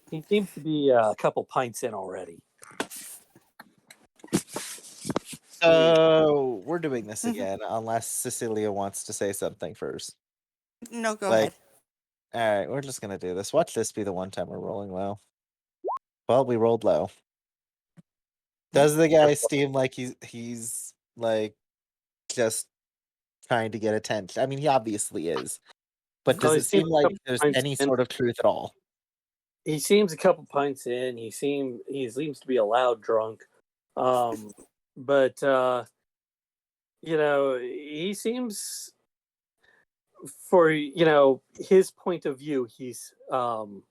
He seems to be a couple pints in already. So we're doing this again, unless Cecilia wants to say something first. no, go Like- ahead. All right, we're just gonna do this. Watch this be the one time we're rolling low. Well, we rolled low. Does the guy seem like he's like just trying to get attention? I mean, he obviously is. But does he it seem seems a like couple there's pints any in. sort of truth at all? He seems a couple pints in. He seems to be a loud drunk. But he seems, for his point of view, he's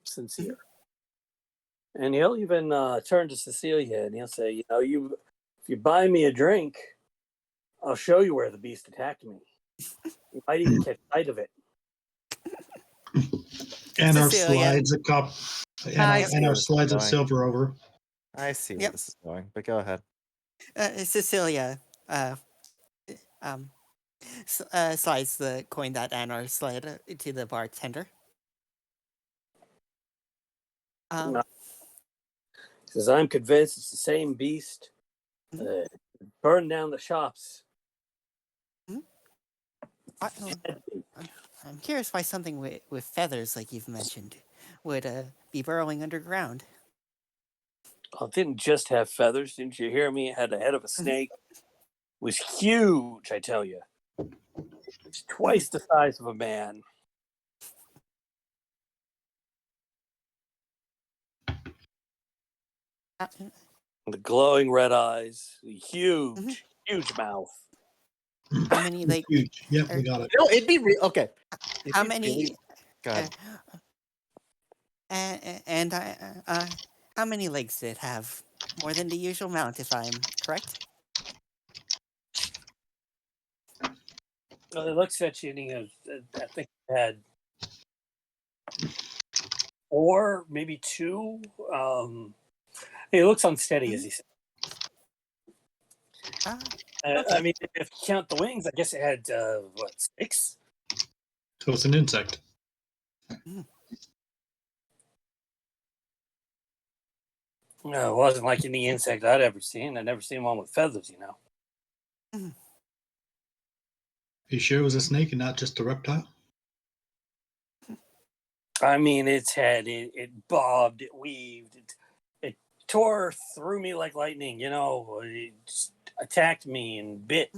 sincere. And he'll even turn to Cecilia and he'll say, if you buy me a drink, I'll show you where the beast attacked me. You might even catch sight of it. And our Cecilia. slides of cop and our slides of silver over. I see where Yep. this is going, but go ahead. Cecilia slides the coin that Anar slid to the bartender. No. He says, I'm convinced it's the same beast. Burn down the shops. I'm curious why something with feathers, like you've mentioned, would be burrowing underground. Well, it didn't just have feathers. Didn't you hear me? It had the head of a snake. It was huge, I tell you. It's twice the size of a man. The glowing red eyes, the huge, huge mouth. How many like? Huge. Yep, we got it. No, it'd be real. Okay. How many? Go ahead. And how many legs did it have? More than the usual amount, if I'm correct. Well, it looks at you and he goes, I think it had 4, maybe 2. It looks unsteady, as he said. Okay. I mean, if you count the wings, I guess it had, 6? So it's an insect. No, it wasn't like any insect I'd ever seen. I'd never seen one with feathers, You sure it was a snake and not just a reptile? I mean, its head, it bobbed, it weaved, it tore through me like lightning, it just attacked me and bit,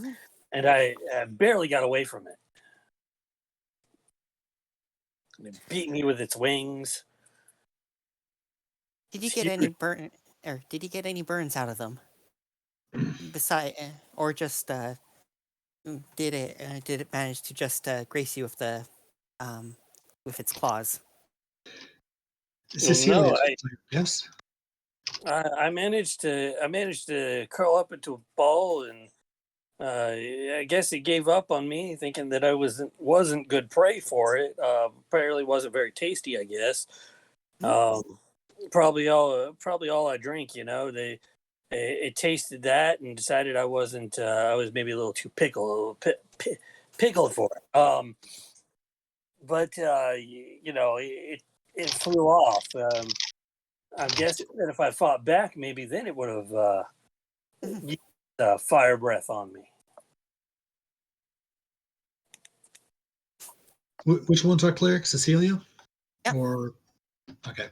and I barely got away from it. And it beat me with its wings. Did you get any burns out of them? Beside, or just did it manage to just grace you with its claws? Cecilia, No, yes. I managed to curl up into a ball, and I guess it gave up on me, thinking that I wasn't good prey for it. Apparently, wasn't very tasty. I guess. Probably all I drink. It tasted that and decided I wasn't. I was maybe a little too pickled for it. But it flew off. I'm guessing that if I fought back, maybe then it would have used fire breath on me. Which one's our cleric? Cecilia? Yep. Or okay.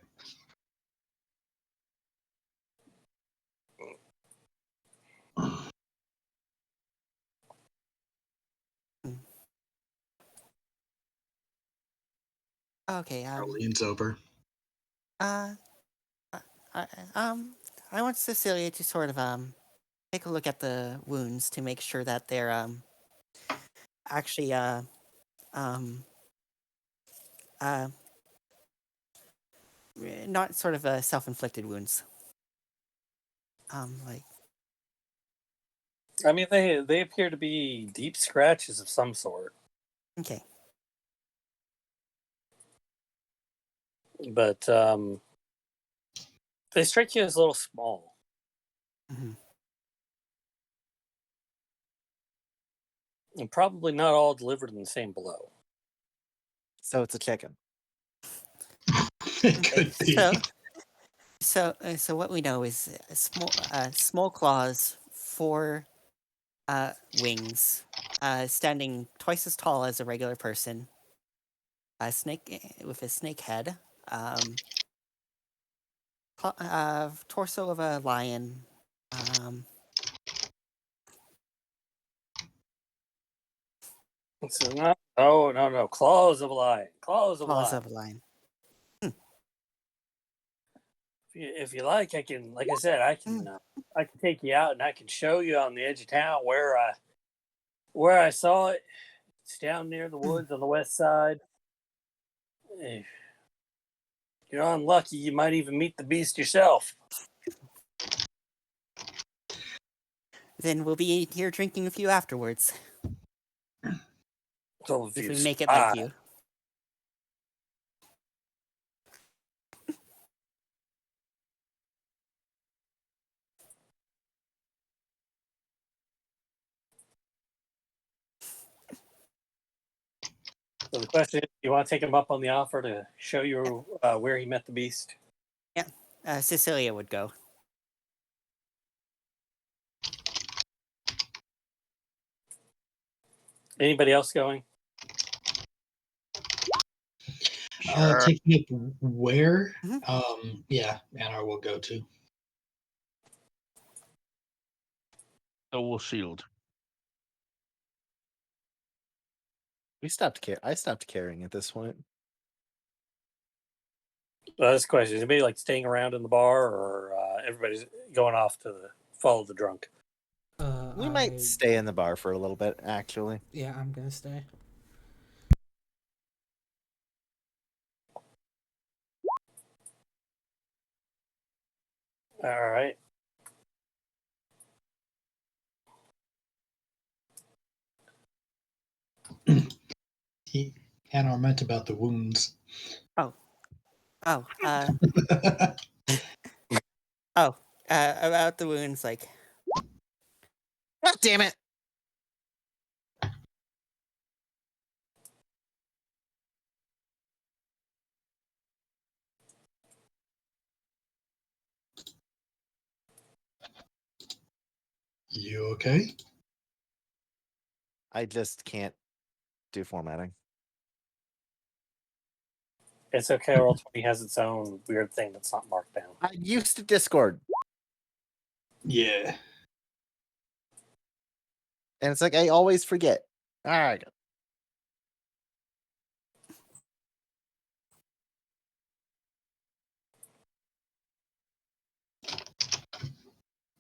Okay. Leans over. I want Cecilia to sort of take a look at the wounds to make sure that they're actually not sort of self-inflicted wounds. Like I mean, they appear to be deep scratches of some sort, Okay. but they strike you as a little small. Hmm. And probably not all delivered in the same blow. So it's a chicken. It could be. So what we know is small claws, 4 wings, standing twice as tall as a regular person, a snake with a snake head, torso of a lion, So no, claws of a lion, claws of a claws lion. of a lion. If you like, I can, like I said, I can take you out and I can show you on the edge of town where I saw it. It's down near the woods on the west side. If you're unlucky, you might even meet the beast yourself. Then we'll be here drinking with you afterwards, So if we make it like you. So the question is, you want to take him up on the offer to show you where he met the beast? Yeah, Cecilia would go. Anybody else going? Sure. Taking it where? Mhm. Yeah, Anar will go to. So we'll shield. I stopped caring at this point. That's the question. Is anybody like staying around in the bar, or everybody's going off to follow the drunk? We might stay in the bar for a little bit, actually. Yeah, I'm gonna stay. All right. Anar meant about the wounds. Oh, about the wounds, like, God damn it! You okay? I just can't do formatting. It's okay. Roll20 has its own weird thing that's not marked down. I'm used to Discord, Yeah. and it's like I always forget. All right.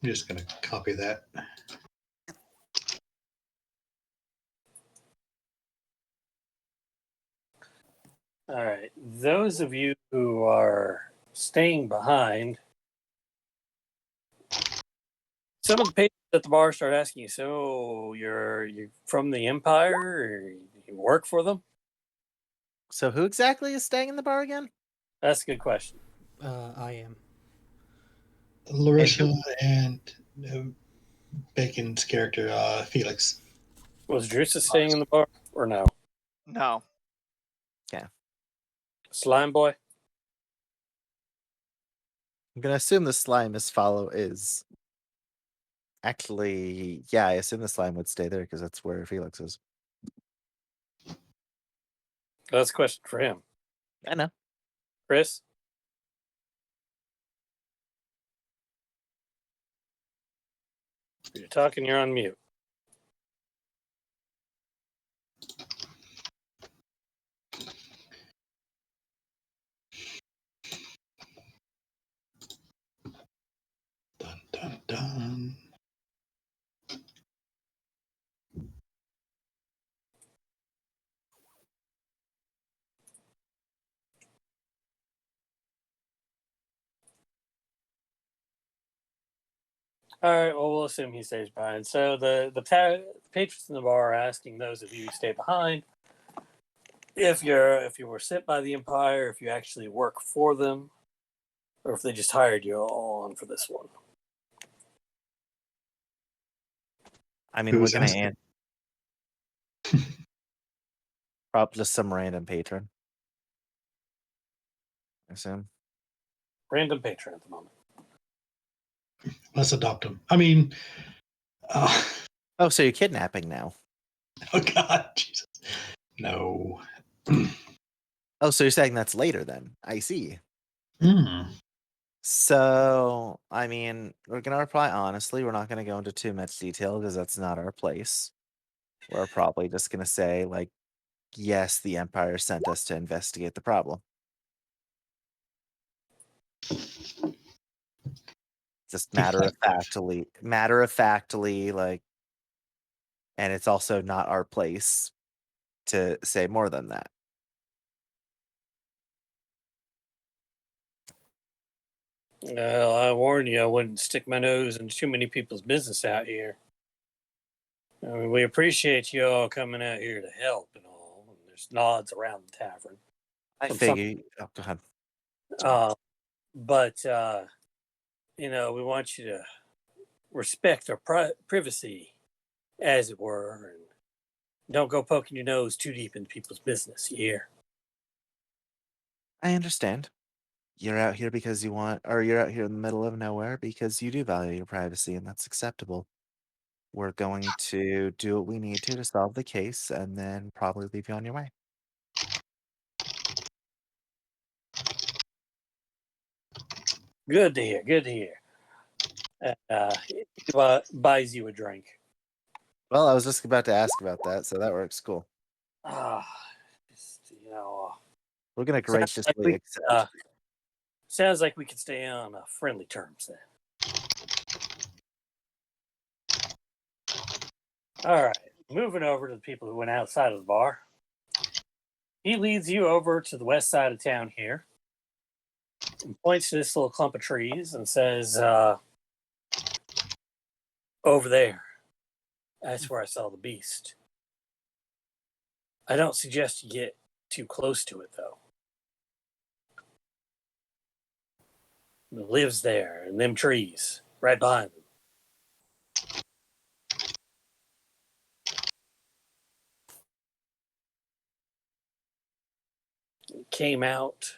I'm just gonna copy that. All right. Those of you who are staying behind, some of the patrons at the bar start asking you, "So you're from the Empire, or you work for them?" So who exactly is staying in the bar again? That's a good question. I am. Larissa and Bacon's character, Felix. Was Drusa staying in the bar or no? No. Slime Boy? I'm gonna assume the slime is actually, yeah. I assume the slime would stay there because that's where Felix is. That's a question for him. I know. Chris? If you're talking, you're on mute. Dun dun dun. All right. Well, we'll assume he stays behind. So the patrons in the bar are asking those of you who stay behind if you were sent by the Empire, if you actually work for them, or if they just hired you all on for this one. I mean, we're Who's gonna asking? probably just some random patron. I assume. Random patron at the moment. Let's adopt him. I mean, uh, Oh, so you're kidnapping now? oh God, Jesus, no. Oh, so you're saying that's later then? I see. Mm. So, I mean, we're gonna reply honestly. We're not gonna go into too much detail because that's not our place. We're probably just gonna say, like, yes, the Empire sent us to investigate the problem. Just matter of factly, like, and it's also not our place to say more than that. Well, I warned you I wouldn't stick my nose in too many people's business out here. I mean, we appreciate you all coming out here to help and all. And there's nods around the tavern. I From some- figure. Oh, go ahead. But you know, we want you to respect our privacy, as it were, and don't go poking your nose too deep into people's business. You hear? I understand. You're out here because you want, or you're out here in the middle of nowhere because you do value your privacy, and that's acceptable. We're going to do what we need to solve the case, and then probably leave you on your way. Good to hear. Good to hear. He buys you a drink. Well, I was just about to ask about that, so that works. Cool. Just, you know, We're gonna graciously accept. sounds like we could stay on friendly terms then. All right, moving over to the people who went outside of the bar. He leads you over to the west side of town here and points to this little clump of trees and says, over there, that's where I saw the beast. I don't suggest you get too close to it, though. It lives there in them trees, right behind them. It came out.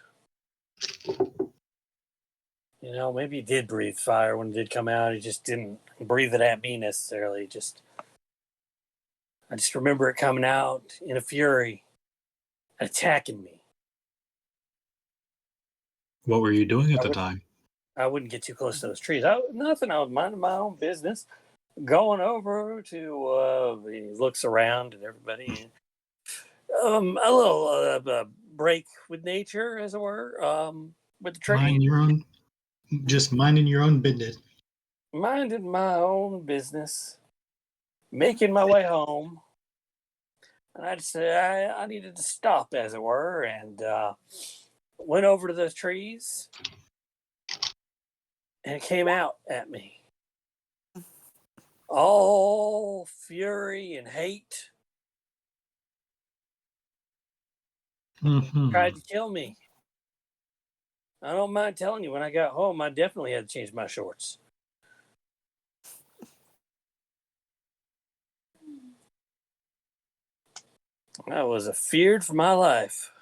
You know, maybe he did breathe fire when it did come out. He just didn't breathe it at me necessarily. I just remember it coming out in a fury, attacking me. What were you doing at the time? I wouldn't get too close to those trees. Nothing. I was minding my own business. Going over to, he looks around at everybody. A little break with nature, as it were. With the trees. Minding your own business. Minding my own business. Making my way home. And I just said I needed to stop, as it were, and went over to those trees, and it came out at me. All fury and hate. Mm-hmm. Tried to kill me. I don't mind telling you, when I got home, I definitely had to change my shorts. I was afeared for my life.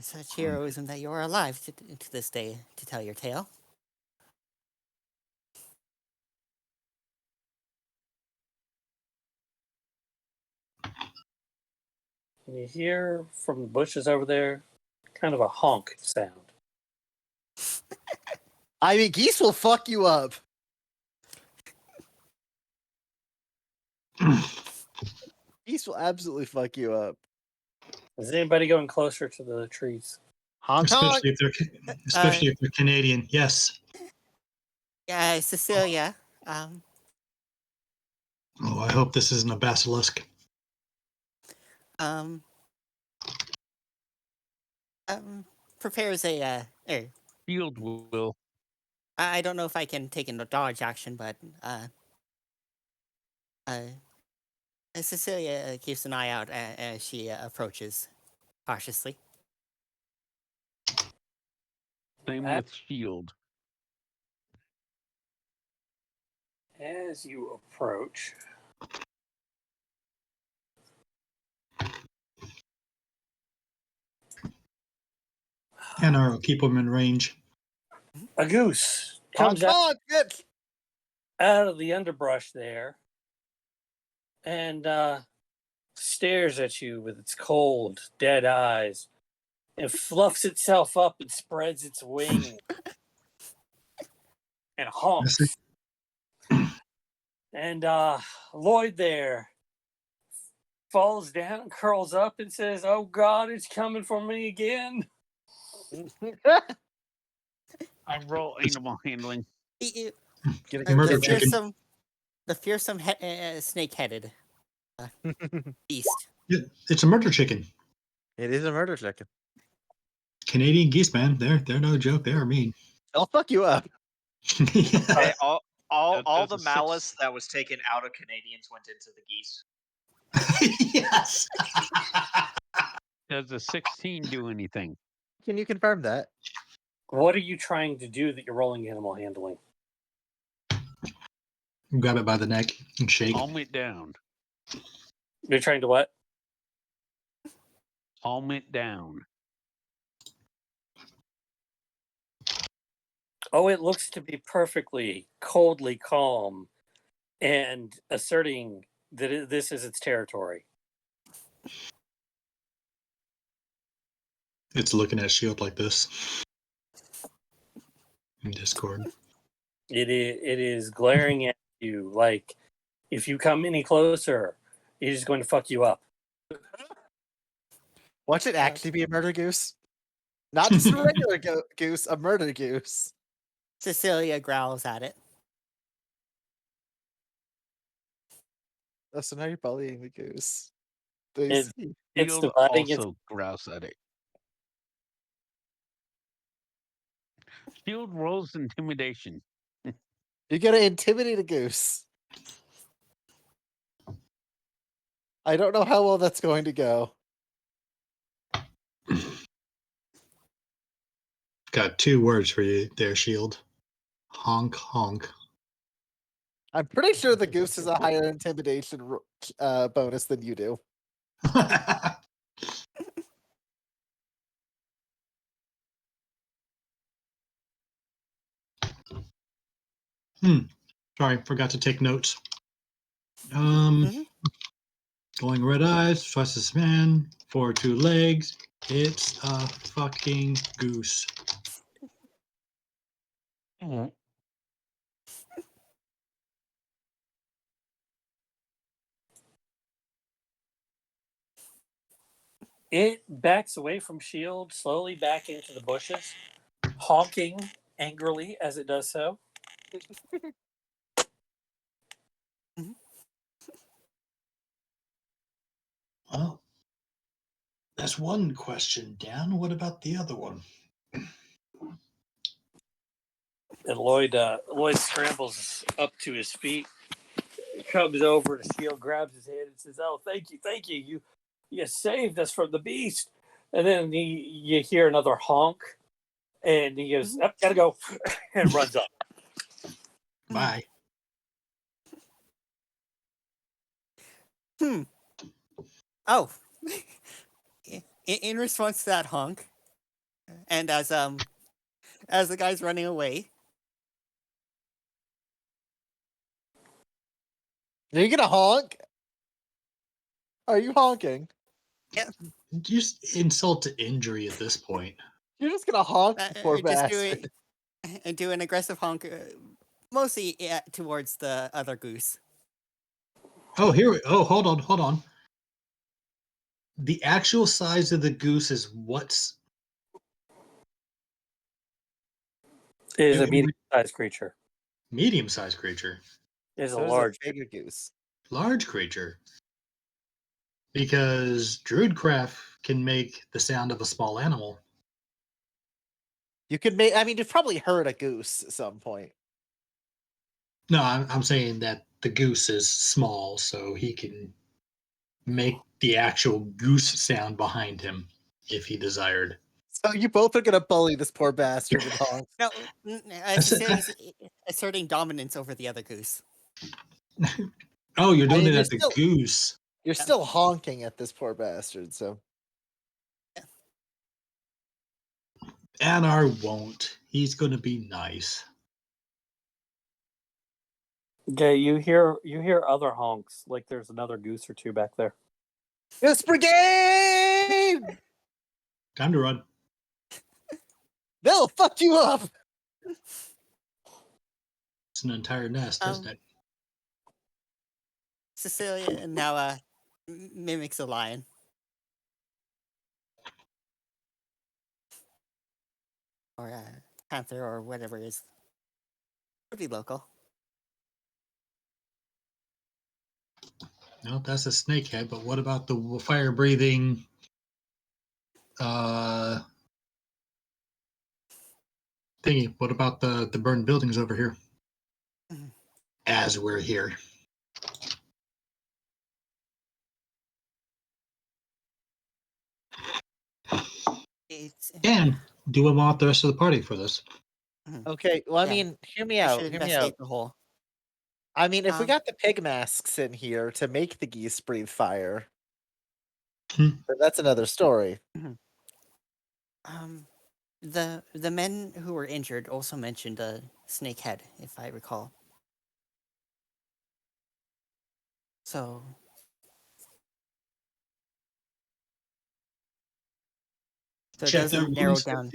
Such heroism that you are alive to this day to tell your tale. And you hear from the bushes over there kind of a honk sound. I mean, geese will fuck you up. Geese will absolutely fuck you up. Is anybody going closer to the trees? Honk honk. Especially if they're Canadian. Yes. Yeah, Cecilia. Oh, I hope this isn't a basilisk. Prepares a. Shield will. I don't know if I can take a dodge action, but Cecilia keeps an eye out as she approaches cautiously. Same with shield. As you approach, And I'll keep them in range. a goose comes out, Honk, bitch! out of the underbrush there and stares at you with its cold, dead eyes. It fluffs itself up and spreads its wing and honks. And Lloyd there falls down, curls up, and says, "Oh God, it's coming for me again." I roll animal handling. The Murder chicken. fearsome snake-headed beast. Yeah, it's a murder chicken. It is a murder chicken. Canadian geese, man. They're no joke. They are mean. They'll fuck you up. Yeah. Hey, all That's a the malice that was taken out of Canadians went into the geese. Yes. Does a 16 do anything? Can you confirm that? What are you trying to do that you're rolling animal handling? Grab it by the neck and shake. Calm it down. You're trying to what? Calm it down. Oh, it looks to be perfectly coldly calm and asserting that this is its territory. It's looking at Shield like this. In Discord. It is glaring at you like, if you come any closer, it is going to fuck you up. Watch it actually be a murder goose. Not just a regular goose, a murder goose. Cecilia growls at it. Oh, so now you're bullying the goose. It's Shield dividing its. also grouse at it. Shield rolls intimidation. You gotta intimidate a goose. I don't know how well that's going to go. Got 2 words for you there, Shield. Honk, honk. I'm pretty sure the goose has a higher intimidation bonus than you do. Sorry, forgot to take notes. Mhm. Glowing red eyes, twice as man, 4 2 legs. It's a fucking goose. It backs away from Shield, slowly back into the bushes, honking angrily as it does so. Well, that's one question down. What about the other one? And Lloyd scrambles up to his feet, comes over to Shield, grabs his hand, and says, "Oh, thank you, you saved us from the beast." And then you hear another honk, and he goes, "Oh, gotta go," and runs up. Bye. Oh, in response to that honk, and as the guy's running away, Are you gonna honk? Are you honking? Just insult to injury at this point. You're just gonna honk the poor just bastard. do an aggressive honk, mostly towards the other goose. Oh, hold on. The actual size of the goose is what's It is a medium-sized creature. medium-sized creature. It is So a is large. bigger goose. Large creature. Because Druidcraft can make the sound of a small animal. You could make. I mean, you've probably heard a goose at some point. No, I'm saying that the goose is small, so he can make the actual goose sound behind him if he desired. So you both are gonna bully this poor bastard with honks. No, That's it. Cecilia's asserting dominance over the other goose. Oh, you're doing mean, it you're at the still- goose. You're still honking at this poor bastard. So Anar won't. He's going to be nice. Okay, you hear other honks, like there's another goose or two back there. Goose Brigade! Time to run. They'll fuck you up. It's an entire nest, isn't it? Cecilia now mimics a lion. Or a panther or whatever it is. Could be local. No, that's a snakehead. But what about the fire-breathing? Thingy. What about the burned buildings over here? As we're here. And do we want the rest of the party for this? Okay, well, I Yeah. mean, hear me We out. should Hear me out. investigate the whole. I mean, if we Um, got the pig masks in here to make the geese breathe fire, Hmm. then that's another story. The men who were injured also mentioned a snake head, if I recall. So it Check their doesn't narrow wounds. down.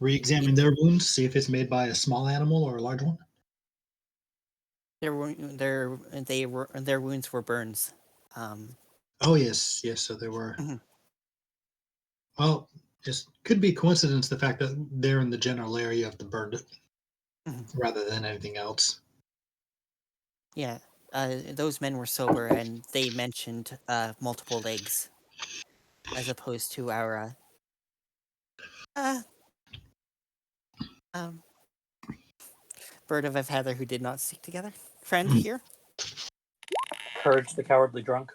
Re-examine their wounds. See if it's made by a small animal or a large one. Their wounds were burns. Oh yes, yes. So there were. Mhm. Well, it could be coincidence the fact that they're in the general area of the burned, rather than anything else. Yeah, those men were sober, and they mentioned multiple legs, as opposed to our bird of a feather who did not stick together. Friend here. Courage the Cowardly Drunk.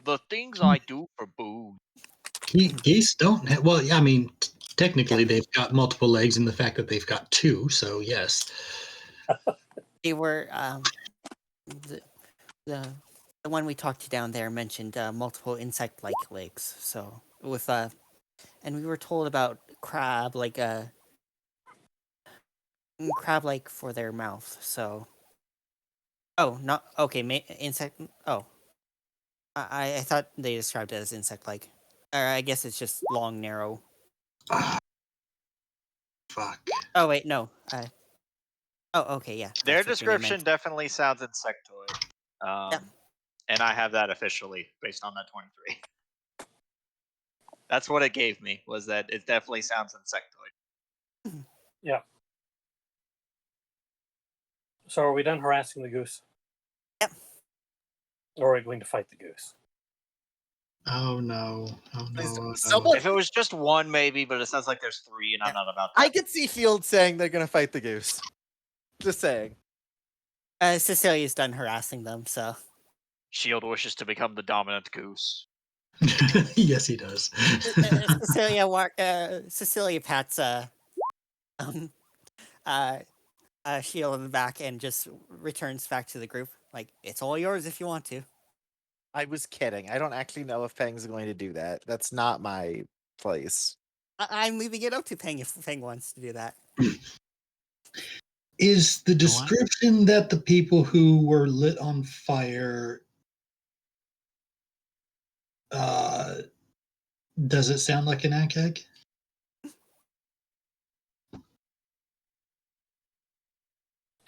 The things I do for booze. Geese don't have. Well, I mean, technically they've got multiple legs, in the fact that they've got two. So yes. They were the one we talked to down there mentioned multiple insect-like legs. So with and we were told about crab-like for their mouth. So not okay. Insect. Oh, I thought they described it as insect-like. Or I guess it's just long, narrow. Fuck. Oh wait, no. Oh, okay, yeah. Their that's what they meant. description definitely sounds insectoid. And I have that officially based on that 23. That's what it gave me, was that it definitely sounds insectoid. Yeah. So are we done harassing the goose? Yep. Or are we going to fight the goose? Oh no! Oh no! Please, Oh, no. someone- If it was just one, maybe, but it sounds like there's three, and I'm not about that. I could see Field saying they're gonna fight the goose. Just saying. Cecilia's done harassing them, so. Shield wishes to become the dominant goose. Yes, he does. Cecilia pats Shield in the back and just returns back to the group. Like, it's all yours if you want to. I was kidding. I don't actually know if Peng's going to do that. That's not my place. I'm leaving it up to Peng if Peng wants to do that. Is the description that the people who were lit on fire, does it sound like an ankeg?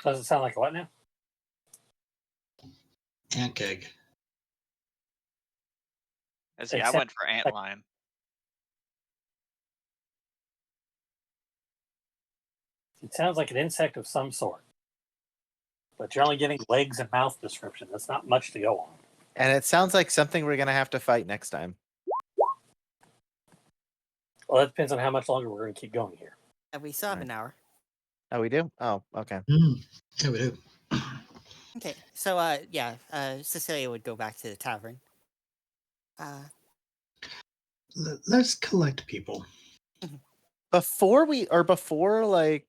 Does it sound like a what now? Ankeg. See, I went for antlion. It sounds like an insect of some sort. But you're only getting legs and mouth description. That's not much to go on. And it sounds like something we're gonna have to fight next time. Well, that depends on how much longer we're going to keep going here. We still have Right. an hour. Oh, we do? Oh, okay. Yeah, we do. Okay, so Cecilia would go back to the tavern. Let's collect people. Before like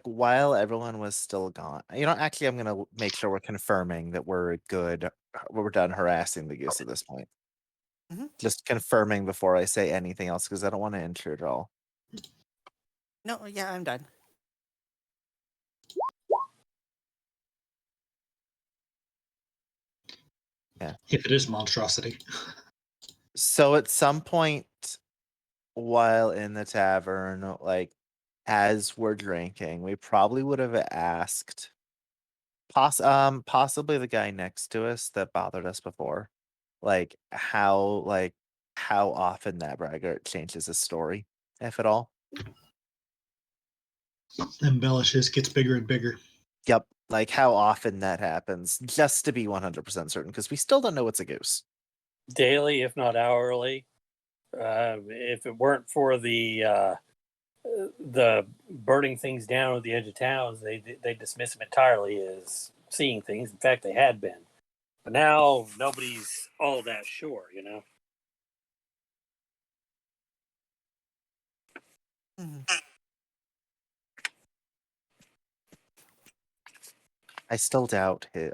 while everyone was still gone. Actually, I'm gonna make sure we're confirming that we're good. We're done harassing the goose at this point. Mhm. Just confirming before I say anything else because I don't want to intrude at all. No, yeah, I'm done. Yeah. If it is monstrosity. So at some point while in the tavern, like as we're drinking, we probably would have asked possibly the guy next to us that bothered us before, how often that braggart changes his story, if at all. Embellishes, gets bigger and bigger. Yep, like how often that happens, just to be 100% certain, because we still don't know it's a goose. Daily, if not hourly. If it weren't for the burning things down at the edge of towns, they dismiss them entirely as seeing things. In fact, they had been, but now nobody's all that sure. Mhm. I still doubt he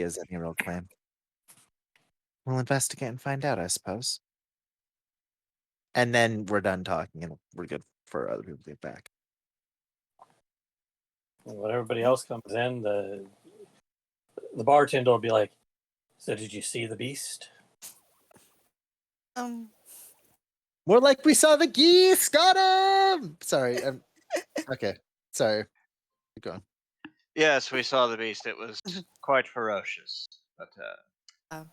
has any real claim. We'll investigate and find out, I suppose. And then we're done talking and we're good for other people to get back. When everybody else comes in, the bartender will be like, "So did you see the beast?" More like we saw the geese. Got him. Sorry. Okay. Sorry. Keep going. Yes, we saw the beast. It was quite ferocious, but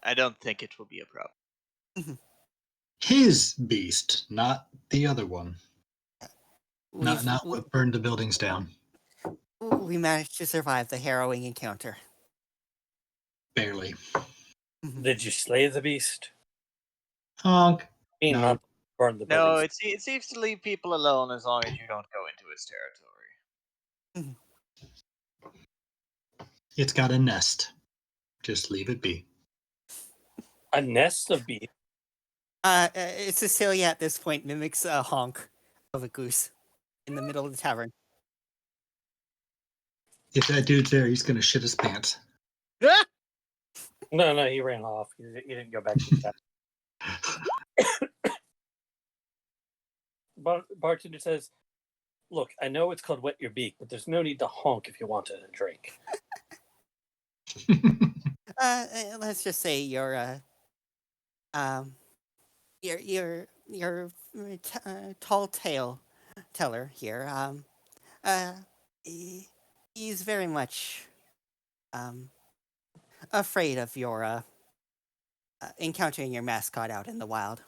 I don't think it will be a problem. His beast, not the other one. Not We've- what burned the buildings down. We managed to survive the harrowing encounter. Barely. Did you slay the beast? Honk. No. Not burn the No, buildings. it seems to leave people alone as long as you don't go into its territory. It's got a nest. Just leave it be. A nest of bees. Cecilia at this point mimics a honk of a goose in the middle of the tavern. If that dude's there, he's gonna shit his pants. No, he ran off. He didn't go back to that. Bartender says, "Look, I know it's called wet your beak, but there's no need to honk if you want a drink." Let's just say your tall tale teller here. He's very much afraid of your encountering your mascot out in the wild.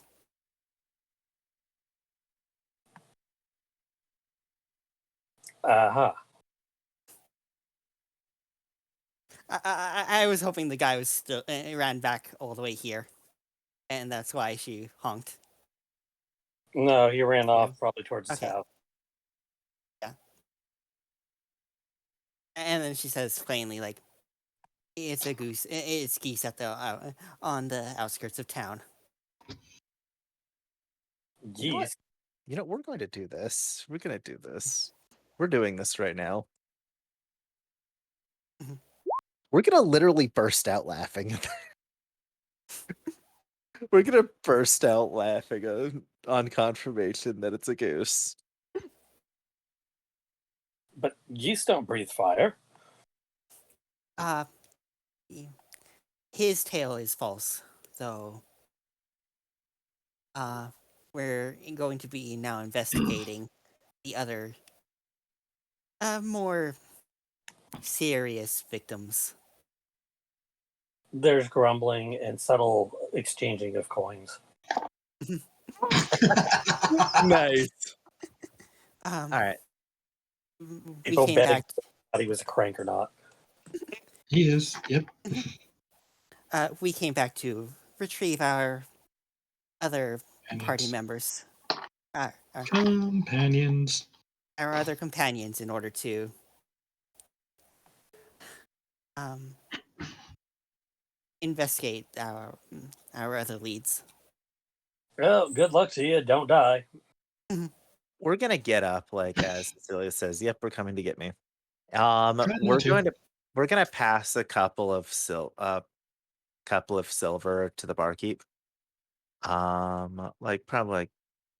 Uh-huh. I was hoping the guy was still ran back all the way here, and that's why she honked. No, he ran off probably towards the south. Yeah. And then she says plainly, like, "It's a goose. It's geese at the on the outskirts of town." Geese. We're going to do this. We're going to do this. We're doing this right now. We're going to literally burst out laughing. We're going to burst out laughing on confirmation that it's a goose. But geese don't breathe fire. His tale is false, though. We're going to be now investigating the other, more serious victims. There's grumbling and subtle exchanging of coins. Nice. All right. We came back. He was a crank or not. He is. Yep. We came back to retrieve our other party Companions. members, Companions. our other companions, in order to investigate our other leads. Well, good luck to you. Don't die. We're gonna get up, like as Cecilia says. Yep, we're coming to get me. Try not We're gonna pass a couple of silver to the barkeep. Like probably like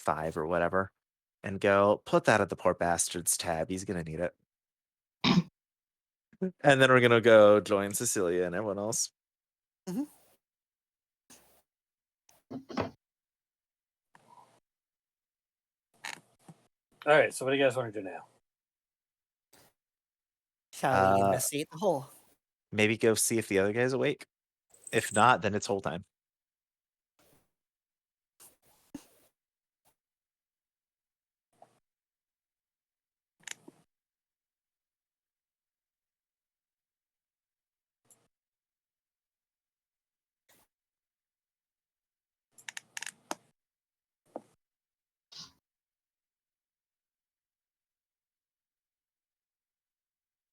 5 or whatever, and go put that at the poor bastard's tab. He's gonna need it. And then we're gonna go join Cecilia and everyone else. Mm-hmm. All right. So what do you guys want to do now? Shall we investigate the hole? Maybe go see if the other guy's awake. If not, then it's whole time.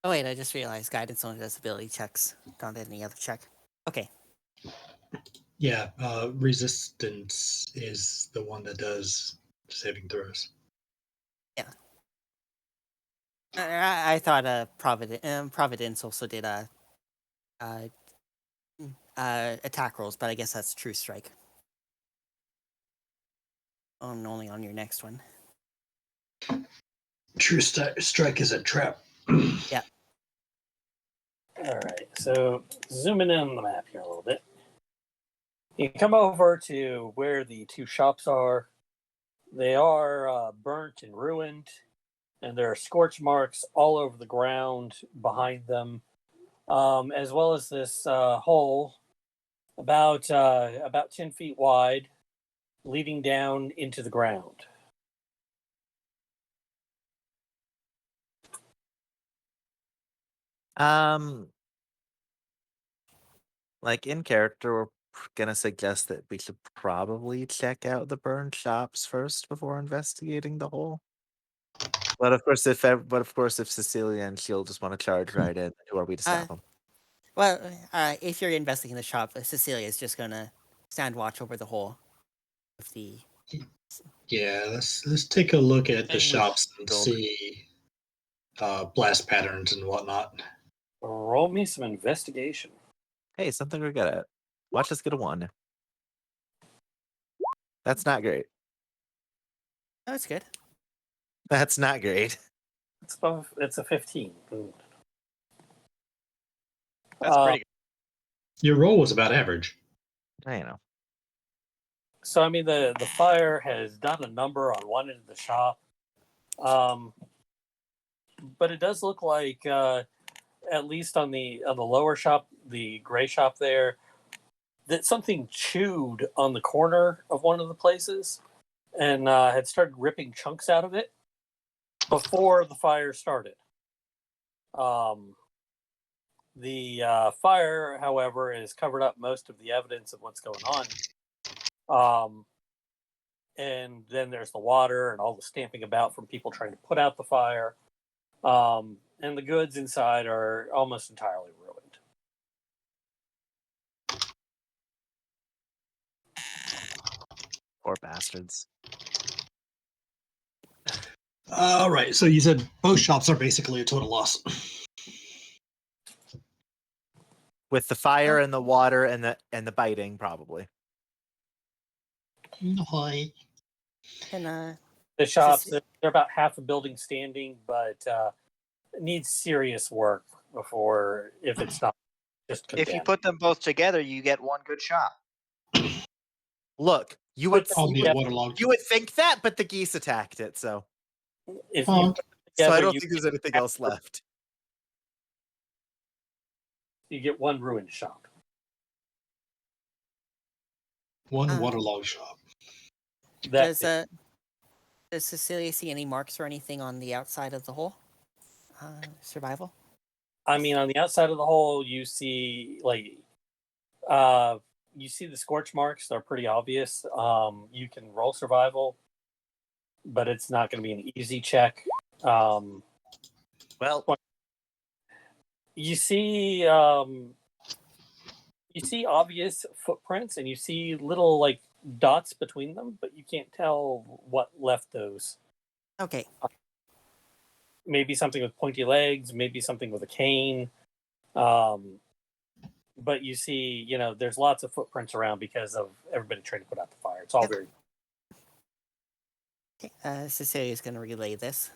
Oh wait, I just realized guidance only does ability checks, not any other check. Okay. Yeah, resistance is the one that does saving throws. Yeah. I thought Providence also did attack rolls, but I guess that's True Strike. Only on your next one. True strike is a trap. Yeah. All right. So zooming in on the map here a little bit. You come over to where the two shops are. They are burnt and ruined, and there are scorch marks all over the ground behind them, as well as this hole about 10 feet wide, leading down into the ground. Like in character, we're gonna suggest that we should probably check out the burned shops first before investigating the hole. But of course, if Cecilia and Shield just want to charge right in, who are we to stop them? Well, if you're investigating the shop, Cecilia is just gonna stand watch over the hole. With the Yeah, let's take a look at the And with shops and Shield. see blast patterns and whatnot. Roll me some investigation. Hey, something we're good at. Watch us get a 1. That's not great. Oh, it's good. That's not great. It's a 15. That's pretty good. Your roll was about average. I know. So I mean, the fire has done a number on one end of the shop, but it does look like at least on the lower shop, the gray shop there, that something chewed on the corner of one of the places and had started ripping chunks out of it before the fire started. The fire, however, has covered up most of the evidence of what's going on. And then there's the water and all the stamping about from people trying to put out the fire. And the goods inside are almost entirely ruined. Poor bastards. All right, so you said both shops are basically a total loss. With the fire and the water and the biting, probably. Hi. And The shops, they're about half a building standing, but it needs serious work before, if it's not just condemned. If you put them both together, you get one good shop. Look, you would think that, but the geese attacked it, so. If you put them So together, I don't you think there's anything else left. You get one ruined shop. One waterlogged shop. does Cecilia see any marks or anything on the outside of the hole? Survival? I mean, on the outside of the hole, you see you see the scorch marks. They're pretty obvious. You can roll survival, but it's not going to be an easy check. Well, you see obvious footprints, and you see little like dots between them, but you can't tell what left those. Okay. Maybe something with pointy legs, maybe something with a cane. But you see, there's lots of footprints around because of everybody trying to put out the fire. It's all very. Okay. Cecilia's going to relay this.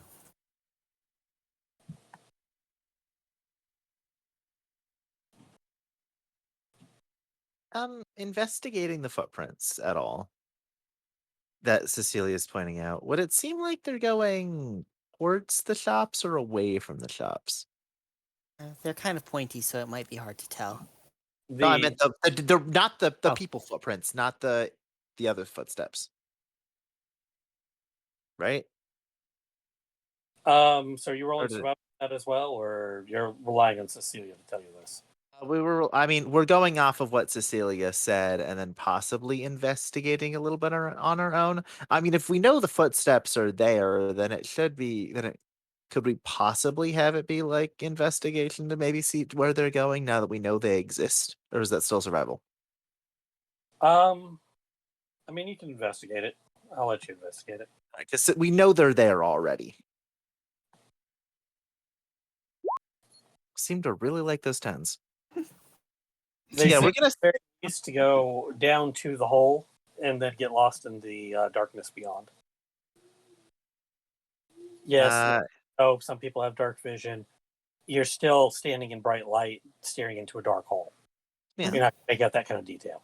Investigating the footprints at all that Cecilia's pointing out, would it seem like they're going towards the shops or away from the shops? They're kind of pointy, so it might be hard to tell. No, I meant the not the Oh. people footprints, not the other footsteps. Right? So you're rolling Or did- survival that as well, or you're relying on Cecilia to tell you this? we're going off of what Cecilia said and then possibly investigating a little bit on our own. I mean, if we know the footsteps are there, then it should be, could we possibly have it be like investigation to maybe see where they're going now that we know they exist? Or is that still survival? I mean, you can investigate it. I'll let you investigate it. Because we know they're there already. Seem to really like those 10s. They Yeah, seem we're gonna very used to go down to the hole and then get lost in the darkness beyond. Yes. Some people have dark vision. You're still standing in bright light, staring into a dark hole. Yeah. You're not going to get that kind of detail.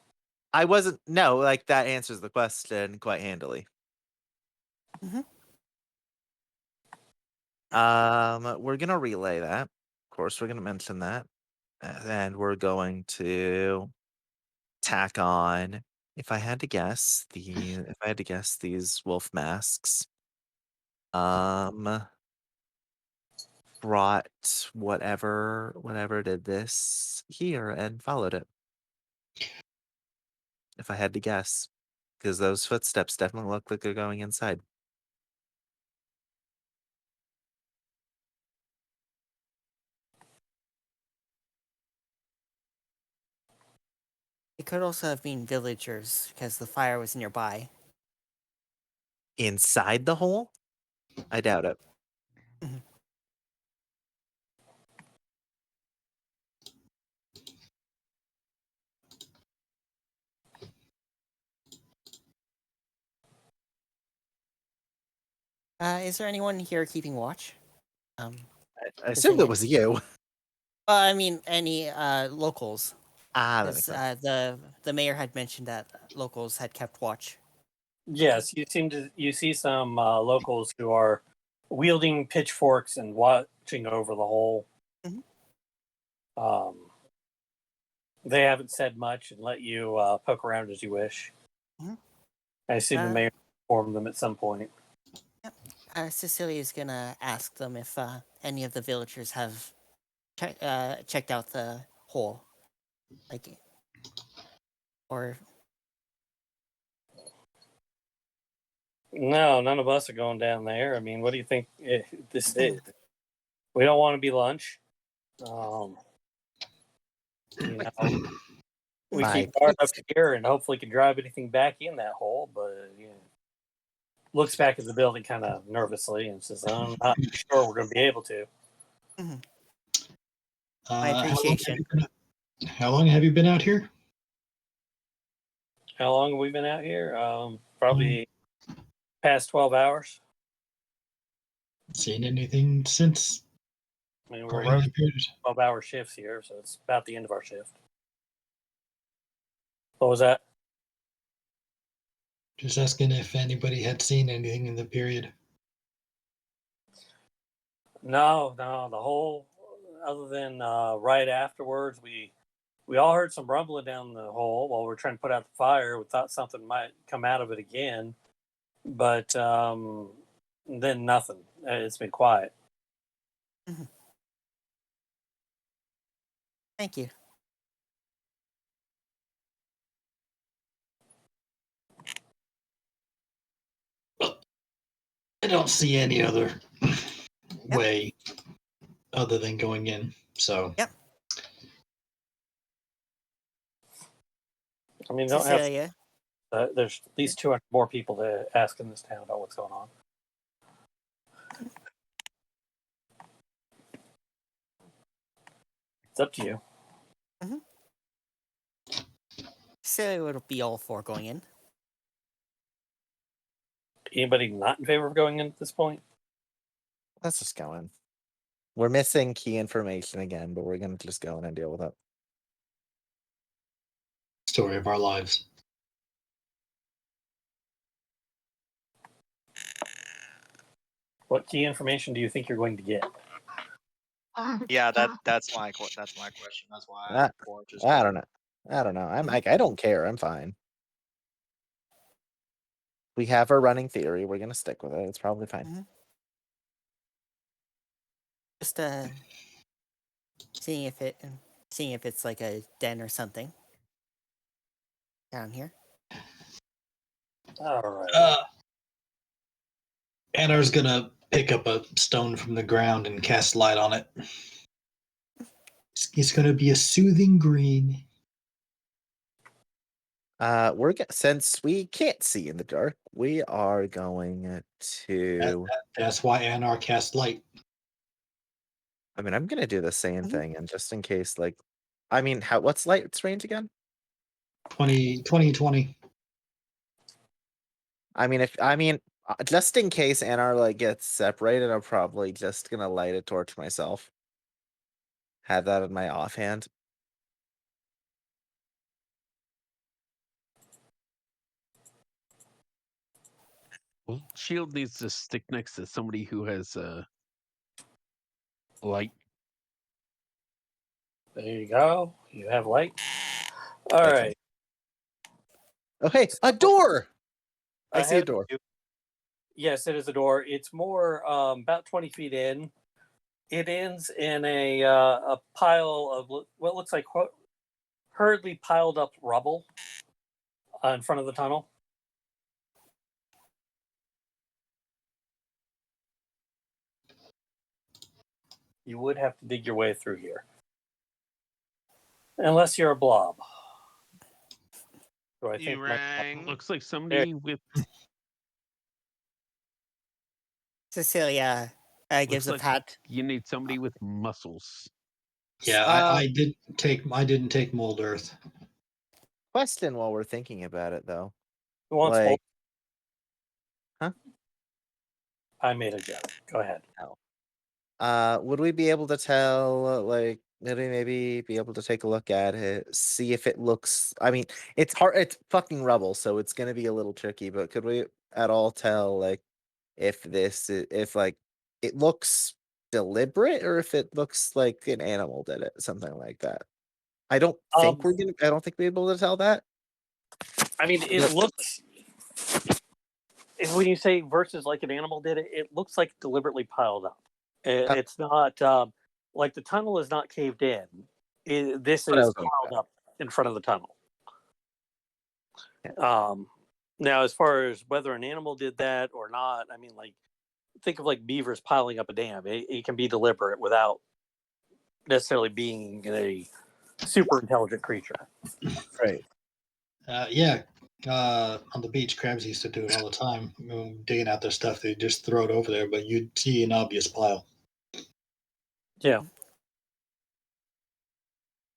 I wasn't. No, like that answers the question quite handily. We're gonna relay that. Of course, we're gonna mention that, and we're going to tack on. If I had to guess, these wolf masks, brought whatever did this here and followed it. If I had to guess, because those footsteps definitely look like they're going inside. It could also have been villagers because the fire was nearby. Inside the hole? I doubt it. Is there anyone here keeping watch? I assumed it was you. I mean, any locals. That makes sense. The mayor had mentioned that locals had kept watch. Yes, you see some locals who are wielding pitchforks and watching over the hole. They haven't said much and let you poke around as you wish. I assume the mayor informed them at some point. Cecilia's gonna ask them if any of the villagers have checked out the hole, or No, none of us are going down there. I mean, what do you think this is? We don't want to be lunch. We keep guard up here and hopefully can drive anything back in that hole, but looks back at the building kind of nervously and says, "I'm not sure we're going to be able to." My appreciation. How long have you been out here? How long have we been out here? Probably past 12 hours. Seen anything since? I mean, we're rotating 12-hour shifts here, so it's about the end of our shift. What was that? Just asking if anybody had seen anything in the period. No, the whole, other than right afterwards, we all heard some rumbling down the hole while we were trying to put out the fire. We thought something might come out of it again, but then nothing. It's been quiet. Thank you. I don't see any other way other than going in. So Yep. I mean, don't have. Cecilia. There's at least 200 more people to ask in this town about what's going on. It's up to you. Cecilia would be all for going in. Anybody not in favor of going in at this point? Let's just go in. We're missing key information again, but we're gonna just go in and deal with it. story of our lives. What key information do you think you're going to get? Yeah, that's my question. That's why Ah, Forge is I don't know. I don't know. I'm like, I don't care. I'm fine. We have our running theory. We're gonna stick with it. It's probably fine. Just seeing if it's like a den or something down here. All right. Anar's gonna pick up a stone from the ground and cast light on it. It's gonna be a soothing green. Since we can't see in the dark, we are going to. That's why Anar cast light. I mean, I'm gonna do the same thing, and just in case, like, I mean, what's light's range again? 20. I mean, just in case Anar like gets separated, I'm probably just gonna light a torch myself. Have that in my offhand. Well, shield needs to stick next to somebody who has light. There you go. You have light. All Thank right. Oh, hey, a door! I see a Ahead of door. you- Yes, it is a door. It's more about 20 feet in. It ends in a pile of what looks like hurriedly piled up rubble in front of the tunnel. You would have to dig your way through here. Unless you're a blob. So I You think rang. Looks like somebody with Cecilia gives looks a like pat. you need somebody with muscles. Yeah, I didn't take mold earth. Question while we're thinking about it, though. who wants Like, I made a joke. Go ahead. would we be able to tell, like, would we maybe be able to take a look at it, see if it looks? I mean, it's hard. It's fucking rubble, so it's gonna be a little tricky. But could we at all tell, like, if like it looks deliberate or if it looks like an animal did it, something like that? I don't think we're gonna. I don't think we're able to tell that. I mean, it looks. When you say versus like an animal did it, it looks like deliberately piled up. It's not like the tunnel is not caved in. This What I is was going piled up in front of the tunnel. Now, as far as whether an animal did that or not, I mean, like, think of like beavers piling up a dam. It can be deliberate without necessarily being a super intelligent creature. Right. Yeah, on the beach, crabs used to do it all the time. Digging out their stuff, they just throw it over there, but you'd see an obvious pile. Yeah.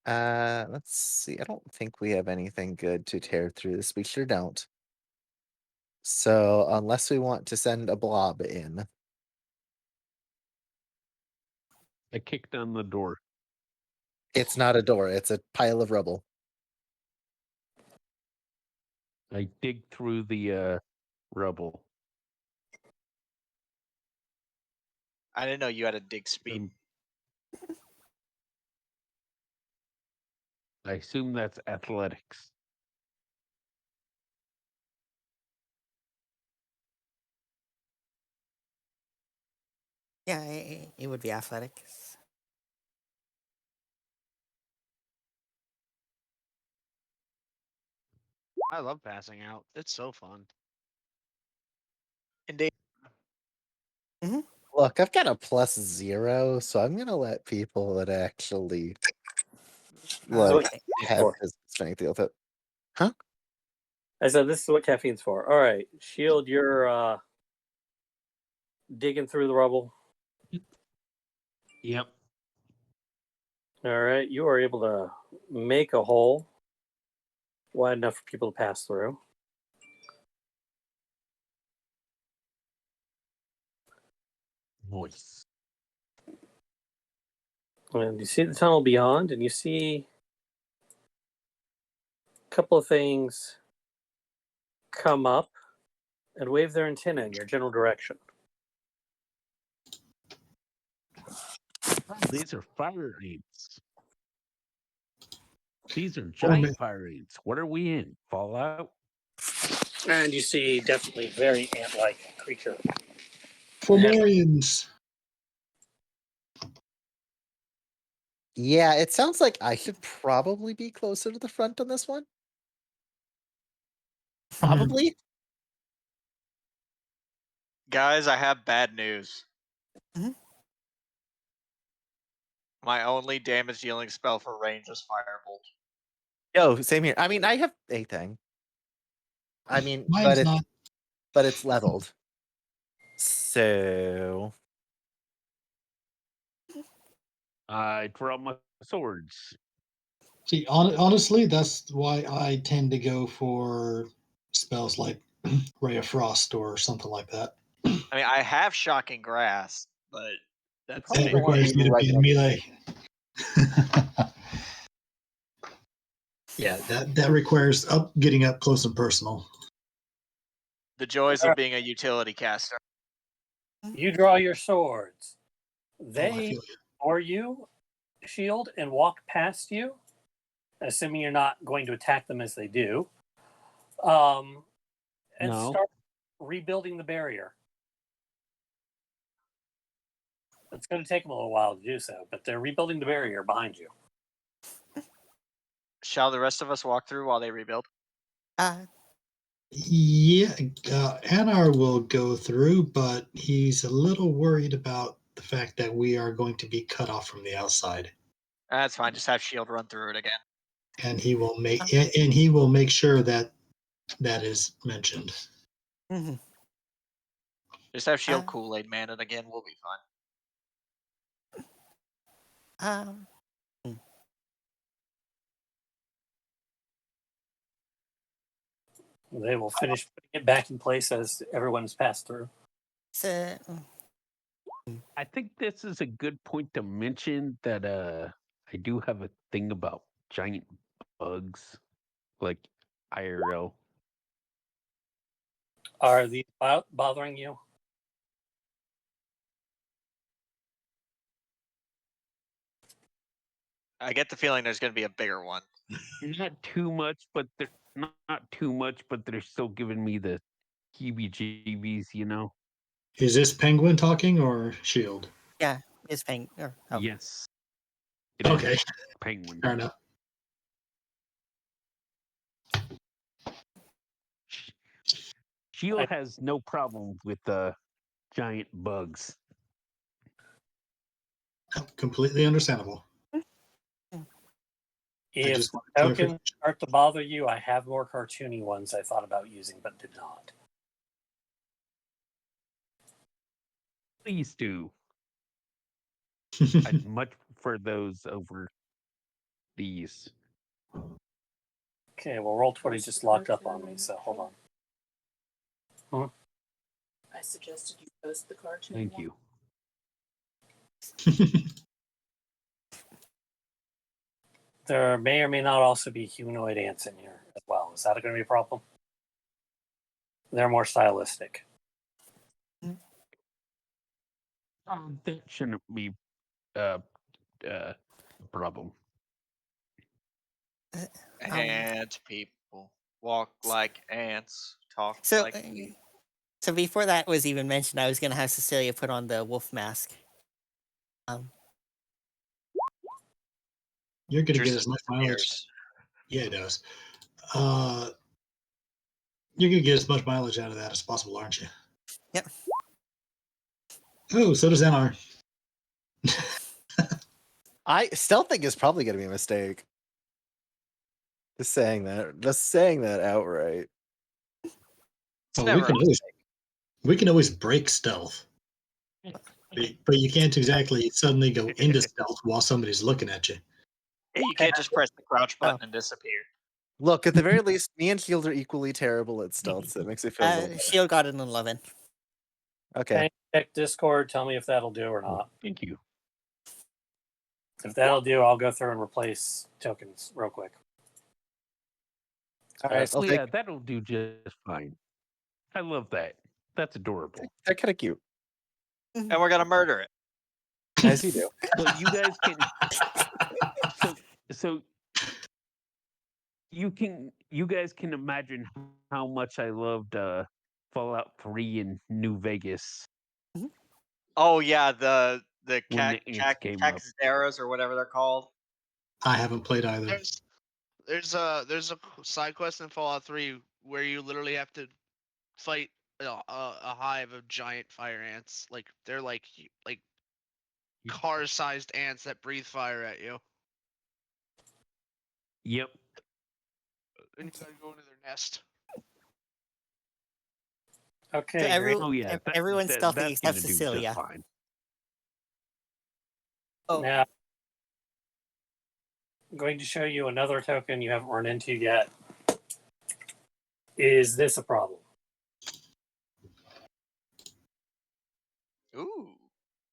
Let's see. I don't think we have anything good to tear through this. We sure don't. So unless we want to send a blob in, I kicked down the door. it's not a door. It's a pile of rubble. I dig through the rubble. I didn't know you had a dig speed. I assume that's athletics. Yeah, it would be athletics. I love passing out. It's so fun. Indeed. Look, I've got a +0, so I'm gonna let people that actually like Okay. have For. business trying to deal with it. I said this is what caffeine's for. All right, Shield, you're digging through the rubble. Yep. All right, you are able to make a hole wide enough for people to pass through. Voice. And you see the tunnel beyond, and you see a couple of things come up and wave their antenna in your general direction. These are fire ants. These are Oh, man. giant fire ants. What are we in? Fallout? And you see definitely very ant-like creature. Fomorians. Yeah, it sounds like I should probably be closer to the front on this one. Probably. Guys, I have bad news. Mhm. My only damage dealing spell for range is Firebolt. Yo, same here. I mean, I have a thing. I mean, Mine's not. but it's leveled. So I draw my swords. See, honestly, that's why I tend to go for spells like Ray of Frost or something like that. I mean, I have Shocking Grass, but that's probably That don't want to requires be you to right be in next- melee. Yeah, that requires getting up close and personal. the joys of being a utility caster. You draw your swords. Oh, I They feel you. or you, Shield, and walk past you, assuming you're not going to attack them as they do, and No. start rebuilding the barrier. It's going to take them a little while to do so, but they're rebuilding the barrier behind you. Shall the rest of us walk through while they rebuild? Yeah, Anar will go through, but he's a little worried about the fact that we are going to be cut off from the outside, That's fine. Just have Shield run through it again. and he will make sure that that is mentioned. Just have Shield Kool-Aid Man it again. We'll be fine. They will finish putting it back in place as everyone's passed through. So, I think this is a good point to mention that I do have a thing about giant bugs, like IRL. Are these bothering you? I get the feeling there's going to be a bigger one. Not too much, but they're not too much, but they're still giving me the heebie-jeebies, you know? Is this Penguin talking or Shield? yeah, it's paying. Yes. It is Okay, penguin. fair enough. Shield has no problem with giant bugs. Completely understandable. If just want tokens clarification. start to bother you, I have more cartoony ones I thought about using but did not. Please do. I'd much prefer those over these. Okay, well, Roll20 just locked up on me, so hold on. I suggested you post the cartoon. Thank you. There may or may not also be humanoid ants in here as well. Is that going to be a problem? They're more stylistic. That shouldn't be a problem. Ant people walk like ants, talk So, like me. so before that was even mentioned, I was gonna have Cecilia put on the wolf mask. You're going to get Just as much mileage. ears. Yeah, it does. You're going to get as much mileage out of that as possible, aren't you? Yep. Oh, so does NR. Stealthing is probably going to be a mistake. Just saying that outright. It's Oh, never a mistake. we can always break stealth, but you can't exactly suddenly go into stealth while somebody's looking at you. You can't just press the crouch button and disappear. Look, at the very least, me and Shield are equally terrible at stealth, so it makes me feel a little better. Shield got an 11. Okay. Check Discord. Tell me if that'll do or not. Thank you. If that'll do, I'll go through and replace tokens real quick. All right, I'll Yeah, that'll do just fine. I love that. That's adorable. They're kind of cute. And we're gonna murder it. As you do. But you guys can. So you guys can imagine how much I loved Fallout 3 in New Vegas. Oh yeah, the When the ants came up. Caxeras or whatever they're called. I haven't played either. There's a side quest in Fallout 3 where you literally have to fight a hive of giant fire ants. Like they're like car-sized ants that breathe fire at you. Yep. And you gotta go into their nest. Okay. So great. everyone's stealthy that's except gonna do just Cecilia. fine. Oh, Now, I'm going to show you another token you haven't run into yet. Is this a problem? Ooh.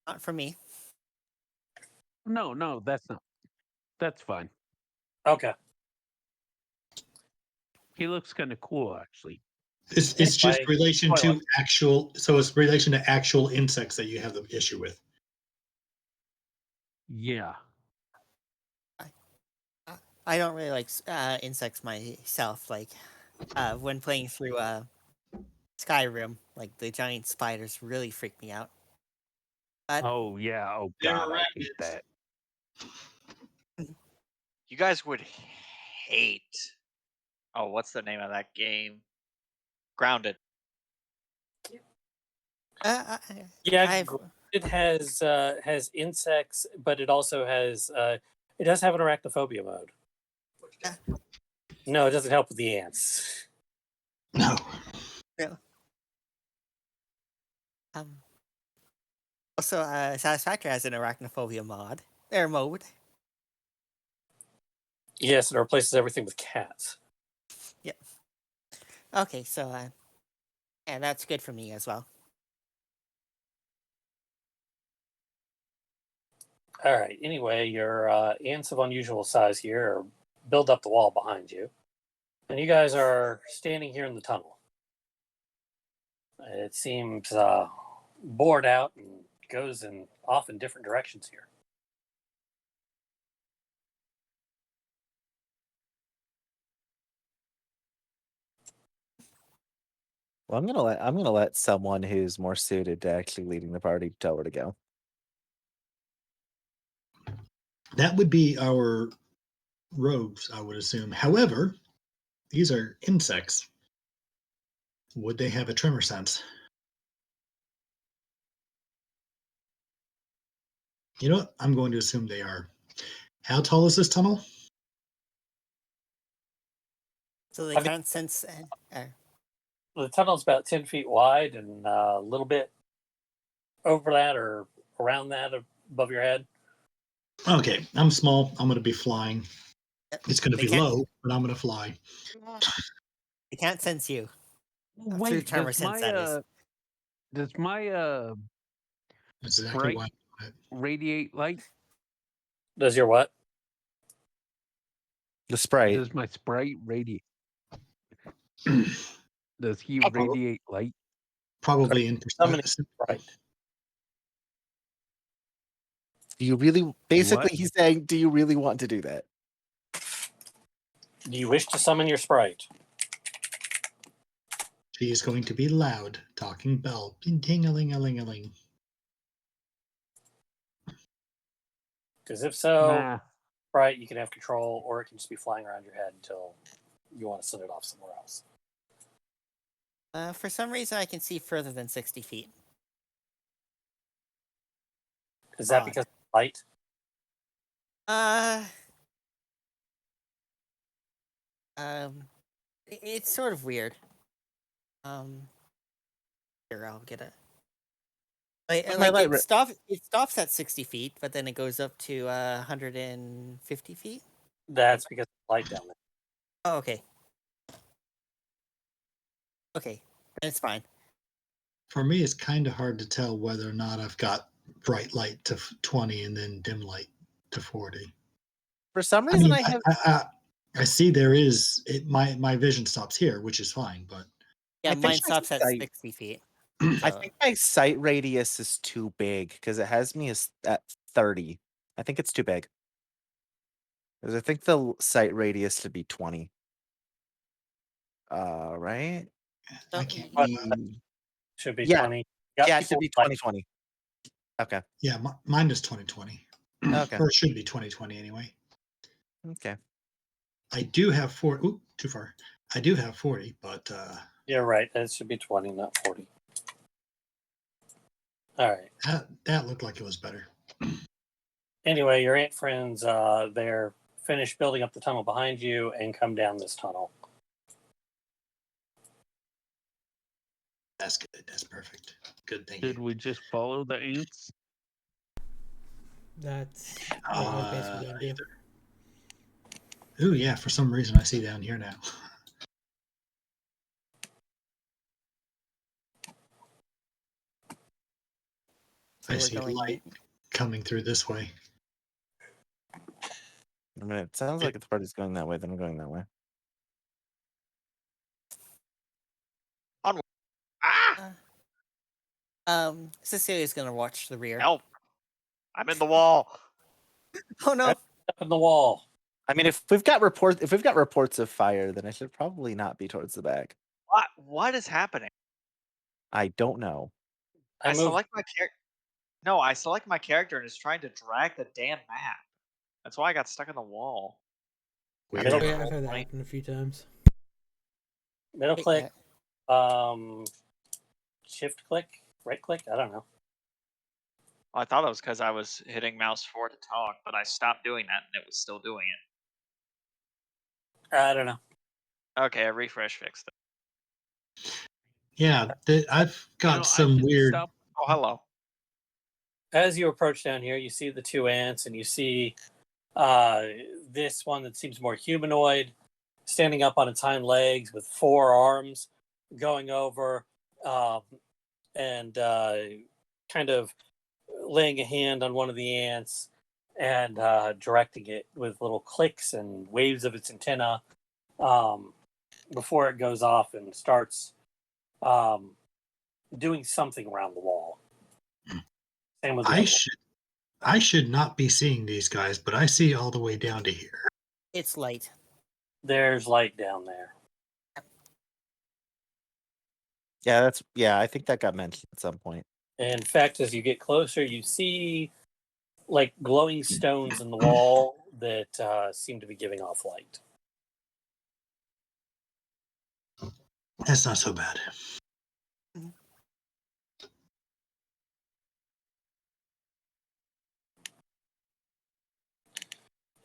not for me. No, that's not. That's fine. Okay. He looks kind of cool, actually. It's just Like, relation to toilet. actual. So it's relation to actual insects that you have the issue with. Yeah. I don't really like insects myself. Like when playing through Skyrim, like the giant spiders really freak me out. Oh yeah. Oh They're god, I hate arachnids. that. You guys would hate. Oh, what's the name of that game? Grounded. Yeah, it has insects, but it also has it does have an arachnophobia mode. No, it doesn't help with the ants. No. Yeah. Also, Satisfactory has an arachnophobia mode. Yes, it replaces everything with cats. Yep. Okay, so yeah, that's good for me as well. All right. Anyway, your ants of unusual size here are build up the wall behind you, and you guys are standing here in the tunnel. It seems bored out and goes off in different directions here. Well, I'm gonna let someone who's more suited to actually leading the party tell where to go. That would be our rogues, I would assume. However, these are insects. Would they have a tremor sense? You know what? I'm going to assume they are. How tall is this tunnel? So they I mean- can't sense. The tunnel's about 10 feet wide and a little bit over that or around that above your head. Okay, I'm small. I'm going to be flying. It's going to They be can't- low, but I'm going to fly. They can't sense you. Through Wait, tremor sense, that is. does my That's exactly Right. why. radiate light? Does your what? The sprite. Does my sprite radiate? Does he radiate light? Probably in Summoning perspective. sprite. Do you really? Basically, What? he's saying, "Do you really want to do that?" Do you wish to summon your sprite? She is going to be loud, talking bell. Ding-a-ling-a-ling-a-ling. Because if so, Nah. sprite, you can have control, or it can just be flying around your head until you want to send it off somewhere else. For some reason, I can see further than 60 feet. Is that Odd. because of light? It's sort of weird. Here, I'll get it. It stops at 60 feet, but then it goes up to 150 feet. That's because of light down there. Oh, okay. Okay, then it's fine. For me, it's kind of hard to tell whether or not I've got bright light to 20 and then dim light to 40. For some I reason, mean, I have. I see there is it. My vision stops here, which is fine. But Yeah, I think mine my stops at sight- 60 feet. I So- think my sight radius is too big because it has me at 30. I think it's too big. Because I think the sight radius to be 20. Right? I can't But- read. Should be Yeah. 20. Got Yeah, it people should be with light. 2020. Okay. Yeah, mine is 2020. Okay. Or it should be 2020 anyway. Okay. I do have 40. Oop, too far. I do have 40, but You're right. That should be 20, not 40. All right. that looked like it was better. Anyway, your ant friends, they're finished building up the tunnel behind you and come down this tunnel. That's good. That's perfect. Good thing. Did we just follow the ants? That's what we're basically going to do. Ooh, yeah. For some reason, I see down here now. So I we're see going- light coming through this way. I mean, it sounds like if the party's going that way, then I'm going that way. Cecilia's gonna watch the rear. Help! I'm in the wall. Oh no! Up in the wall. I mean, if we've got reports of fire, then I should probably not be towards the back. What is happening? I don't know. I moved. select my character. No, I select my character and it's trying to drag the damn map. That's why I got stuck in the wall. Weird. Middle, Yeah, I've had that happen a few times. middle click, shift click, right click. I don't know. I thought it was because I was hitting mouse 4 to talk, but I stopped doing that and it was still doing it. I don't know. Okay, I refresh fixed it. Yeah, I've got I some can weird. stop. Oh, hello. As you approach down here, you see the two ants, and you see this one that seems more humanoid, standing up on its hind legs with 4 arms, going over and kind of laying a hand on one of the ants and directing it with little clicks and waves of its antenna before it goes off and starts doing something around the wall. Same with the other one. I should not be seeing these guys, but I see all the way down to here. It's light. There's light down there. Yeah, I think that got mentioned at some point. In fact, as you get closer, you see like glowing stones in the wall that seem to be giving off light. That's not so bad.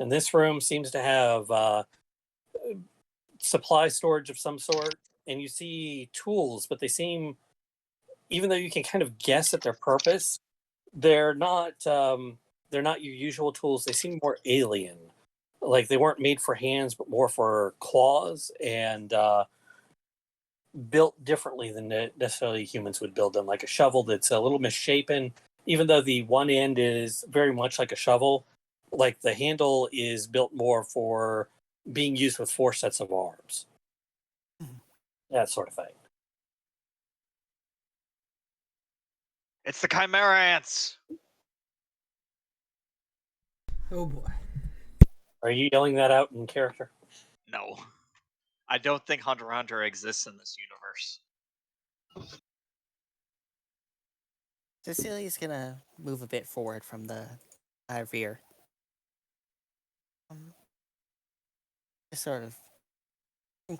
And this room seems to have supply storage of some sort, and you see tools, but they seem, even though you can kind of guess at their purpose, they're not your usual tools. They seem more alien, like they weren't made for hands, but more for claws, and built differently than necessarily humans would build them. Like a shovel that's a little misshapen, even though the one end is very much like a shovel. Like the handle is built more for being used with 4 sets of arms. That sort of thing. It's the Chimera ants. Oh boy. Are you yelling that out in character? No. I don't think Hunter x Hunter exists in this universe. Cecilia's gonna move a bit forward from the rear. Just sort of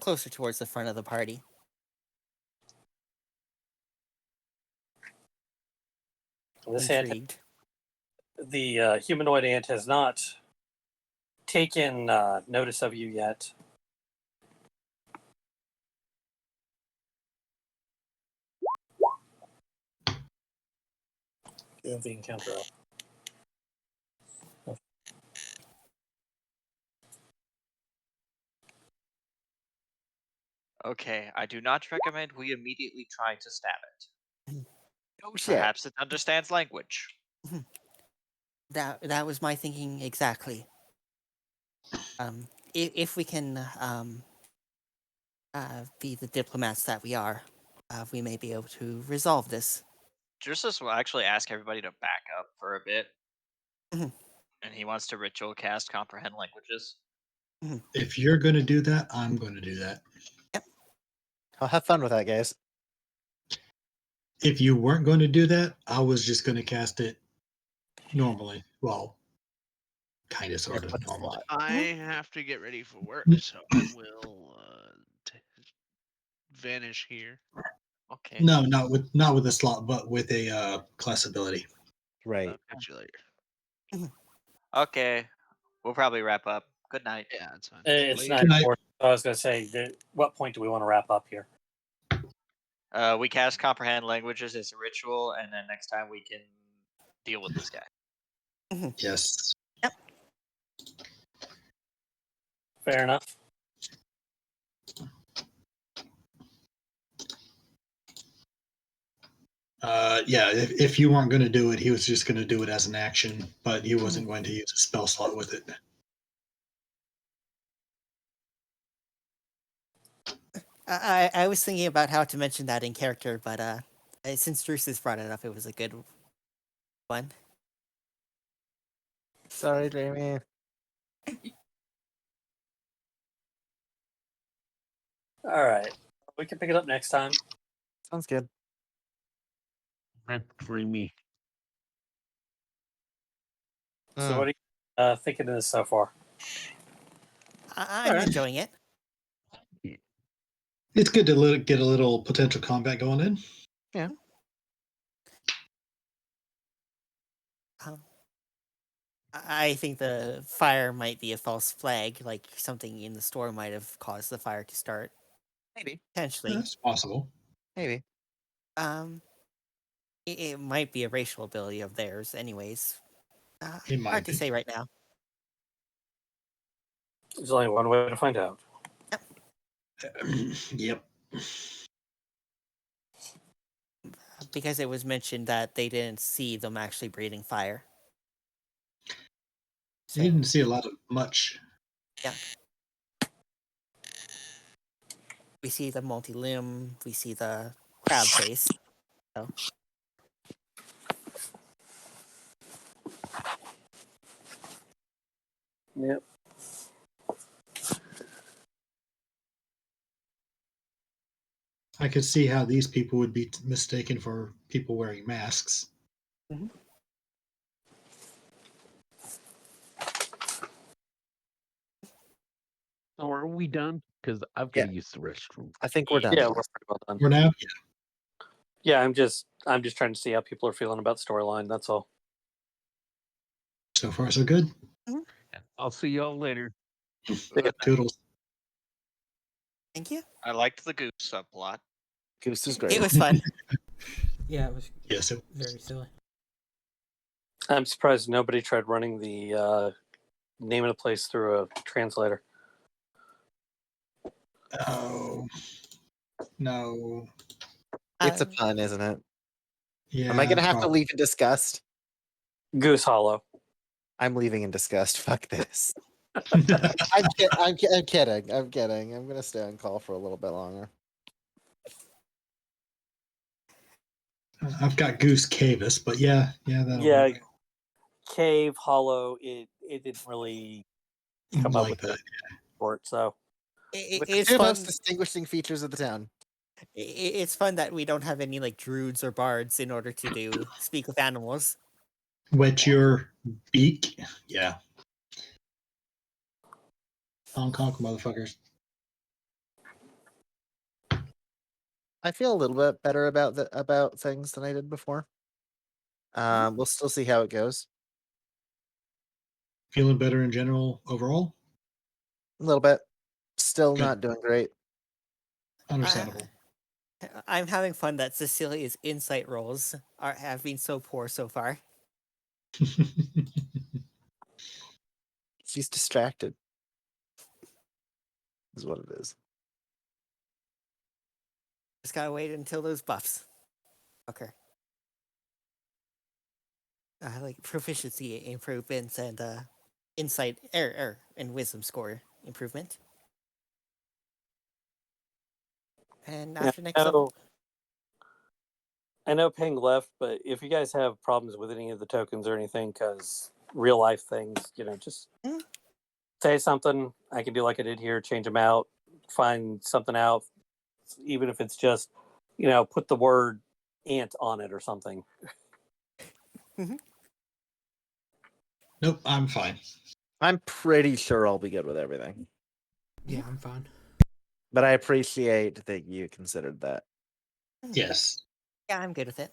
closer towards the front of the party. This ant, Intrigued. The humanoid ant has not taken notice of you yet. You have the encounter up. Okay, I do not recommend we immediately try to stab it. Oh shit. Perhaps it understands language. That was my thinking exactly. If we can be the diplomats that we are, we may be able to resolve this. Drusus will actually ask everybody to back up for a bit. Mhm. And he wants to ritual cast comprehend languages. If you're going to do that, I'm going to do that. I'll have fun with that, guys. If you weren't going to do that, I was just going to cast it normally. Well, kind of, sort of What's the normally. slot? I have to get ready for work, so I will vanish here. Okay. No, not with a slot, but with a class ability. Right. I'll catch you later. Okay. We'll probably wrap up. Good night. Yeah, that's fine. It's Later. 9:40. I was going to say, what point do we want to wrap up here? We cast comprehend languages as a ritual, and then next time we can deal with this guy. Yes. Fair enough. Yeah, if you weren't going to do it, he was just going to do it as an action, but he wasn't going to use a spell slot with it. I was thinking about how to mention that in character, but since Drusus brought it up, it was a good one. Sorry, Jamie. All right. We can pick it up next time. Sounds good. That's dreamy. So Mm. what are you thinking of this so far? I'm Alright. enjoying it. It's good to get a little potential combat going in. Yeah. I think the fire might be a false flag, like something in the store might have caused the fire to start. Maybe. Potentially. That's possible. Maybe. It might be a racial ability of theirs, anyways. It might Hard to be. say right now. There's only one way to find out. Yep. Because it was mentioned that they didn't see them actually breathing fire. You didn't see a lot of much. Yeah. We see the multi-limb, we see the crab face. So. Yep. I could see how these people would be mistaken for people wearing masks. So are we done? Because I've got to use the restroom. I think we're done. Yeah, we're pretty well done. For now, Yeah, I'm just trying to see how people are feeling about the storyline. That's all. so far so good. I'll see y'all later. Toodles. Thank you. I liked the goose subplot. Goose is great. It was fun. Yeah, it was Yes, it was. very silly. I'm surprised nobody tried running the name of the place through a translator. Oh no. It's a pun, isn't it? Yeah. Am I gonna have to probably. leave in disgust? Goose Hollow. I'm leaving in disgust. Fuck this. I'm kidding. I'm kidding. I'm gonna stay on call for a little bit longer. I've got Goose Cavis, but yeah, that'll Yeah, work. Cave Hollow. It didn't really come up Like with that. for it. So It's Two fun. most distinguishing features of the town. It's fun that we don't have any like druids or bards in order to speak with animals. Wet your beak. Yeah. Honk honk, motherfuckers. I feel a little bit better about things than I did before. We'll still see how it goes. Feeling better in general overall? A little bit. Still Good. not doing great. Understandable. I'm having fun that Cecilia's insight rolls have been so poor so far. She's distracted. Is what it is. Just gotta wait until those buffs. Okay. Like proficiency improvements and insight and wisdom score improvement. And Yeah, after next level, I know Ping left, but if you guys have problems with any of the tokens or anything, because real life things, just say something. I can do like I did here, change them out, find something out, even if it's just, put the word ant on it or something. Nope, I'm fine. I'm pretty sure I'll be good with everything. Yeah, I'm fine. But I appreciate that you considered that. Yes. yeah, I'm good with it.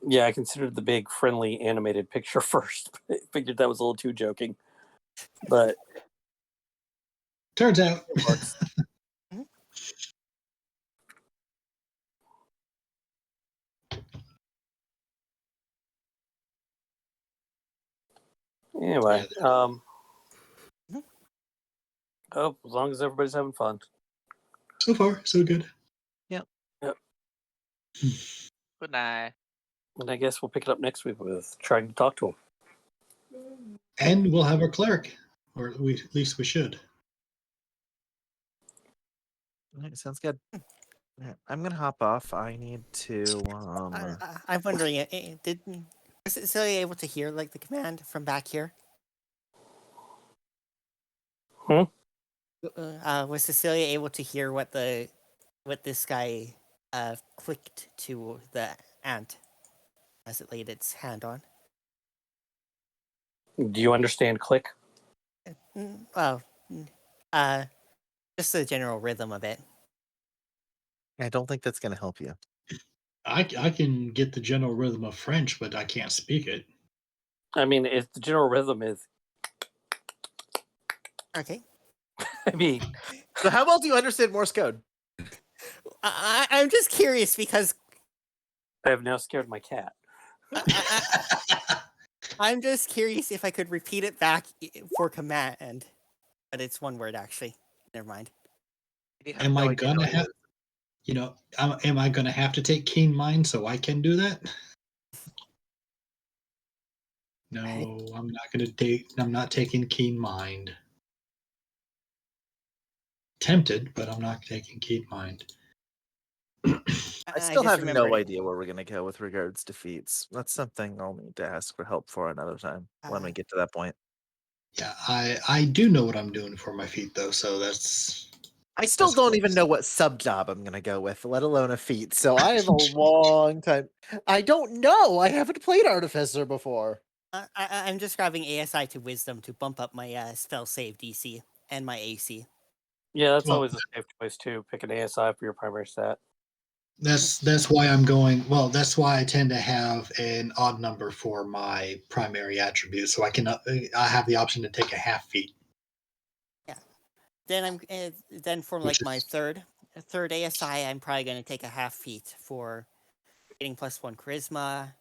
Yeah, I considered the big friendly animated picture first. I figured that was a little too joking. But Turns out. it works. Anyway, Yeah, as long as everybody's having fun. so far, so good. Yep. Good night. And I guess we'll pick it up next week with trying to talk to him. And we'll have our cleric, or at least we should. All right, sounds good. Yeah, I'm gonna hop off. I need to. I'm wondering, was Cecilia able to hear like the command from back here? Was Cecilia able to hear what this guy clicked to the ant as it laid its hand on? Do you understand click? Well, just the general rhythm of it. I don't think that's gonna help you. I can get the general rhythm of French, but I can't speak it. I mean, if the general rhythm is, Okay. I mean, So how well do you understand Morse code? I'm just curious because I have now scared my cat. I'm just curious if I could repeat it back for command, but it's one word actually. Never mind. Am I gonna have? Am I gonna have to take keen mind so I can do that? No, I'm not gonna take. I'm not taking keen mind. Tempted, but I'm not taking keen mind. I still just have no remembered- idea where we're gonna go with regards to feats. That's something I'll need to ask for help for another time when we get to that point. Yeah, I do know what I'm doing for my feet though, so that's. I still That's don't close. even know what sub job I'm gonna go with, let alone a feat. So I have a long time. I don't know. I haven't played Artificer before. I'm just grabbing ASI to Wisdom to bump up my spell save DC and my AC. Yeah, that's Well, always a safe choice too. Pick an ASI for your primary stat. That's why I'm going. Well, that's why I tend to have an odd number for my primary attribute, so I can. I have the option to take a half feat. Yeah. Then for like my third ASI, I'm probably going to take a half feat for getting +1 charisma,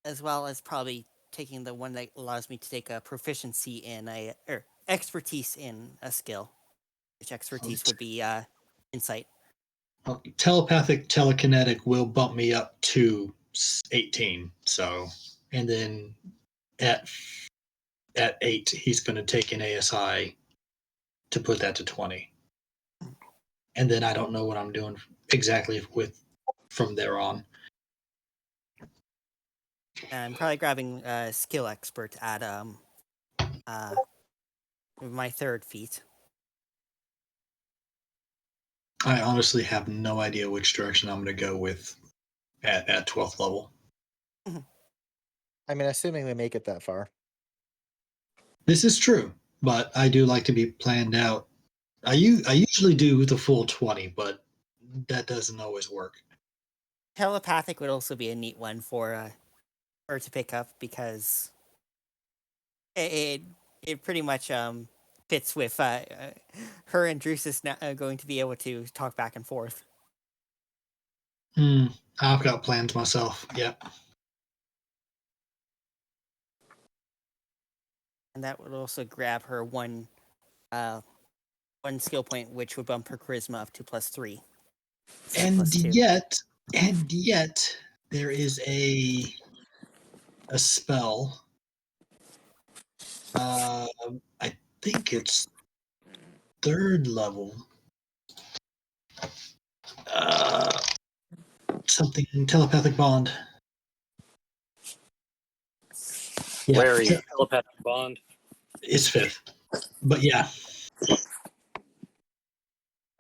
as well as probably taking the one that allows me to take a proficiency in expertise in a skill, which expertise would be insight. Well, telepathic telekinetic will bump me up to 18. So, and then at 8, he's going to take an ASI to put that to 20. And then I don't know what I'm doing exactly with from there on. I'm probably grabbing skill expert at my third feat. I honestly have no idea which direction I'm going to go with at 12th level. I mean, assuming we make it that far. This is true, but I do like to be planned out. I usually do the full 20, but that doesn't always work. Telepathic would also be a neat one for her to pick up because It pretty much fits with her and Drusus now going to be able to talk back and forth. I've got plans myself. Yep. And that would also grab her one skill point, which would bump her charisma up to +3. And +2. yet, there is a spell. I think it's 3rd level. Something telepathic bond. Yeah, Where are you? Telepathic bond. it's 5th. But yeah.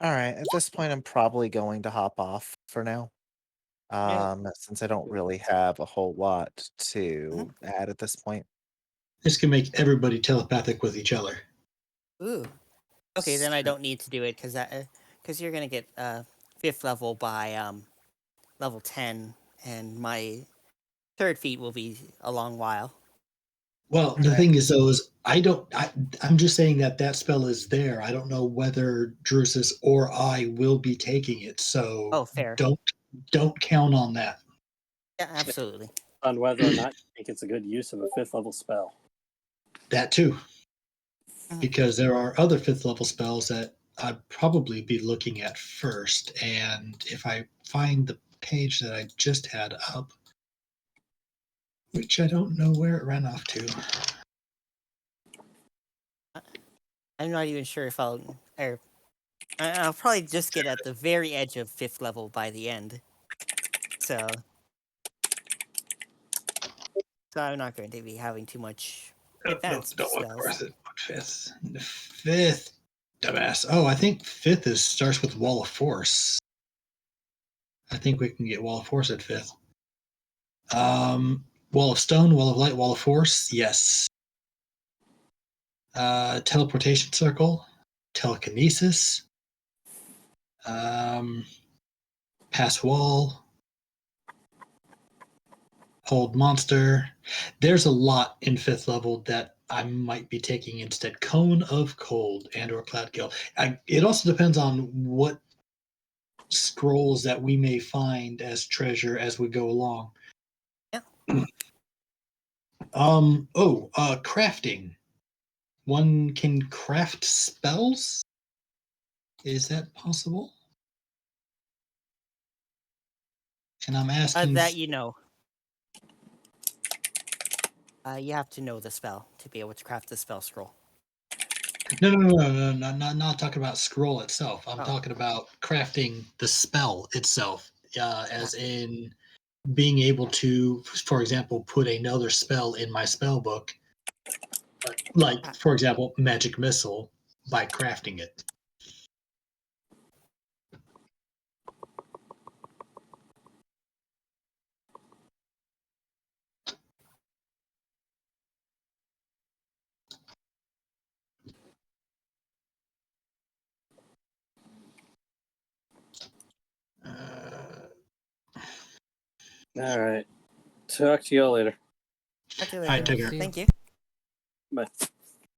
All right. At this point, I'm probably going to hop off for now. Since I don't really have a whole lot to add at this point. This can make everybody telepathic with each other. Ooh. Okay, then I don't need to do it because you're gonna get 5th level by level 10, and my 3rd feat will be a long while. Well, the thing is, though, is I'm just saying that spell is there. I don't know whether Drusus or I will be taking it, so fair. Don't count on that. Yeah, absolutely. On whether or not you think it's a good use of a 5th level spell. That too, because there are other 5th level spells that I'd probably be looking at first, and if I find the page that I just had up, which I don't know where it ran off to. I'm not even sure if I'll probably just get at the very edge of 5th level by the end. So I'm not going to be having too much advanced No, of spells. course it. 5th, dumbass. Oh, I think 5th starts with Wall of Force. I think we can get Wall of Force at 5th. Wall of Stone, Wall of Light, Wall of Force. Yes. Teleportation Circle, Telekinesis, Pass Wall, Hold Monster. There's a lot in 5th level that I might be taking instead. Cone of Cold and or Cloud Kill. It also depends on what scrolls that we may find as treasure as we go along. Yeah. Crafting. One can craft spells? Is that possible? And I'm asking That you know. You have to know the spell to be able to craft the spell scroll. No, not talking about scroll itself. I'm talking about crafting the spell itself, as in being able to, for example, put another spell in my spell book, like for example, Magic Missile, by crafting it. All right. Talk to y'all later. Talk to you All right, later. take care. Thank you. Bye.